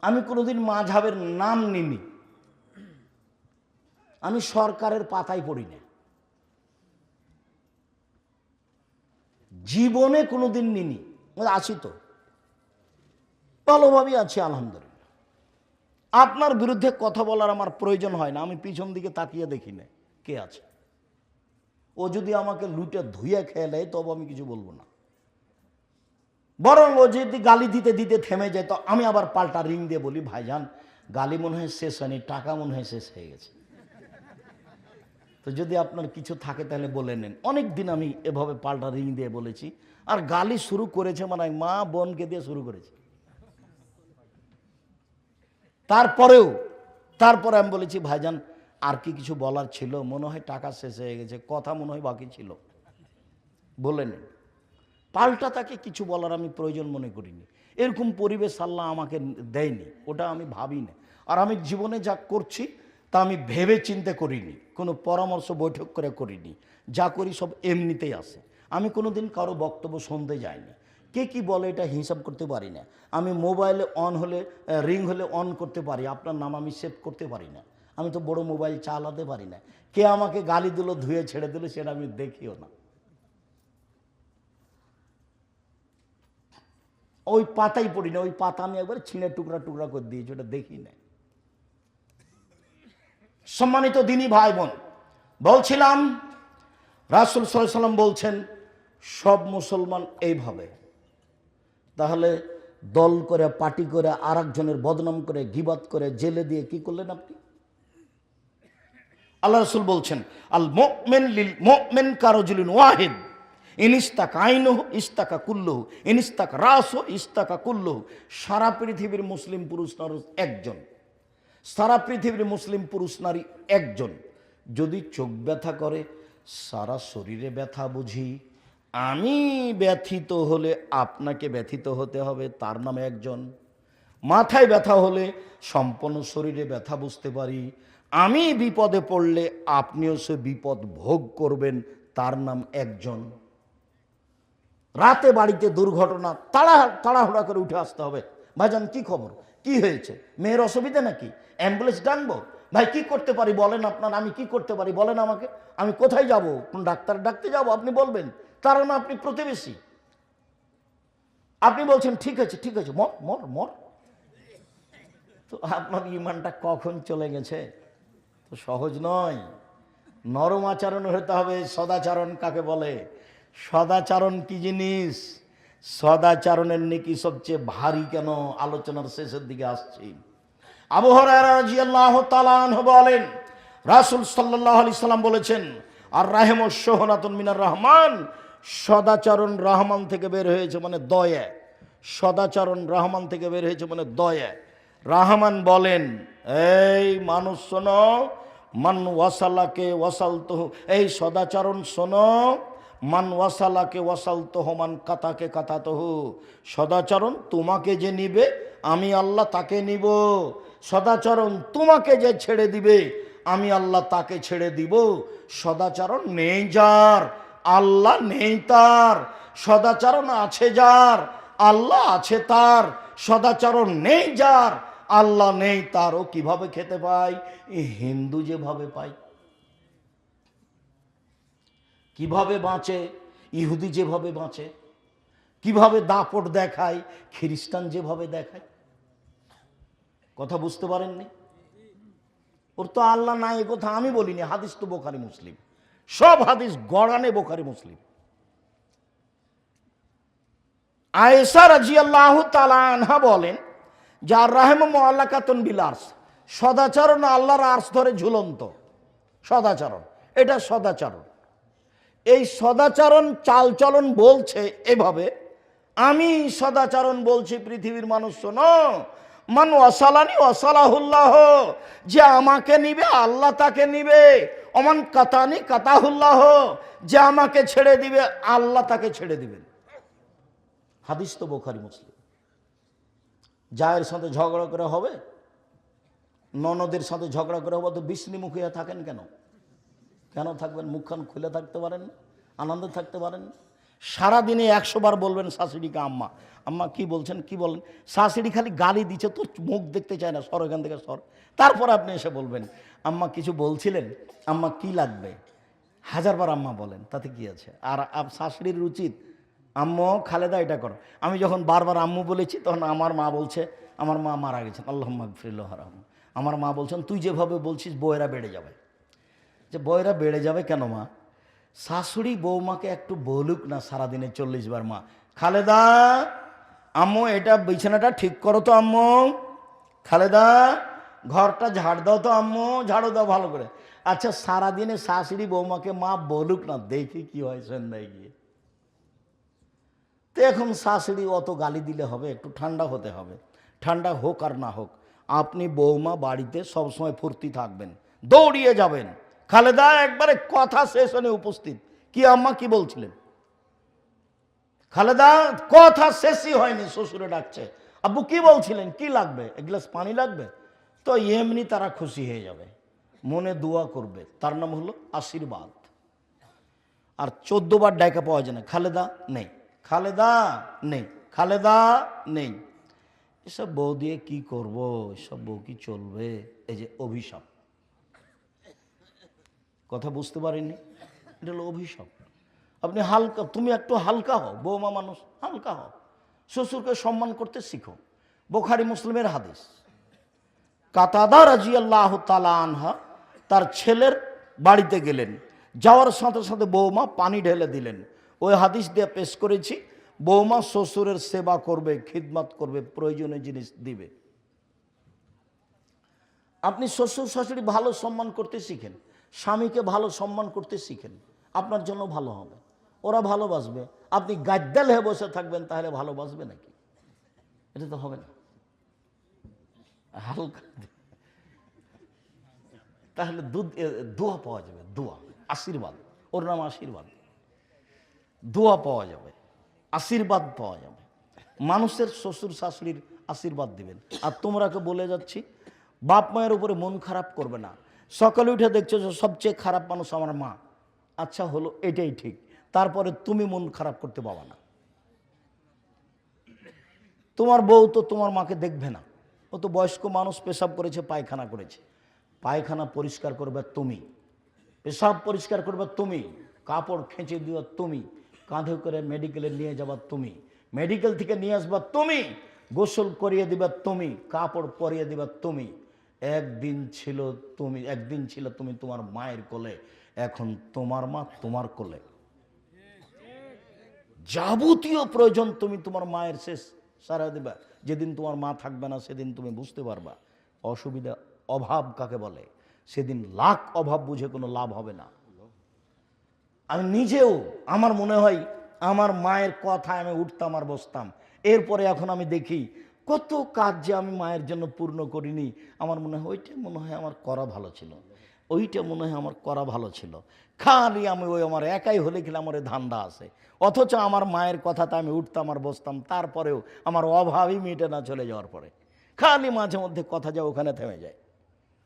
আমি কোনোদিন মাযহাবের নাম নিনি। আমি সরকারের পাতায় পড়ি না, জীবনে কোনোদিন নিনি। আছি তো, ভালোভাবেই আছি আলহামদুলিল্লাহ। আপনার বিরুদ্ধে কথা বলার আমার প্রয়োজন হয় না, আমি পিছন দিকে তাকিয়ে দেখি না কে আছে। ও যদি আমাকে লুটে ধুয়ে খেয়ে নেয় তবে আমি কিছু বলবো না। বরং ও যদি গালি দিতে দিতে থেমে যায়, তো আমি আবার পাল্টা রিং দিয়ে বলি, ভাইজান গালি মনে হয় শেষ হয়নি, টাকা মনে হয় শেষ হয়ে গেছে। তো যদি আপনার কিছু থাকে তাহলে বলে নেন। অনেক দিন আমি এভাবে পাল্টা রিং দিয়ে বলেছি। আর গালি শুরু করেছে মানে মা বোনকে দিয়ে শুরু করেছে। তারপরে আমি বলেছি, ভাইজান আর কি কিছু বলার ছিল? মনে হয় টাকা শেষ হয়ে গেছে, কথা মনে হয় বাকি ছিল, বলে নেন। পাল্টা তাকে কিছু বলার আমি প্রয়োজন মনে করিনি। এরকম পরিবেশ আল্লাহ আমাকে দেয়নি, ওটা আমি ভাবি না। আর আমি জীবনে যা করছি তা আমি ভেবে চিন্তে করিনি, কোনো পরামর্শ বৈঠক করে করিনি। যা করি সব এমনিতেই আসে। আমি কোনোদিন কারো বক্তব্য শুনতে যাইনি। কে কি বলে এটা হিসাব করতে পারি না। আমি মোবাইলে অন হলে, রিং হলে অন করতে পারি, আপনার নাম আমি সেভ করতে পারি না। আমি তো বড় মোবাইল চালাতে পারি না। কে আমাকে গালি দিল, ধুয়ে ছেড়ে দিল, সেটা আমি দেখিও না। ওই পাতাই পড়ি না, ওই পাতা আমি একবার ছিঁড়ে টুকরা টুকরা করে দিয়েছি, ওটা দেখি না। সম্মানিত দিনী ভাই বোন, বলছিলাম রাসূল সাল্লাল্লাহু আলাইহি ওয়াসাল্লাম বলছেন সব মুসলমান এইভাবে। তাহলে দল করে, পার্টি করে, আর একজনের বদনাম করে, গীবাত করে, জেলে দিয়ে কি করলেন আপনি? আল্লাহ রাসূল বলছেন আল মুমিন লিল মুমিন কারাজুলিন ওয়াহিদ ইনিস্তাকা আইনুহু ইস্তাকা কুল্লুহু ইনিস্তাকা রাসু ইস্তাকা কুল্লুহু। সারা পৃথিবীর মুসলিম পুরুষ নারী একজন, সারা পৃথিবীর মুসলিম পুরুষ নারী একজন। যদি চোখ ব্যথা করে, সারা শরীরে ব্যথা বুঝি। আমি ব্যথিত হলে আপনাকে ব্যথিত হতে হবে, তার নামে একজন। মাথায় ব্যথা হলে সম্পূর্ণ শরীরে ব্যথা বুঝতে পারি। আমি বিপদে পড়লে আপনিও সে বিপদ ভোগ করবেন, তার নাম একজন। রাতে বাড়িতে দুর্ঘটনা, তাড়াহুড়া করে উঠে আসতে হবে। ভাইজান কি খবর, কি হয়েছে, মেয়ের অসুবিধা নাকি, অ্যাম্বুলেন্স ডাকবো? ভাই কি করতে পারি বলেন আপনার, আমি কি করতে পারি বলেন আমাকে, আমি কোথায় যাব, কোন ডাক্তার ডাকতে যাব? আপনি বলবেন, তার না আপনি প্রতিবেশী। আপনি বলছেন ঠিক আছে ঠিক আছে, মর মর মর। তো আপনার ইমানটা কখন চলে গেছে? তো সহজ নয়। নরম আচরণ হতে হবে। সদাচরণ কাকে বলে? সদাচরণ কি জিনিস? সদাচরণের নেকি সবচেয়ে ভারী কেন? আলোচনার শেষের দিকে আসছি। আবু হুরায়রা রাদিয়াল্লাহু তাআলা আনহু বলেন রাসূল সাল্লাল্লাহু আলাইহি সাল্লাম বলেছেন আর রাহিমুস শুহনাতুন মিনার রহমান, সদাচরণ রহমান থেকে বের হয়েছে মানে দয়া। সদাচরণ রহমান থেকে বের হয়েছে মানে দয়া। রহমান বলেন এই মানুষ শোনো, মান ওয়াসালাকে ওয়াসালতুহু, এই সদাচরণ শোনো, মান ওয়াসালাকে ওয়াসালতুহু মান কাতাকে কাতাতুহু। সদাচরণ তোমাকে যে নিবে আমি আল্লাহ তাকে নিব। সদাচরণ তোমাকে যে ছেড়ে দিবে আমি আল্লাহ তাকে ছেড়ে দিব। সদাচরণ নেই যার, আল্লাহ নেই তার। সদাচরণ আছে যার, আল্লাহ আছে তার। সদাচরণ নেই যার, আল্লাহ নেই তার। ও কিভাবে খেতে পায়? হিন্দু যেভাবে পায়। কিভাবে বাঁচে? ইহুদি যেভাবে বাঁচে। কিভাবে দাপট দেখায়? খ্রিস্টান যেভাবে দেখায়। কথা বুঝতে পারেননি? ওর তো আল্লাহ নাই, এ কথা আমি বলিনি, হাদিস তো বোখারি মুসলিম, সব হাদিস গড়ানে বোখারি মুসলিম। আয়েশা রাদিয়াল্লাহু তাআলা আনহা বলেন যার রাহমু মুআল্লাকাতুন বিল আরশ, সদাচরণ আল্লাহর আরশ ধরে ঝুলন্ত। সদাচরণ, এটা সদাচরণ। এই সদাচরণ চালচলন বলছে এভাবে। আমি সদাচরণ বলছি পৃথিবীর মানুষ শোনো, মান ওয়াসালানি ওয়াসালাহুল্লাহ, যে আমাকে নিবে আল্লাহ তাকে নিবে। অমান কাতানি কাতাহুল্লাহ, যে আমাকে ছেড়ে দিবে আল্লাহ তাকে ছেড়ে দিবেন। হাদিস তো বোখারি মুসলিম। জায়ের সাথে ঝগড়া করে হবে, ননদের সাথে ঝগড়া করে হবে, তো বিষ্ণু মুখিয়া থাকেন কেন? কেন থাকবেন? মুখখান খুলে থাকতে পারেন, আনন্দে থাকতে পারেন। সারাদিনে 100 বার বলবেন শাশুড়িকে আম্মা, আম্মা কি বলছেন কি বলেন। শাশুড়ি খালি গালি দিচ্ছে, তোর মুখ দেখতে চায় না, সর এখান থেকে সর। তারপর আপনি এসে বলবেন আম্মা কিছু বলছিলেন, আম্মা কি লাগবে? 1000 বার আম্মা বলেন, তাতে কি আছে? আর শাশুড়ির উচিত আম্মু খালেদা এটা করো। আমি যখন বারবার আম্মু বলেছি তখন আমার মা বলছে, আমার মা মারা গেছেন, আল্লাহুম্মা গফিরলাহু ওয়ারহামহু, আমার মা বলছেন তুই যেভাবে বলছিস বউয়েরা বেড়ে যাবে। যে বউয়েরা বেড়ে যাবে কেন মা? শাশুড়ি বৌমাকে একটু বলুক না সারাদিনে 40 বার, মা খালেদা আম্মু এটা বিছানাটা ঠিক করো তো, আম্মু খালেদা ঘরটা ঝাড় দাও তো, আম্মু ঝাড়ু দাও ভালো করে। আচ্ছা সারাদিনে শাশুড়ি বৌমাকে মা বলুক না, দেখি কি হয় সন্ধ্যায় গিয়ে। তো এখন শাশুড়ি অত গালি দিলে হবে? একটু ঠান্ডা হতে হবে। ঠান্ডা হোক আর না হোক, আপনি বৌমা বাড়িতে সবসময় ফুর্তি থাকবেন, দৌড়িয়ে যাবেন। খালেদা একবারে কথা শেষ হলে উপস্থিত, কি আম্মা কি বলছিলেন? খালেদা কথা শেষই হয়নি, শ্বশুরে ডাকছে, আব্বু কি বলছিলেন, কি লাগবে, এক গ্লাস পানি লাগবে? তো এমনি তারা খুশি হয়ে যাবে, মনে দোয়া করবে, তার নাম হলো আশীর্বাদ। আর 14 বার ডাকা পাওয়া যায় না, খালেদা নেই, খালেদা নেই, খালেদা নেই। এসব বউ দিয়ে কি করব, এসব বউ কি চলবে? এই যে অভিশাপ, কথা বুঝতে পারেননি? এটা হলো অভিশাপ। আপনি হালকা, তুমি একটু হালকা হও, বৌমা মানুষ, হালকা হও, শ্বশুরকে সম্মান করতে শিখো। বুখারী মুসলিমের হাদিস, কাতাদা রাদিয়াল্লাহু তাআলা আনহা তার ছেলের বাড়িতে গেলেন, যাওয়ার সাথে সাথে বৌমা পানি ঢেলে দিলেন। ওই হাদিস দিয়ে পেশ করেছি, বৌমা শ্বশুরের সেবা করবে, খিদমত করবে, প্রয়োজনীয় জিনিস দিবে। আপনি শ্বশুর শাশুড়ি ভালো সম্মান করতে শিখেন, স্বামীকে ভালো সম্মান করতে শিখেন, আপনার জন্য ভালো হবে, ওরা ভালোবাসবে। আপনি গাদ্দাল হয়ে বসে থাকবেন, তাহলে ভালোবাসবে নাকি? এটা তো হবে না। হালকা, তাহলে দোয়া পাওয়া যাবে, দোয়া, আশীর্বাদ, ওর নাম আশীর্বাদ। দোয়া পাওয়া যাবে, আশীর্বাদ পাওয়া যাবে, মানুষের শ্বশুর শাশুড়ির আশীর্বাদ দিবেন। আর তোমরাকে বলে যাচ্ছি, বাপ মায়ের উপরে মন খারাপ করবে না। সকালে উঠে দেখছো যে সবচেয়ে খারাপ মানুষ আমার মা, আচ্ছা হলো, এটাই ঠিক, তারপরে তুমি মন খারাপ করতে পাবা না। তোমার বউ তো তোমার মাকে দেখবে না, ও তো বয়স্ক মানুষ, পেশাব করেছে, পায়খানা করেছে, পায়খানা পরিষ্কার করবে তুমি, পেশাব পরিষ্কার করবে তুমি, কাপড় খেঁচে দিবা তুমি, কাঁধে করে মেডিকেলে নিয়ে যাবা তুমি, মেডিকেল থেকে নিয়ে আসবা তুমি, গোসল করিয়ে দিবা তুমি, কাপড় পরিয়ে দিবা তুমি। একদিন ছিল তুমি তোমার মায়ের কোলে, এখন তোমার মা তোমার কোলে। যাবতীয় প্রয়োজন তুমি তোমার মায়ের শেষ সারা দিবা। যেদিন তোমার মা থাকবে না, সেদিন তুমি বুঝতে পারবা অসুবিধা, অভাব কাকে বলে। সেদিন লাখ অভাব বুঝে কোনো লাভ হবে না। আমি নিজেও, আমার মনে হয় আমার মায়ের কথায় আমি উঠতাম আর বসতাম। এরপরে এখন আমি দেখি কত কাজ যে আমি মায়ের জন্য পূর্ণ করিনি। আমার মনে হয় ওইটা মনে হয় আমার করা ভালো ছিল, ওইটা মনে হয় আমার করা ভালো ছিল। খালি আমি ওই আমার একাই হলে গেলে আমার ধান্দা আছে, অথচ আমার মায়ের কথাতে আমি উঠতাম আর বসতাম, তারপরেও আমার অভাবই মিটে না চলে যাওয়ার পরে। খালি মাঝে মধ্যে কথা যা ওখানে থেমে যায়,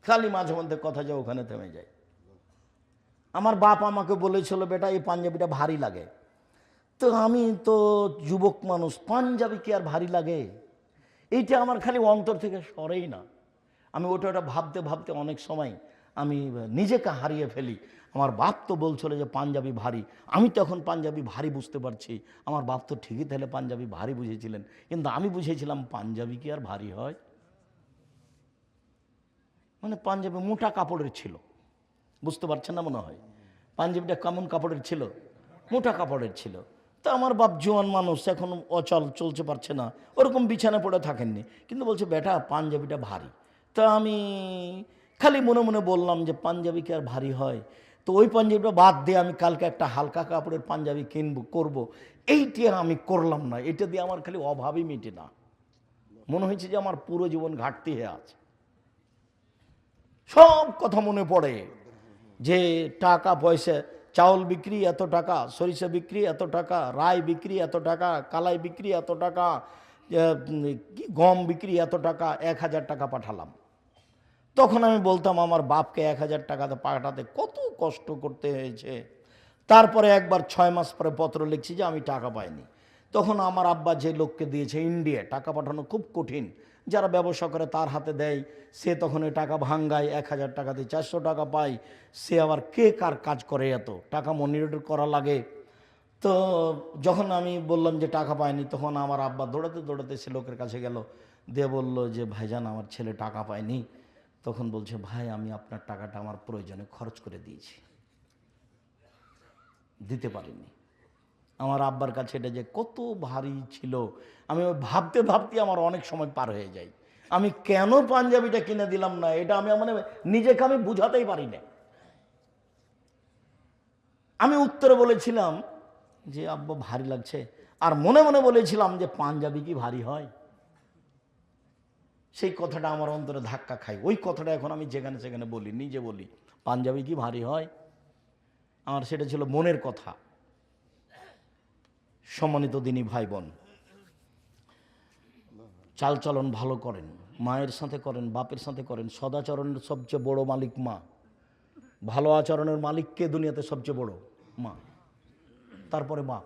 খালি মাঝে মধ্যে কথা যা ওখানে থেমে যায়। আমার বাপ আমাকে বলেছিল, বেটা এই পাঞ্জাবিটা ভারী লাগে। তো আমি তো যুবক মানুষ, পাঞ্জাবি কি আর ভারী লাগে? এইটা আমার খালি অন্তর থেকে সরেই না। আমি ওটা ভাবতে ভাবতে অনেক সময় আমি নিজেকে হারিয়ে ফেলি। আমার বাপ তো বলছিল যে পাঞ্জাবি ভারী, আমি তখন পাঞ্জাবি ভারী বুঝতে পারছি। আমার বাপ তো ঠিকই তাহলে পাঞ্জাবি ভারী বুঝেছিলেন, কিন্তু আমি বুঝেছিলাম পাঞ্জাবি কি আর ভারী হয়? মানে পাঞ্জাবি মোটা কাপড়ের ছিল, বুঝতে পারছেন না মনে হয়? পাঞ্জাবিটা কেমন কাপড়ের ছিল? মোটা কাপড়ের ছিল। তা আমার বাপ জোয়ান মানুষ, এখন অচল, চলতে পারছে না, ওরকম বিছানা পড়ে থাকেননি, কিন্তু বলছে বেটা পাঞ্জাবিটা ভারী। তা আমি খালি মনে মনে বললাম যে পাঞ্জাবি কি আর ভারী হয়? তো ওই পাঞ্জাবিটা বাদ দিয়ে আমি কালকে একটা হালকা কাপড়ের পাঞ্জাবি কিনবো, করবো। এইটি আমি করলাম না। এটা দিয়ে আমার খালি অভাবই মিটে না, মনে হয়েছে যে আমার পুরো জীবন ঘাটতি হয়ে আছে। সব কথা মনে পড়ে যে টাকা পয়সা, চাউল বিক্রি এত টাকা, সরিষা বিক্রি এত টাকা, রাই বিক্রি এত টাকা, কালাই বিক্রি এত টাকা, গম বিক্রি এত টাকা, 1000 টাকা পাঠালাম। তখন আমি বলতাম আমার বাপকে 1000 টাকাতে পাঠাতে কত কষ্ট করতে হয়েছে। তারপরে একবার 6 মাস পরে পত্র লিখছি যে আমি টাকা পাইনি। তখন আমার আব্বা যে লোককে দিয়েছে ইন্ডিয়া, টাকা পাঠানো খুব কঠিন, যারা ব্যবসা করে তার হাতে দেয়, সে তখন ওই টাকা ভাঙ্গায়, 1000 টাকাতে 400 টাকা পায়। সে আবার কে কার কাজ করে, এত টাকা মনিটর করা লাগে। তো যখন আমি বললাম যে টাকা পায়নি, তখন আমার আব্বা দৌড়াতে দৌড়াতে সে লোকের কাছে গেল, দিয়ে বলল যে ভাইজান আমার ছেলে টাকা পায়নি। তখন বলছে ভাই আমি আপনার টাকাটা আমার প্রয়োজনে খরচ করে দিয়েছি, দিতে পারিনি। আমার আব্বার কাছে এটা যে কত ভারী ছিল, আমি ভাবতে ভাবতে আমার অনেক সময় পার হয়ে যায়। আমি কেন পাঞ্জাবিটা কিনে দিলাম না, এটা আমি মানে নিজেকে আমি বুঝাতেই পারি না। আমি উত্তরে বলেছিলাম যে আব্বা ভারী লাগছে, আর মনে মনে বলেছিলাম যে পাঞ্জাবি কি ভারী হয়? সেই কথাটা আমার অন্তরে ধাক্কা খায়। ওই কথাটা এখন আমি যেখানে সেখানে বলি, নিজে বলি, পাঞ্জাবি কি ভারী হয়? আমার সেটা ছিল মনের কথা। সম্মানিত দিনী ভাই বোন, চালচলন ভালো করেন, মায়ের সাথে করেন, বাপের সাথে করেন। সদাচরণের সবচেয়ে বড় মালিক মা, ভালো আচরণের মালিককে দুনিয়াতে সবচেয়ে বড় মা, তারপরে বাপ,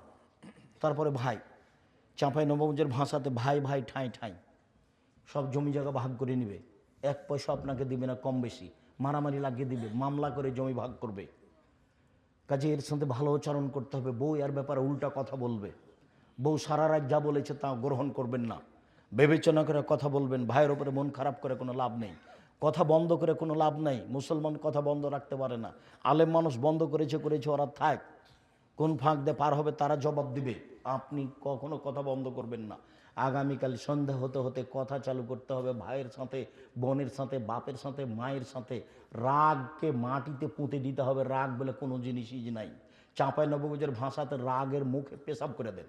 তারপরে ভাই। চাঁপাই নবাবগঞ্জের ভাষাতে ভাই ভাই ঠাঁই ঠাঁই, সব জমি জায়গা ভাগ করে নিবে, 1 পয়সা আপনাকে দিবে না কম বেশি, মারামারি লাগিয়ে দিবে, মামলা করে জমি ভাগ করবে। কাজে এর সাথে ভালো আচরণ করতে হবে। বউ এর ব্যাপারে উল্টা কথা বলবে, বউ সারা রাত যা বলেছে তা গ্রহণ করবেন না, বিবেচনা করে কথা বলবেন। ভাইয়ের উপরে মন খারাপ করে কোনো লাভ নেই, কথা বন্ধ করে কোনো লাভ নেই। মুসলমান কথা বন্ধ রাখতে পারে না, আলেম মানুষ বন্ধ করেছে ওরা থাক, কোন ফাঁক দিয়ে পার হবে তারা জবাব দিবে। আপনি কখনো কথা বন্ধ করবেন না। আগামীকাল সন্ধ্যা হতে হতে কথা চালু করতে হবে, ভাইয়ের সাথে, বোনের সাথে, বাপের সাথে, মায়ের সাথে। রাগকে মাটিতে পুঁতে দিতে হবে। রাগ বলে কোনো জিনিসই নাই। চাঁপাইনবাবগঞ্জের ভাষাতে রাগের মুখে পেশাব করে দেন।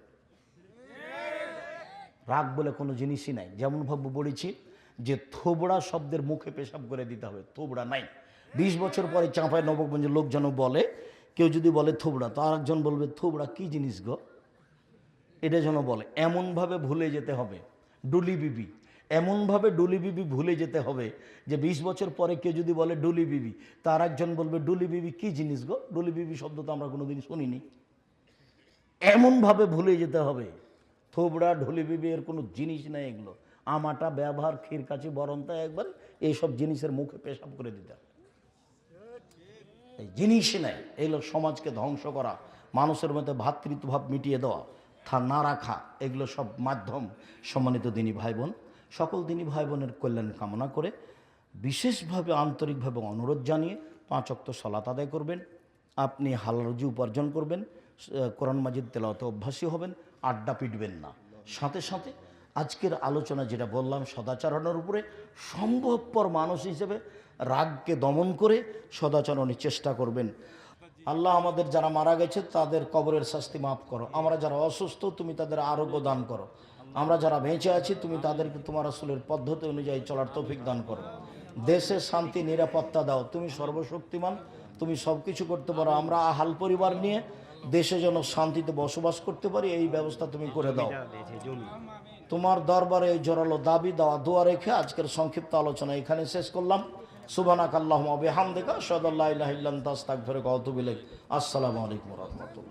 রাগ বলে কোনো জিনিসই নাই। যেমনভাবে বলেছি যে থোবড়া শব্দের মুখে পেশাব করে দিতে হবে, থোবড়া নাই। 20 বছর পরে চাঁপাইনবাবগঞ্জের লোক যেন বলে, কেউ যদি বলে থোবড়া, তো আরেকজন বলবে থোবড়া কি জিনিস গো, এটা যেন বলে। এমনভাবে ভুলে যেতে হবে ডুলি বিবি, এমনভাবে ডুলি বিবি ভুলে যেতে হবে যে 20 বছর পরে কেউ যদি বলে ডুলি বিবি, তার একজন বলবে ডুলি বিবি কি জিনিস গো, ডুলি বিবি শব্দ তো আমরা কোনোদিন শুনিনি। এমনভাবে ভুলে যেতে হবে। থোবড়া ঢুলি বিবি এর কোনো জিনিস নাই এগুলো। আমাটা ব্যবহার ক্ষীর কাছে বরন্তা একবার এইসব জিনিসের মুখে পেশাব করে দিতে হবে। এই জিনিসই নাই। এগুলো সমাজকে ধ্বংস করা, মানুষের মধ্যে ভ্রাতৃত্বভাব মিটিয়ে দেওয়া, না রাখা, এগুলো সব মাধ্যম। সম্মানিত দিনী ভাই বোন, সকল দিনী ভাই বোনের কল্যাণ কামনা করে বিশেষভাবে আন্তরিকভাবে অনুরোধ জানিয়ে 5 ওয়াক্ত সালাত আদায় করবেন। আপনি হালাল রুজি উপার্জন করবেন, কোরআন মাজিদ তেলাওয়াতে অভ্যাসী হবেন, আড্ডা পিটবেন না। সাথে সাথে আজকের আলোচনা যেটা বললাম সদাচরণের উপরে, সম্ভবপর মানুষ হিসেবে রাগকে দমন করে সদাচরণের চেষ্টা করবেন। আল্লাহ আমাদের যারা মারা গেছে তাদের কবরের শাস্তি মাফ করো। আমরা যারা অসুস্থ তুমি তাদের আরোগ্য দান করো। আমরা যারা বেঁচে আছি তুমি তাদেরকে তোমার রাসূলের পদ্ধতি অনুযায়ী চলার তৌফিক দান করো। দেশে শান্তি নিরাপত্তা দাও। তুমি সর্বশক্তিমান, তুমি সব কিছু করতে পারো। আমরা আহাল পরিবার নিয়ে দেশে যেন শান্তিতে বসবাস করতে পারি এই ব্যবস্থা তুমি করে দাও। তোমার দরবারে এই জোরালো দাবি দেওয়া দোয়া রেখে আজকের সংক্ষিপ্ত আলোচনা এখানে শেষ করলাম। সুবহানাকাল্লাহুম্মা ওয়া বিহামদিকা আশহাদু আল্লা ইলাহা ইল্লা আনতা আস্তাগফিরুকা ওয়া আতুবু ইলাইক। আসসালামু আলাইকুম ওয়া রাহমাতুল্লাহ।